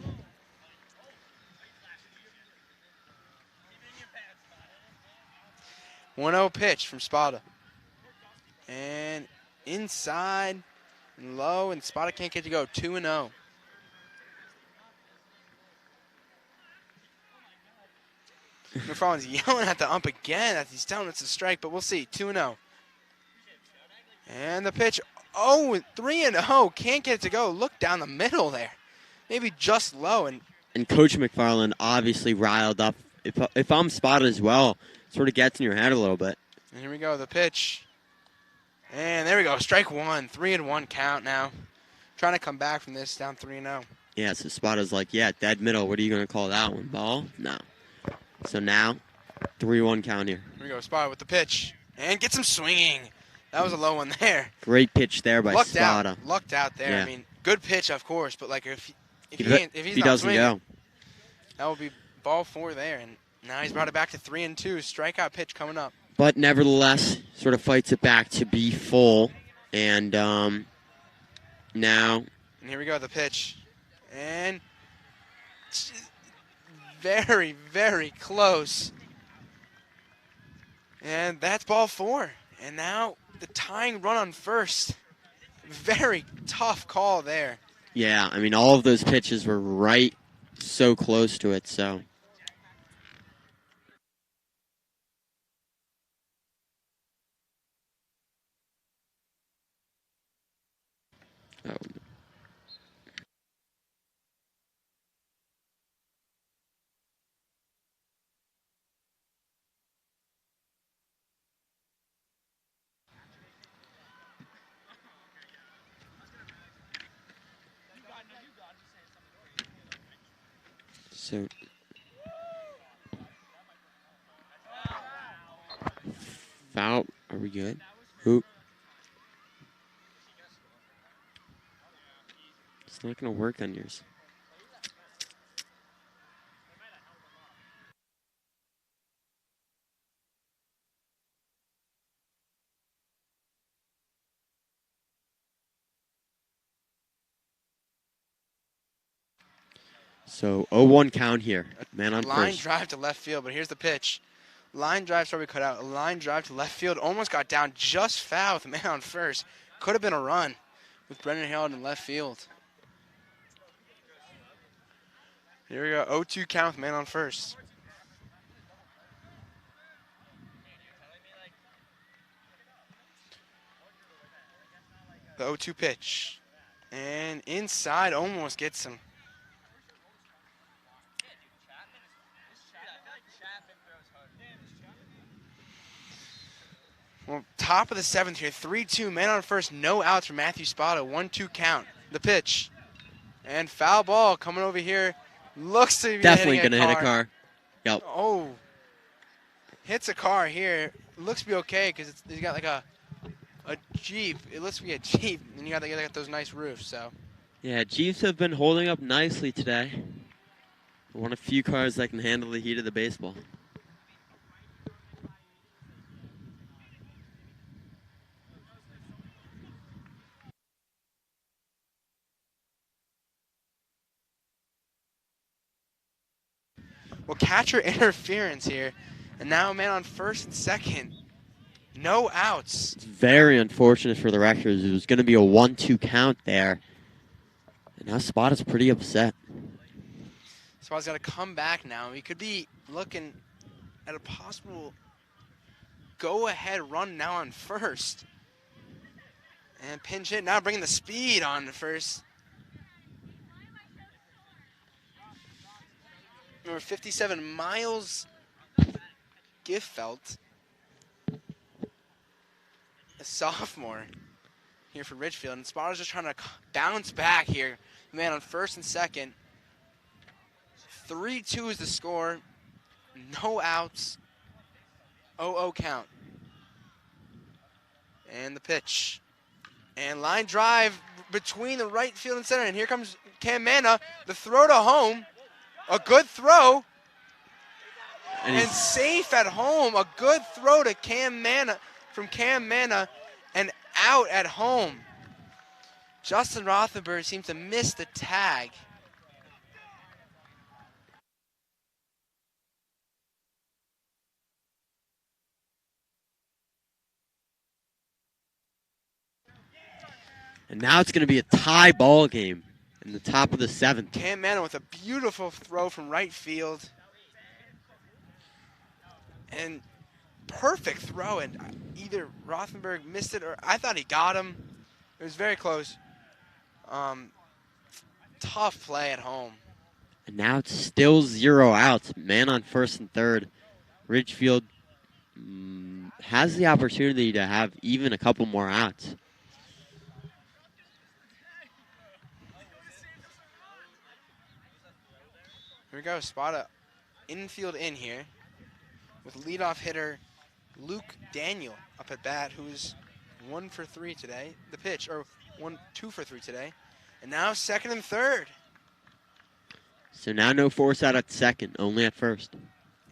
1-0 pitch from Spada. And inside and low, and Spada can't get to go. 2-0. McFarland's yelling at the ump again as he's telling it's a strike, but we'll see. 2-0. And the pitch. Oh, 3-0. Can't get it to go. Look down the middle there. Maybe just low. And Coach McFarland obviously riled up. If I'm Spada as well, sort of gets in your head a little bit. And here we go, the pitch. And there we go, strike one. 3-1 count now. Trying to come back from this, down 3-0. Yeah, so Spada's like, yeah, dead middle. What are you going to call that one? Ball? No. So now, 3-1 count here. Here we go, Spada with the pitch. And gets him swinging. That was a low one there. Great pitch there by Spada. Lucked out there. Yeah. I mean, good pitch, of course, but like if he he's not doesn't swinging, go. that would be ball 4 there. And now he's brought it back to 3-2. Strikeout pitch coming up. But nevertheless, sort of fights it back to be full. And now. And here we go, the pitch. And very, very close. And that's ball 4. And now the tying run on first. Very tough call there. Yeah, I mean, all of those pitches were right so close to it, so. Oh. So. Foul. Are we good? Who? It's not going to work on yours. So 0-1 count here. Man on Line first. drive to left field, but here's the pitch. Line drive, sorry we cut out. A line drive to left field. Almost got down, just foul with the man on first. Could have been a run with Brendan Harold in left field. Here we go, 0-2 count with man on first. The 0-2 pitch. And inside almost gets him. Well, top of the 7th here, 3-2, man on first, no outs for Matthew Spada, 1-2 count. The pitch. And foul ball coming over here. Looks to be Definitely going to hit a car. Yep. Oh. Hits a car here. Looks to be okay because he's got like a Jeep. It looks to be a Jeep. And you got those nice roofs, so. Yeah, Jeeps have been holding up nicely today. One of few cars that can handle the heat of the baseball. Well, catcher interference here And now a man on first and second. No outs. It's very unfortunate for the Rectors. It was going to be a 1-2 count there. And now Spot is pretty upset. Spot's got to come back now. We could be looking at a possible go-ahead run now on first. And pinch hit, now bringing the speed on first. Number 57, Miles Giffelt, a sophomore here for Ridgefield. And Spotter's just trying to bounce back here. Man on first and second. 3-2 is the score. No outs. 0-0 count. And the pitch. And line drive between the right field and center. And here comes Cam Manna. The throw to home. A good throw. And safe at home. A good throw to Cam Manna from Cam Manna. And out at home. Justin Rothenberg seems to miss the tag. And now it's going to be a tie ball game in the top of the seventh. Cam Manna with a beautiful throw from right field. And perfect throw. And either Rothenberg missed it or I thought he got him. It was very close. Tough play at home. And now it's still 0 outs. Man on first and third. Ridgefield has the opportunity to have even a couple more outs. Here we go, Spada infield in here with leadoff hitter Luke Daniel up at bat, who's 1 for 3 today. The pitch, or 2 for 3 today. And now second and third. So now no force out at second, only at first.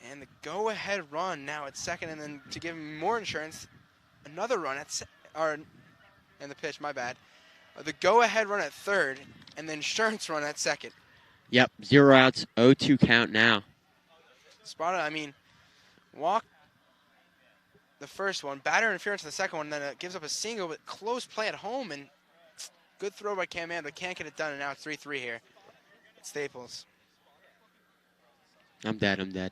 And the go-ahead run now at second, and then to give him more insurance, another run at and the pitch, my bad. The go-ahead run at third, and the insurance run at second. Yep, 0 outs, 0-2 count now. Spada, I mean, walk the first one, batter interference in the second one, then it gives up a single, but close play at home, and good throw by Cam Mann, but can't get it done, and now it's 3-3 here at Staples. I'm dead.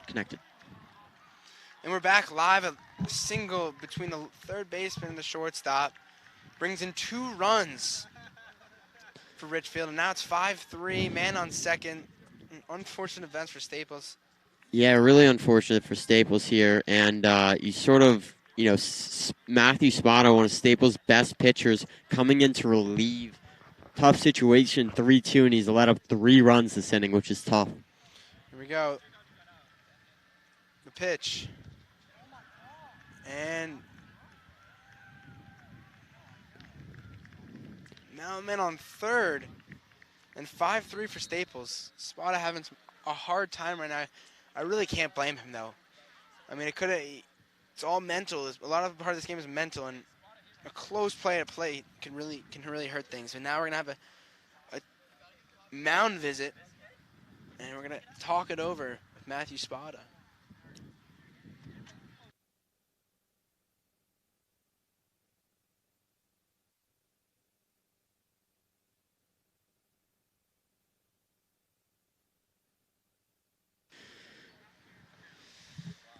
Connected. And we're back live. A single between the third baseman and the shortstop brings in 2 runs for Ridgefield. And now it's 5-3, man on second. Unfortunate events for Staples. Yeah, really unfortunate for Staples here. And you sort of, Matthew Spada, one of Staples' best pitchers, coming in to relieve. Tough situation, 3-2, and he's let up 3 runs this inning, which is tough. Here we go. The pitch. And now man on third. And 5-3 for Staples. Spada having a hard time right now. I really can't blame him, though. I mean, it's all mental. A lot of part of this game is mental, and a close play at plate can really hurt things. And now we're going to have a mound visit, and we're going to talk it over with Matthew Spada.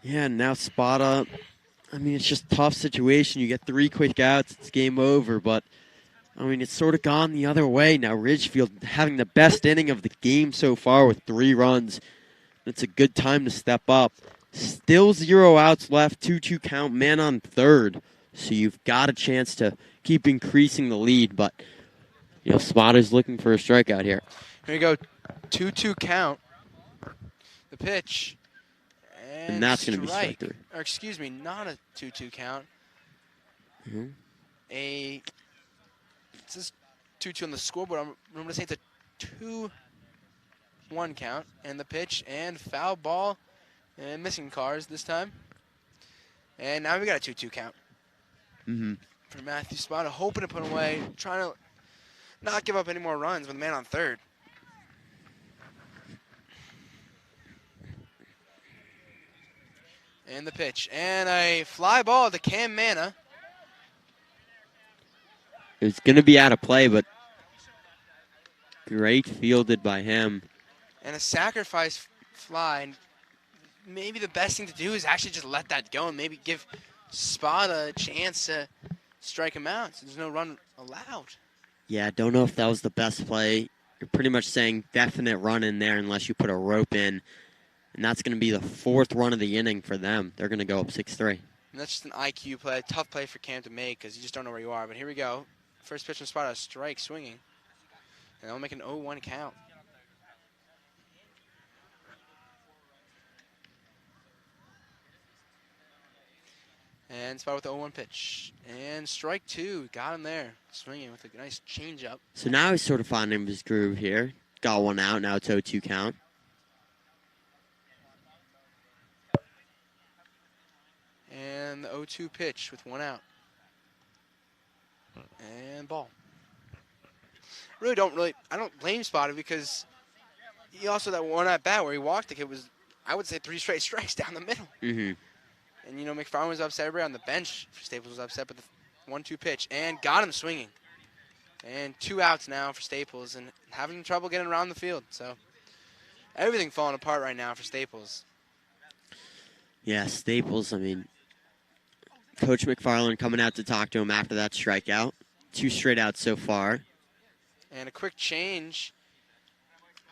Yeah, and now Spada, I mean, it's just a tough situation. You get 3 quick outs, it's game over. But, I mean, it's sort of gone the other way. Now Ridgefield having the best inning of the game so far with 3 runs. It's a good time to step up. Still 0 outs left, 2-2 count, man on third. So you've got a chance to keep increasing the lead. But, Spada's looking for a strikeout here. Here you go, 2-2 count. The pitch. And that's going to be strike 3. Or excuse me, not a 2-2 count. Mm-hmm. It says 2-2 on the scoreboard. I'm going to say it's a 2-1 count. And the pitch and foul ball And missing cars this time. And now we got a 2-2 count Mm-hmm. for Matthew Spada, hoping to put away, trying to not give up any more runs with a man on third. And the pitch. And a fly ball to Cam Manna. It was going to be out of play, but great fielded by him. And a sacrifice fly. And maybe the best thing to do is actually just let that go and maybe give Spada a chance to strike him out. So there's no run allowed. Yeah, don't know if that was the best play. You're pretty much saying definite run in there unless you put a rope in. And that's going to be the 4th run of the inning for them. They're going to go up 6-3. And that's just an IQ play, tough play for Cam to make because you just don't know where you are. But here we go. First pitch from Spada, strike, swinging. And they'll make an 0-1 count. And Spada with the 0-1 pitch. And strike 2, got him there. Swinging with a nice changeup. So now he's sort of finding his groove here. Got one out, now it's 0-2 count. And the 0-2 pitch with 1 out. And ball. I don't blame Spada because he also that one at bat where he walked the kid was, I would say, 3 straight strikes down the middle. Mm-hmm. And McFarland was upset. Everybody on the bench for Staples was upset, but the 1-2 pitch and got him swinging. And 2 outs now for Staples and having trouble getting around the field. So everything falling apart right now for Staples. Yeah, Staples, I mean, Coach McFarland coming out to talk to him after that strikeout. 2 straight outs so far. And a quick change.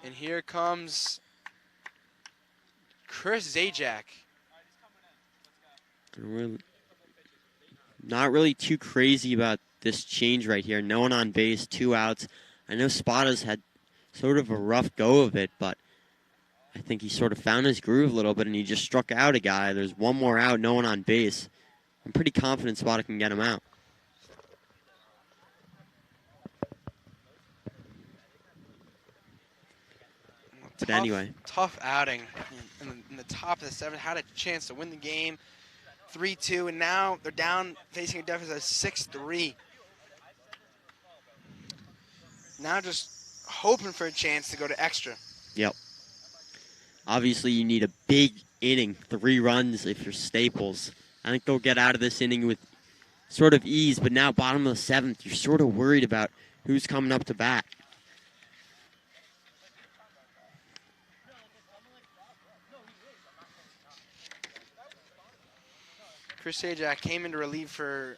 And here comes Chris Zajac. Not really too crazy about this change right here. No one on base, 2 outs. I know Spada's had sort of a rough go of it, but I think he sort of found his groove a little bit, and he just struck out a guy. There's 1 more out, no one on base. I'm pretty confident Spada can get him out. But anyway. Tough outing in the top of the 7th. Had a chance to win the game. 3-2, and now they're down facing a deficit of 6-3. Now just hoping for a chance to go to extra. Yep. Obviously, you need a big inning, 3 runs if you're Staples. I think they'll get out of this inning with sort of ease, but now bottom of the 7th, you're sort of worried about who's coming up to bat. Chris Zajac came in to relieve for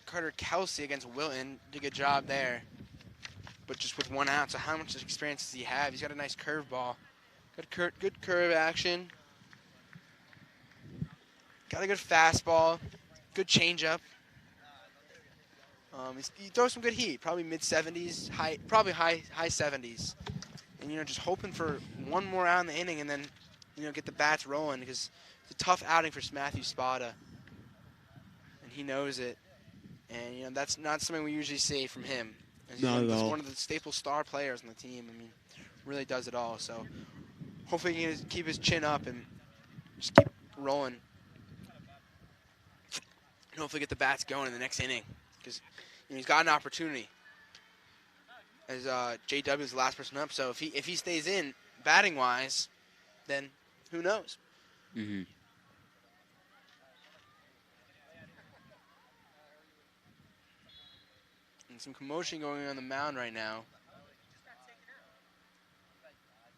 Carter Kelsey against Wilton. Did a good job there. But just with 1 out, so how much experience does he have? He's got a nice curveball. Good curve action. Got a good fastball. Good changeup. He throws some good heat. Probably mid-70s, probably high 70s. And, just hoping for 1 more out in the inning and then, get the bats rolling because it's a tough outing for Matthew Spada. And he knows it. And, that's not something we usually see from him. He's one of the staple star players on the team. I mean, really does it all. So hopefully he can keep his chin up and just keep rolling. And hopefully get the bats going in the next inning. Because he's got an opportunity. As JW is the last person up. So if he stays in batting-wise, then who knows? Mm-hmm. Some commotion going on the mound right now.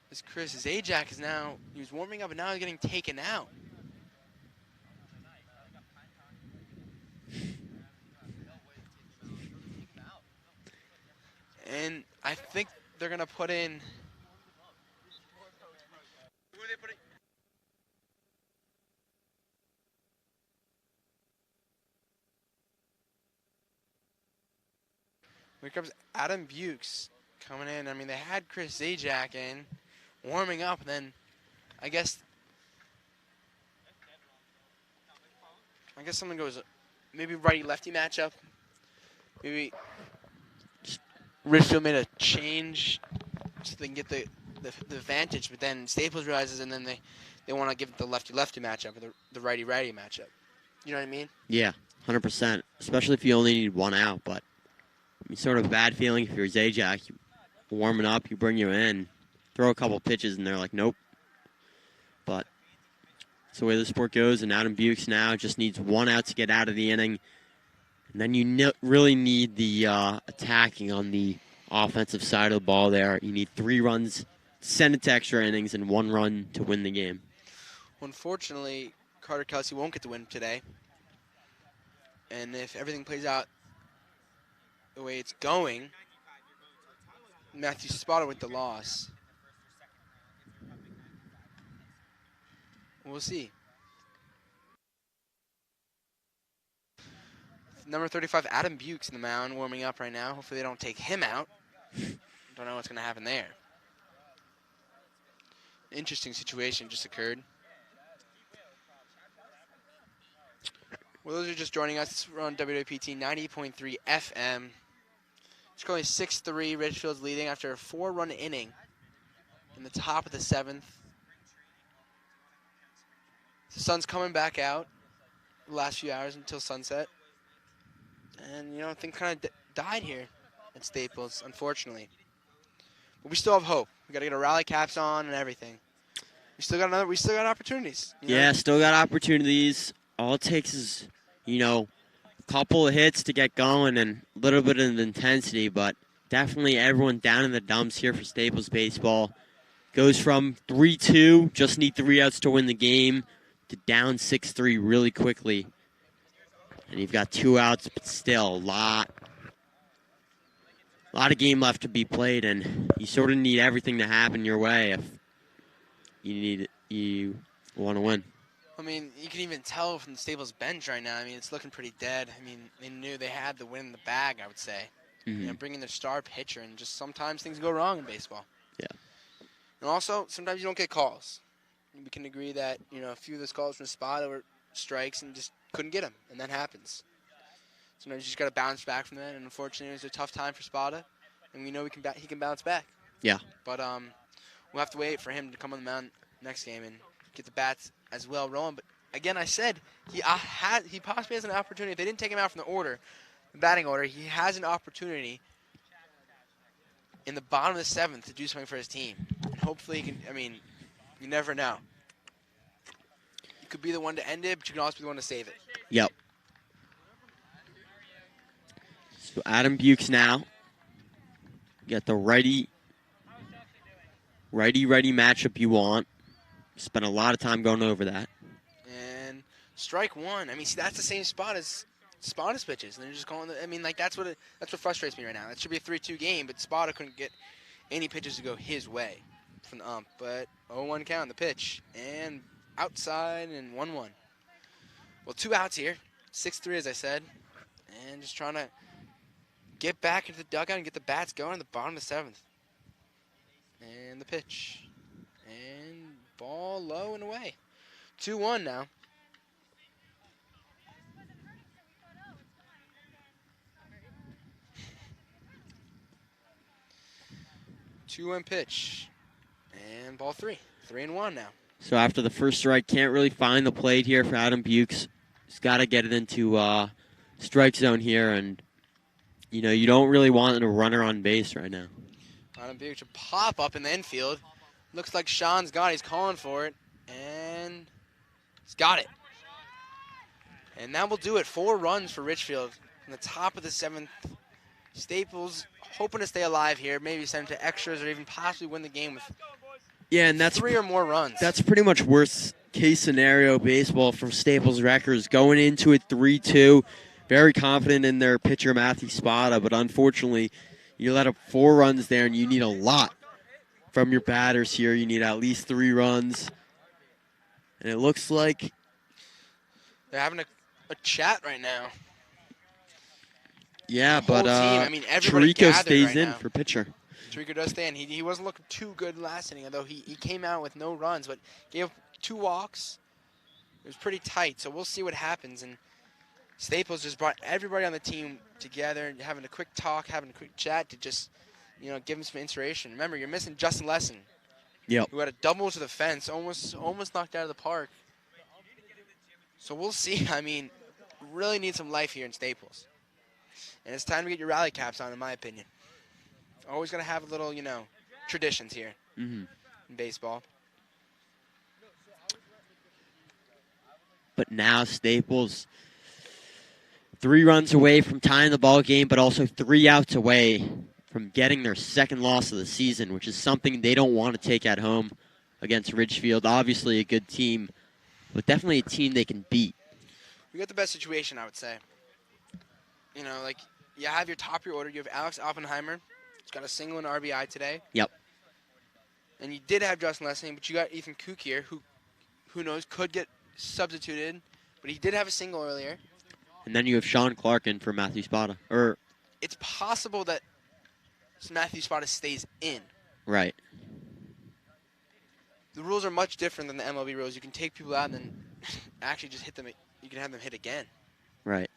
This Chris Zajac is now, he was warming up and now he's getting taken out. And I think they're going to put in. Who are they putting? Here comes Adam Bukes coming in. I mean, they had Chris Zajac in, warming up, and then I guess someone goes, maybe righty-lefty matchup. Maybe Ridgefield made a change so they can get the advantage, but then Staples realizes, and then they they want to give it the lefty-lefty matchup or the righty-righty matchup. You know what I mean? Yeah, 100%. Especially if you only need one out. But I mean, sort of a bad feeling if you're Zajac. You warming up, you bring you in, throw a couple pitches, and they're like, nope. But it's the way the sport goes, and Adam Bukes now just needs one out to get out of the inning. And then you really need the attacking on the offensive side of the ball there. You need 3 runs, send it to extra innings, and 1 run to win the game. Unfortunately, Carter Kelsey won't get the win today. And if everything plays out the way it's going, Matthew Spada with the loss. We'll see. Number 35, Adam Bukes in the mound, warming up right now. Hopefully they don't take him out. Don't know what's going to happen there. Interesting situation just occurred. Well, those are just joining us. We're on WWPT 90.3 FM. It's currently 6-3. Ridgefield's leading after a 4-run inning in the top of the 7th. The sun's coming back out the last few hours until sunset. And, you know, things kind of died here at Staples, unfortunately. But we still have hope. We got to get our rally caps on and everything. We still got opportunities. You know? Yeah, still got opportunities. All it takes is, you know, a couple of hits to get going and a little bit of intensity, but definitely everyone down in the dumps here for Staples baseball. Goes from 3-2, just need 3 outs to win the game, to down 6-3 really quickly. And you've got 2 outs, but still a lot of game left to be played, and you sort of need everything to happen your way if you want to win. I mean, you can even tell from the Staples bench right now. I mean, it's looking pretty dead. I mean, they knew they had the win in the bag, I would say. Mm-hmm. You know, bringing their star pitcher, and just sometimes things go wrong in baseball. Yeah. And also, sometimes you don't get calls. We can agree that, you know, a few of those calls from Spada were strikes and just couldn't get them, and that happens. Sometimes you just got to bounce back from that, and unfortunately, it was a tough time for Spada, and we know he can bounce back. Yeah. But we'll have to wait for him to come on the mound next game and get the bats as well rolling. But again, I said he possibly has an opportunity. If they didn't take him out from the batting order, he has an opportunity in the bottom of the 7th to do something for his team. And hopefully he can. I mean, you never know. You could be the one to end it, but you can also be the one to save it. Yep. So Adam Bukes now. You got the righty matchup you want. Spent a lot of time going over that. And strike 1. I mean, see, that's the same spot as Spada's pitches. And they're just calling I mean, like, that's what frustrates me right now. It should be a 3-2 game, but Spada couldn't get any pitches to go his way from the ump. But 0-1 count, the pitch. And outside and 1-1. Well, 2 outs here. 6-3, as I said. And just trying to get back into the dugout and get the bats going in the bottom of the 7th. And the pitch. And ball low and away. 2-1 now. Two-one pitch. And ball 3. 3-1 now. So after the first strike, can't really find the plate here for Adam Bukes. He's got to get it into strike zone here, and you know you don't really want a runner on base right now. Adam Bukes should pop up in the infield. Looks like Sean's got it. He's calling for it, and he's got it. And that will do it. 4 runs for Ridgefield in the top of the 7th. Staples hoping to stay alive here, maybe send to extras or even possibly win the game with and that's 3 or more runs. That's pretty much worst case scenario baseball from Staples Records. Going into it 3-2, very confident in their pitcher Matthew Spada, but unfortunately you let up 4 runs there, and you need a lot from your batters here. You need at least 3 runs. And it looks like they're having a chat right now. Yeah, the whole but team. I mean, everybody Chirico gathered stays right in now. for pitcher. Chirico does stay in. He wasn't looking too good last inning, although he came out with no runs, but gave up 2 walks. It was pretty tight, so we'll see what happens. And Staples just brought everybody on the team together, having a quick talk, having a quick chat to just, you know, give him some inspiration. Remember, you're missing Justin Lesson, Yep. who had a double to the fence, almost knocked out of the park. So we'll see. I mean, really need some life here in Staples. And it's time to get your rally caps on, in my opinion. Always going to have a little, traditions here Mm-hmm. in baseball. But now Staples 3 runs away from tying the ball game, but also 3 outs away from getting their second loss of the season, which is something they don't want to take at home against Ridgefield. Obviously a good team, but definitely a team they can beat. We got the best situation, I would say. You have your top of your order. You have Alex Oppenheimer. He's got a single and RBI today. Yep. And you did have Justin Lessing, but you got Ethan Kook here, who knows, could get substituted. But he did have a single earlier. And then you have Sean Clark in for Matthew Spada. It's possible that Matthew Spada stays in. Right. The rules are much different than the MLB rules. You can take people out and then actually just hit them. You can have them hit again. Right.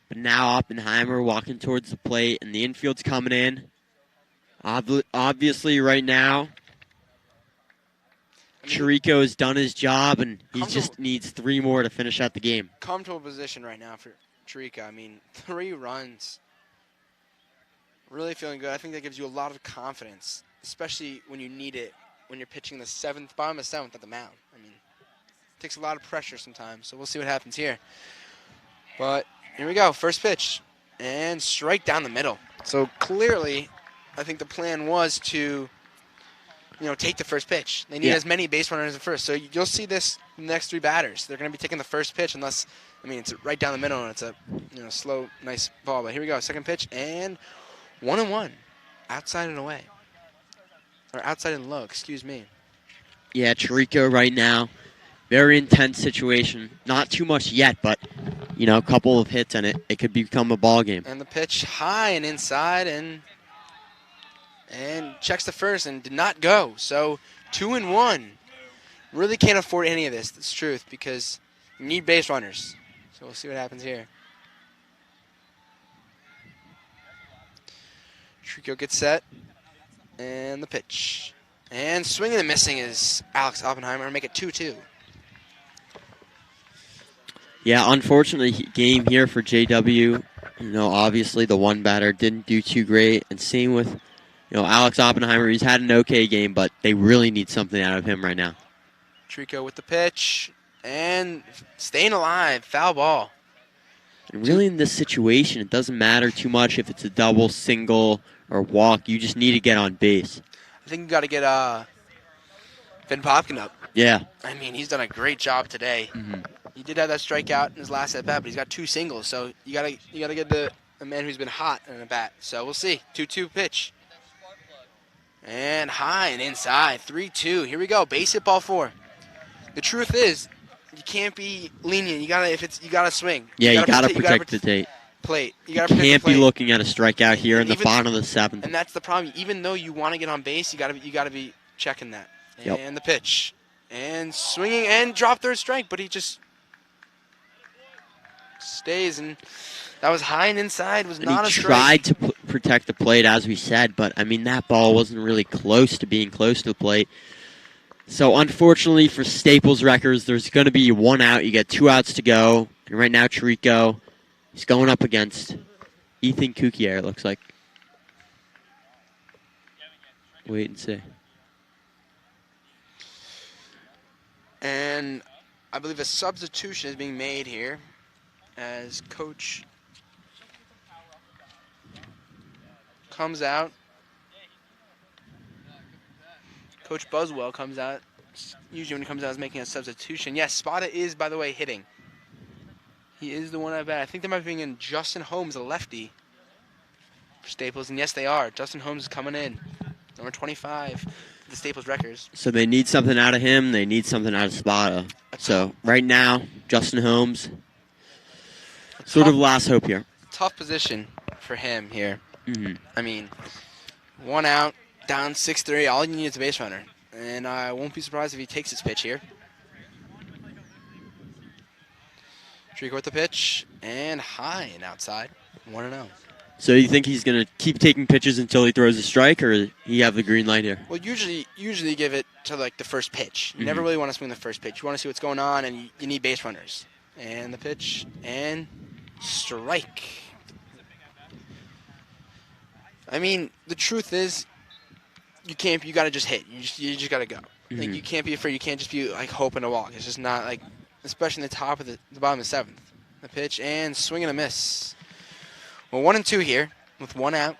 But now Oppenheimer walking towards the plate, and the infield's coming in. Obviously, right now, Chirico has done his job, and he just needs 3 more to finish out the game. Comfortable position right now for Chirico. I mean, 3 runs. Really feeling good. I think that gives you a lot of confidence, especially when you need it, when you're pitching the bottom of 7th at the mound. I mean, it takes a lot of pressure sometimes, so we'll see what happens here. But here we go, first pitch, and strike down the middle. So clearly, I think the plan was to, take the first pitch. They need as many base runners at first. So you'll see this in the next 3 batters. They're going to be taking the first pitch unless, it's right down the middle and it's a, slow, nice ball. But here we go, second pitch, and 1-1, outside and away. Or outside and low, excuse me. Yeah, Chirico right now, very intense situation. Not too much yet, but, a couple of hits and it could become a ball game. And the pitch high and inside and checks the first and did not go. So 2-1. Really can't afford any of this, that's the truth, because you need base runners. So we'll see what happens here. Chirico gets set. And the pitch. And swinging and missing is Alex Oppenheimer. Make it 2-2. Yeah, unfortunately, game here for JW. Obviously the one batter didn't do too great. And same with, Alex Oppenheimer. He's had an okay game, but they really need something out of him right now. Chirico with the pitch. And staying alive. Foul ball. And really in this situation, it doesn't matter too much if it's a double, single, or walk. You just need to get on base. I think you got to get Finn Popkin up. Yeah. I mean, he's done a great job today. Mm-hmm. He did have that strikeout in his last at bat, but he's got 2 singles. So you gotta get the man who's been hot in a bat. So we'll see. 2-2 pitch. And high and inside. 3-2. Here we go. Base hit, ball 4. The truth is, you can't be lenient. You gotta swing. Yeah, you gotta protect the plate. You can't be looking at a strikeout here in the bottom of the 7th. And that's the problem. Even though you want to get on base, you gotta be checking that. Yep. And the pitch. And swinging and drop third strike, but he just stays, and that was high and inside. Was not a strike. He tried to protect the plate, as we said, but that ball wasn't really close to being close to the plate. So unfortunately for Staples Records, there's going to be 1 out. You get 2 outs to go, and right now Chirico is going up against Ethan Kukier, it looks like. Wait and see. And I believe a substitution is being made here as Coach comes out. Coach Buswell comes out. Usually when he comes out, he's making a substitution. Yes, Spada is, by the way, hitting. He is the one I bet. I think they might be bringing in Justin Holmes, a lefty, for Staples. And yes, they are. Justin Holmes is coming in. Number 25, the Staples Records. So they need something out of him. They need something out of Spada. So right now, Justin Holmes, sort of last hope here. Tough position for him here. Mm-hmm. I mean, 1 out, down 6-3. All you need is a base runner. And I won't be surprised if he takes his pitch here. Chirico with the pitch. And high and outside. 1-0. So you think he's going to keep taking pitches until he throws a strike, or he have the green light here? Well, usually you give it to like the first pitch. You never Mhm. really want to swing the first pitch. You want to see what's going on, and you need base runners. And the pitch and strike. I mean, the truth is, you can't. You got to just hit. You just got to go. Like Mhm. you can't be afraid. You can't just be like hoping to walk. It's just not like, especially in the top of the bottom of the seventh. The pitch and swing and a miss. Well, 1-2 here with one out.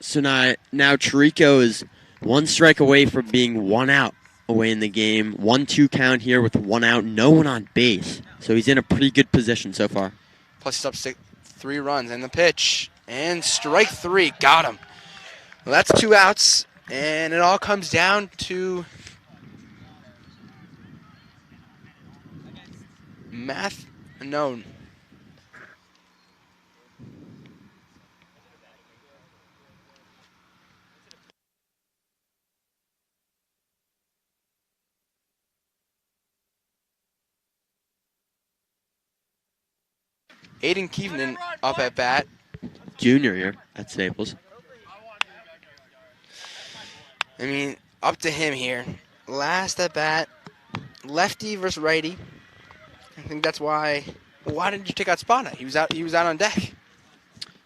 So now Chirico is one strike away from being one out away in the game. 1-2 count here with one out, no one on base. So he's in a pretty good position so far. Plus he's up 3 runs and the pitch and strike 3. Got him. Well, that's 2 outs, and it all comes down to math. No. Aiden Keevan up at bat. Junior here at Staples. I mean, up to him here. Last at bat, lefty versus righty. I think that's why. Why didn't you take out Spada? He was out on deck.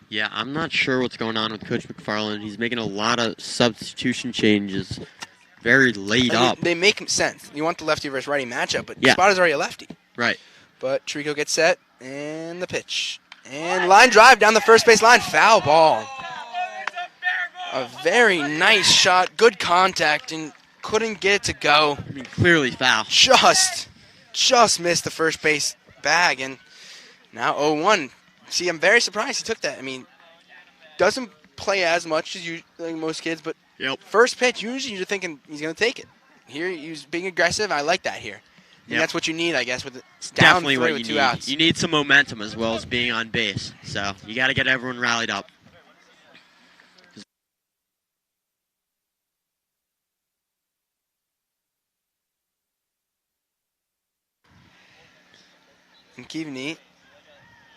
Yeah, I'm not sure what's going on with Coach McFarland. He's making a lot of substitution changes very late up. They make sense. You want the lefty versus righty matchup, but Yeah. Spada's already a lefty. Right. But Trico gets set, and the pitch. And line drive down the first base line. Foul ball. A very nice shot. Good contact, and couldn't get it to go. I mean, clearly foul. Just missed the first base bag, and now 0-1. See, I'm very surprised he took that. I mean, doesn't play as much as like most kids, but Yep. first pitch, usually you're thinking he's going to take it. Here, he's being aggressive. I like that here. And Yep. that's what you need, I guess, with It's down definitely 3 what with you 2 need. outs. You need some momentum as well as being on base. So you got to get everyone rallied up. And Keaveney,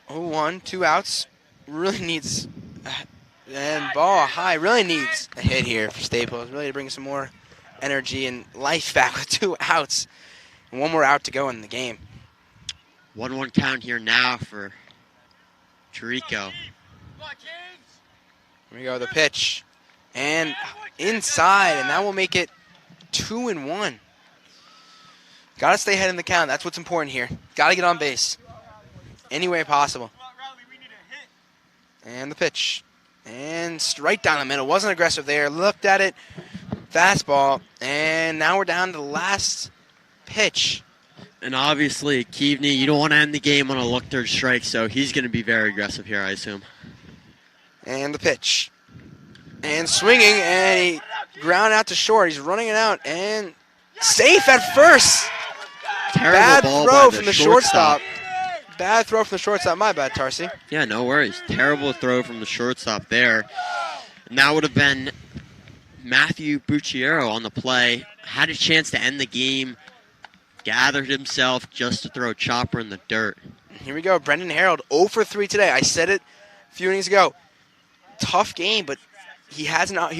0-1, 2 outs. Really needs, and ball high. Really needs a hit here for Staples. Really to bring some more energy and life back with 2 outs. And 1 more out to go in the game. 1-1 count here now for Chirico. Here we go, the pitch. And inside, and that will make it 2-1. Got to stay ahead in the count. That's what's important here. Got to get on base. Any way possible. And the pitch. And straight down the middle. Wasn't aggressive there. Looked at it. Fastball. And now we're down to the last pitch. And obviously, Keaveney, you don't want to end the game on a look third strike, so he's going to be very aggressive here, I assume. And the pitch. And swinging, and he ground out to short. He's running it out, and safe at first. Terrible Bad ball throw by from the shortstop. Bad throw from the shortstop. My bad, Tarsi. Yeah, no worries. Terrible throw from the shortstop there. And that would have been Matthew Bucciero on the play. Had a chance to end the game. Gathered himself just to throw a chopper in the dirt. Here we go. Brendan Harold, 0 for 3 today. I said it a few innings ago. Tough game, but he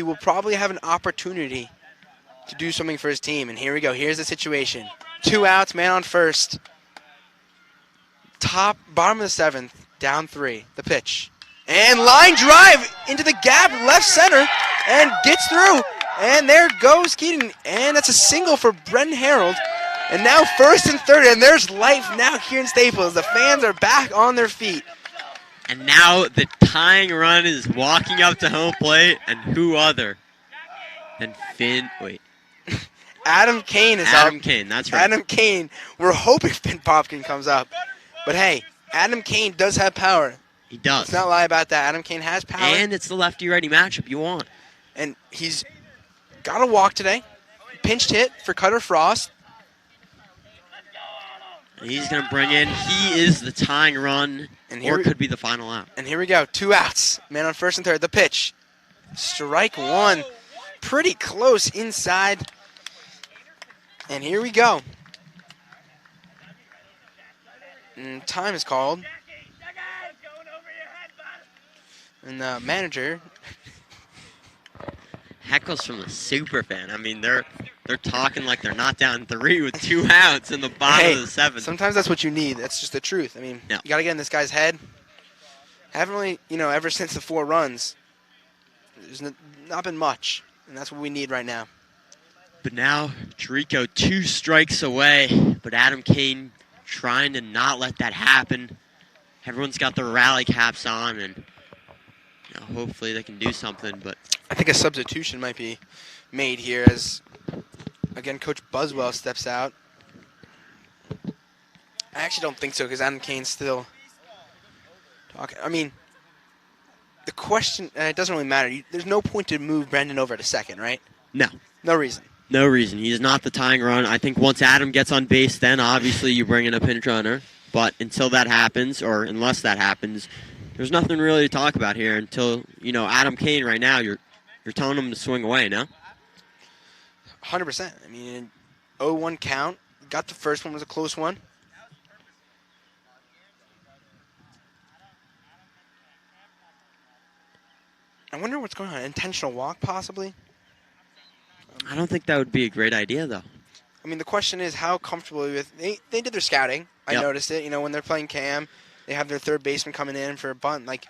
will probably have an opportunity to do something for his team. And here we go. Here's the situation. 2 outs, man on first. Bottom of the 7th, down 3. The pitch. And line drive into the gap, left center, and gets through. And there goes Keaton. And that's a single for Brendan Harold. And now first and third, and there's life now here in Staples. The fans are back on their feet. And now the tying run is walking up to home plate, and who other than Adam Kane is up. Adam Kane, that's right. Adam Kane. We're hoping Finn Popkin comes up. But hey, Adam Kane does have power. He does. Let's not lie about that. Adam Kane has power. And it's the lefty-righty matchup you want. And he's got a walk today. Pinched hit for Cutter Frost. And he's going to bring in, he is the tying run, And or could be the final out. And here we go. 2 outs. Man on first and third. The pitch. Strike 1. Pretty close inside. And here we go. And time is called. And the manager, Heckles from the super fan. I mean, they're talking like they're not down 3 with 2 outs in the bottom hey, of the 7th. sometimes that's what you need. That's just the truth. I mean, Yeah. you got to get in this guy's head. Haven't really, ever since the 4 runs, there's not been much, and that's what we need right now. But now, Jericho 2 strikes away, but Adam Kane trying to not let that happen. Everyone's got their rally caps on, and hopefully they can do something. But I think a substitution might be made here as, again, Coach Buswell steps out. I actually don't think so because Adam Kane's still talking. I mean, the question, it doesn't really matter. There's no point to move Brendan over to second, right? no. No reason. No reason. He's not the tying run. I think once Adam gets on base, then obviously you bring in a pinch runner. But until that happens, or unless that happens, there's nothing really to talk about here until, Adam Kane right now, you're telling him to swing away, no? 100%. I mean, 0-1 count. Got the first one, was a close one. I wonder what's going on. Intentional walk, possibly? I don't think that would be a great idea, though. I mean, the question is how comfortable with they did their scouting. I Yep. noticed it. When they're playing Cam, they have their third baseman coming in for a bunt. Like,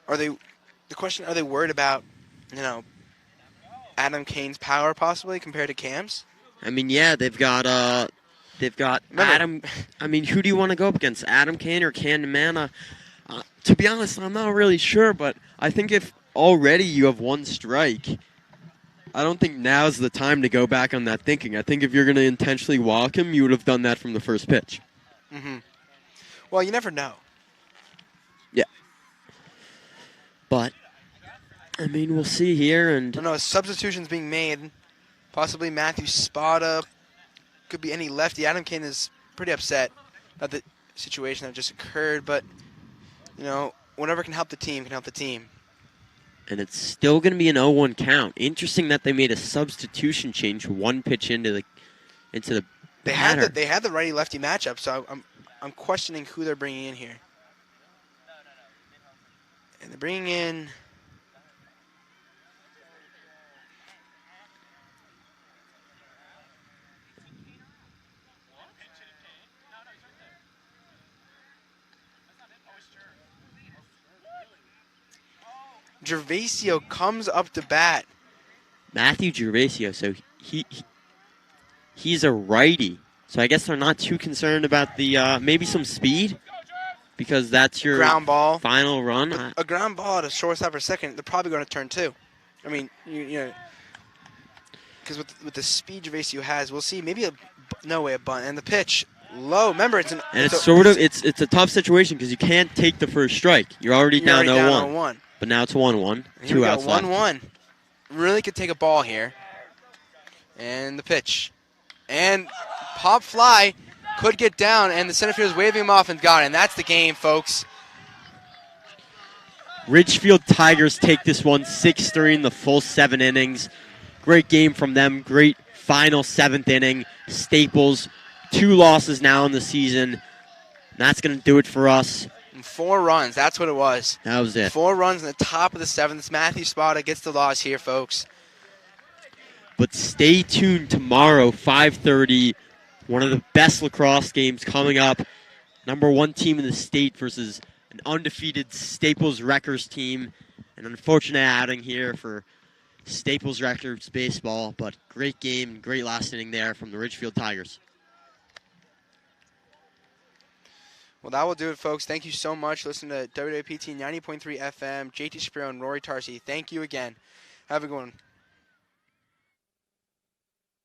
are they worried about, Adam Kane's power possibly compared to Cam's? I mean, yeah, they've got Remember- Adam. I mean, who do you want to go up against, Adam Kane or Cam Mana? To be honest, I'm not really sure, but I think if already you have 1 strike, I don't think now's the time to go back on that thinking. I think if you're going to intentionally walk him, you would have done that from the first pitch. Mm-hmm. Well, you never know. Yeah. But, I mean, we'll see here. And No, substitutions being made. Possibly Matthew Spada. Could be any lefty. Adam Kane is pretty upset about the situation that just occurred, but, whatever can help the team can help the team. And it's still going to be an 0-1 count. Interesting that they made a substitution change 1 pitch into the They batter. had the righty lefty matchup, so I'm questioning who they're bringing in here. And they're bringing in Gervasio comes up to bat. Matthew Gervasio, so he's a righty. So I guess they're not too concerned about the maybe some speed, because that's your Ground ball. final run. A ground ball at a shortstop or second, they're probably going to turn 2. I mean, because with the speed Gervasio has, we'll see. Maybe a bunt. And the pitch, low. Remember, it's a tough situation because you can't take the first strike. You're already down 0-1. But now it's 1-1. 2 outs left. 1-1. Really could take a ball here. And the pitch. And pop fly could get down, and the center field is waving him off and got it. And that's the game, folks. Ridgefield Tigers take this one 6-3 in the full 7 innings. Great game from them. Great final 7th inning. Staples, 2 losses now in the season. That's going to do it for us. And 4 runs. That's what it was. That was it. 4 runs in the top of the 7th. Matthew Spada gets the loss here, folks. But stay tuned tomorrow, 5:30. One of the best lacrosse games coming up. Number 1 team in the state versus an undefeated Staples Wreckers team. An unfortunate outing here for Staples Wreckers baseball, but great game, great last inning there from the Ridgefield Tigers. Well, that will do it, folks. Thank you so much. Listen to WWPT 90.3 FM, JT Shapiro and Rory Tarsi. Thank you again. Have a good one.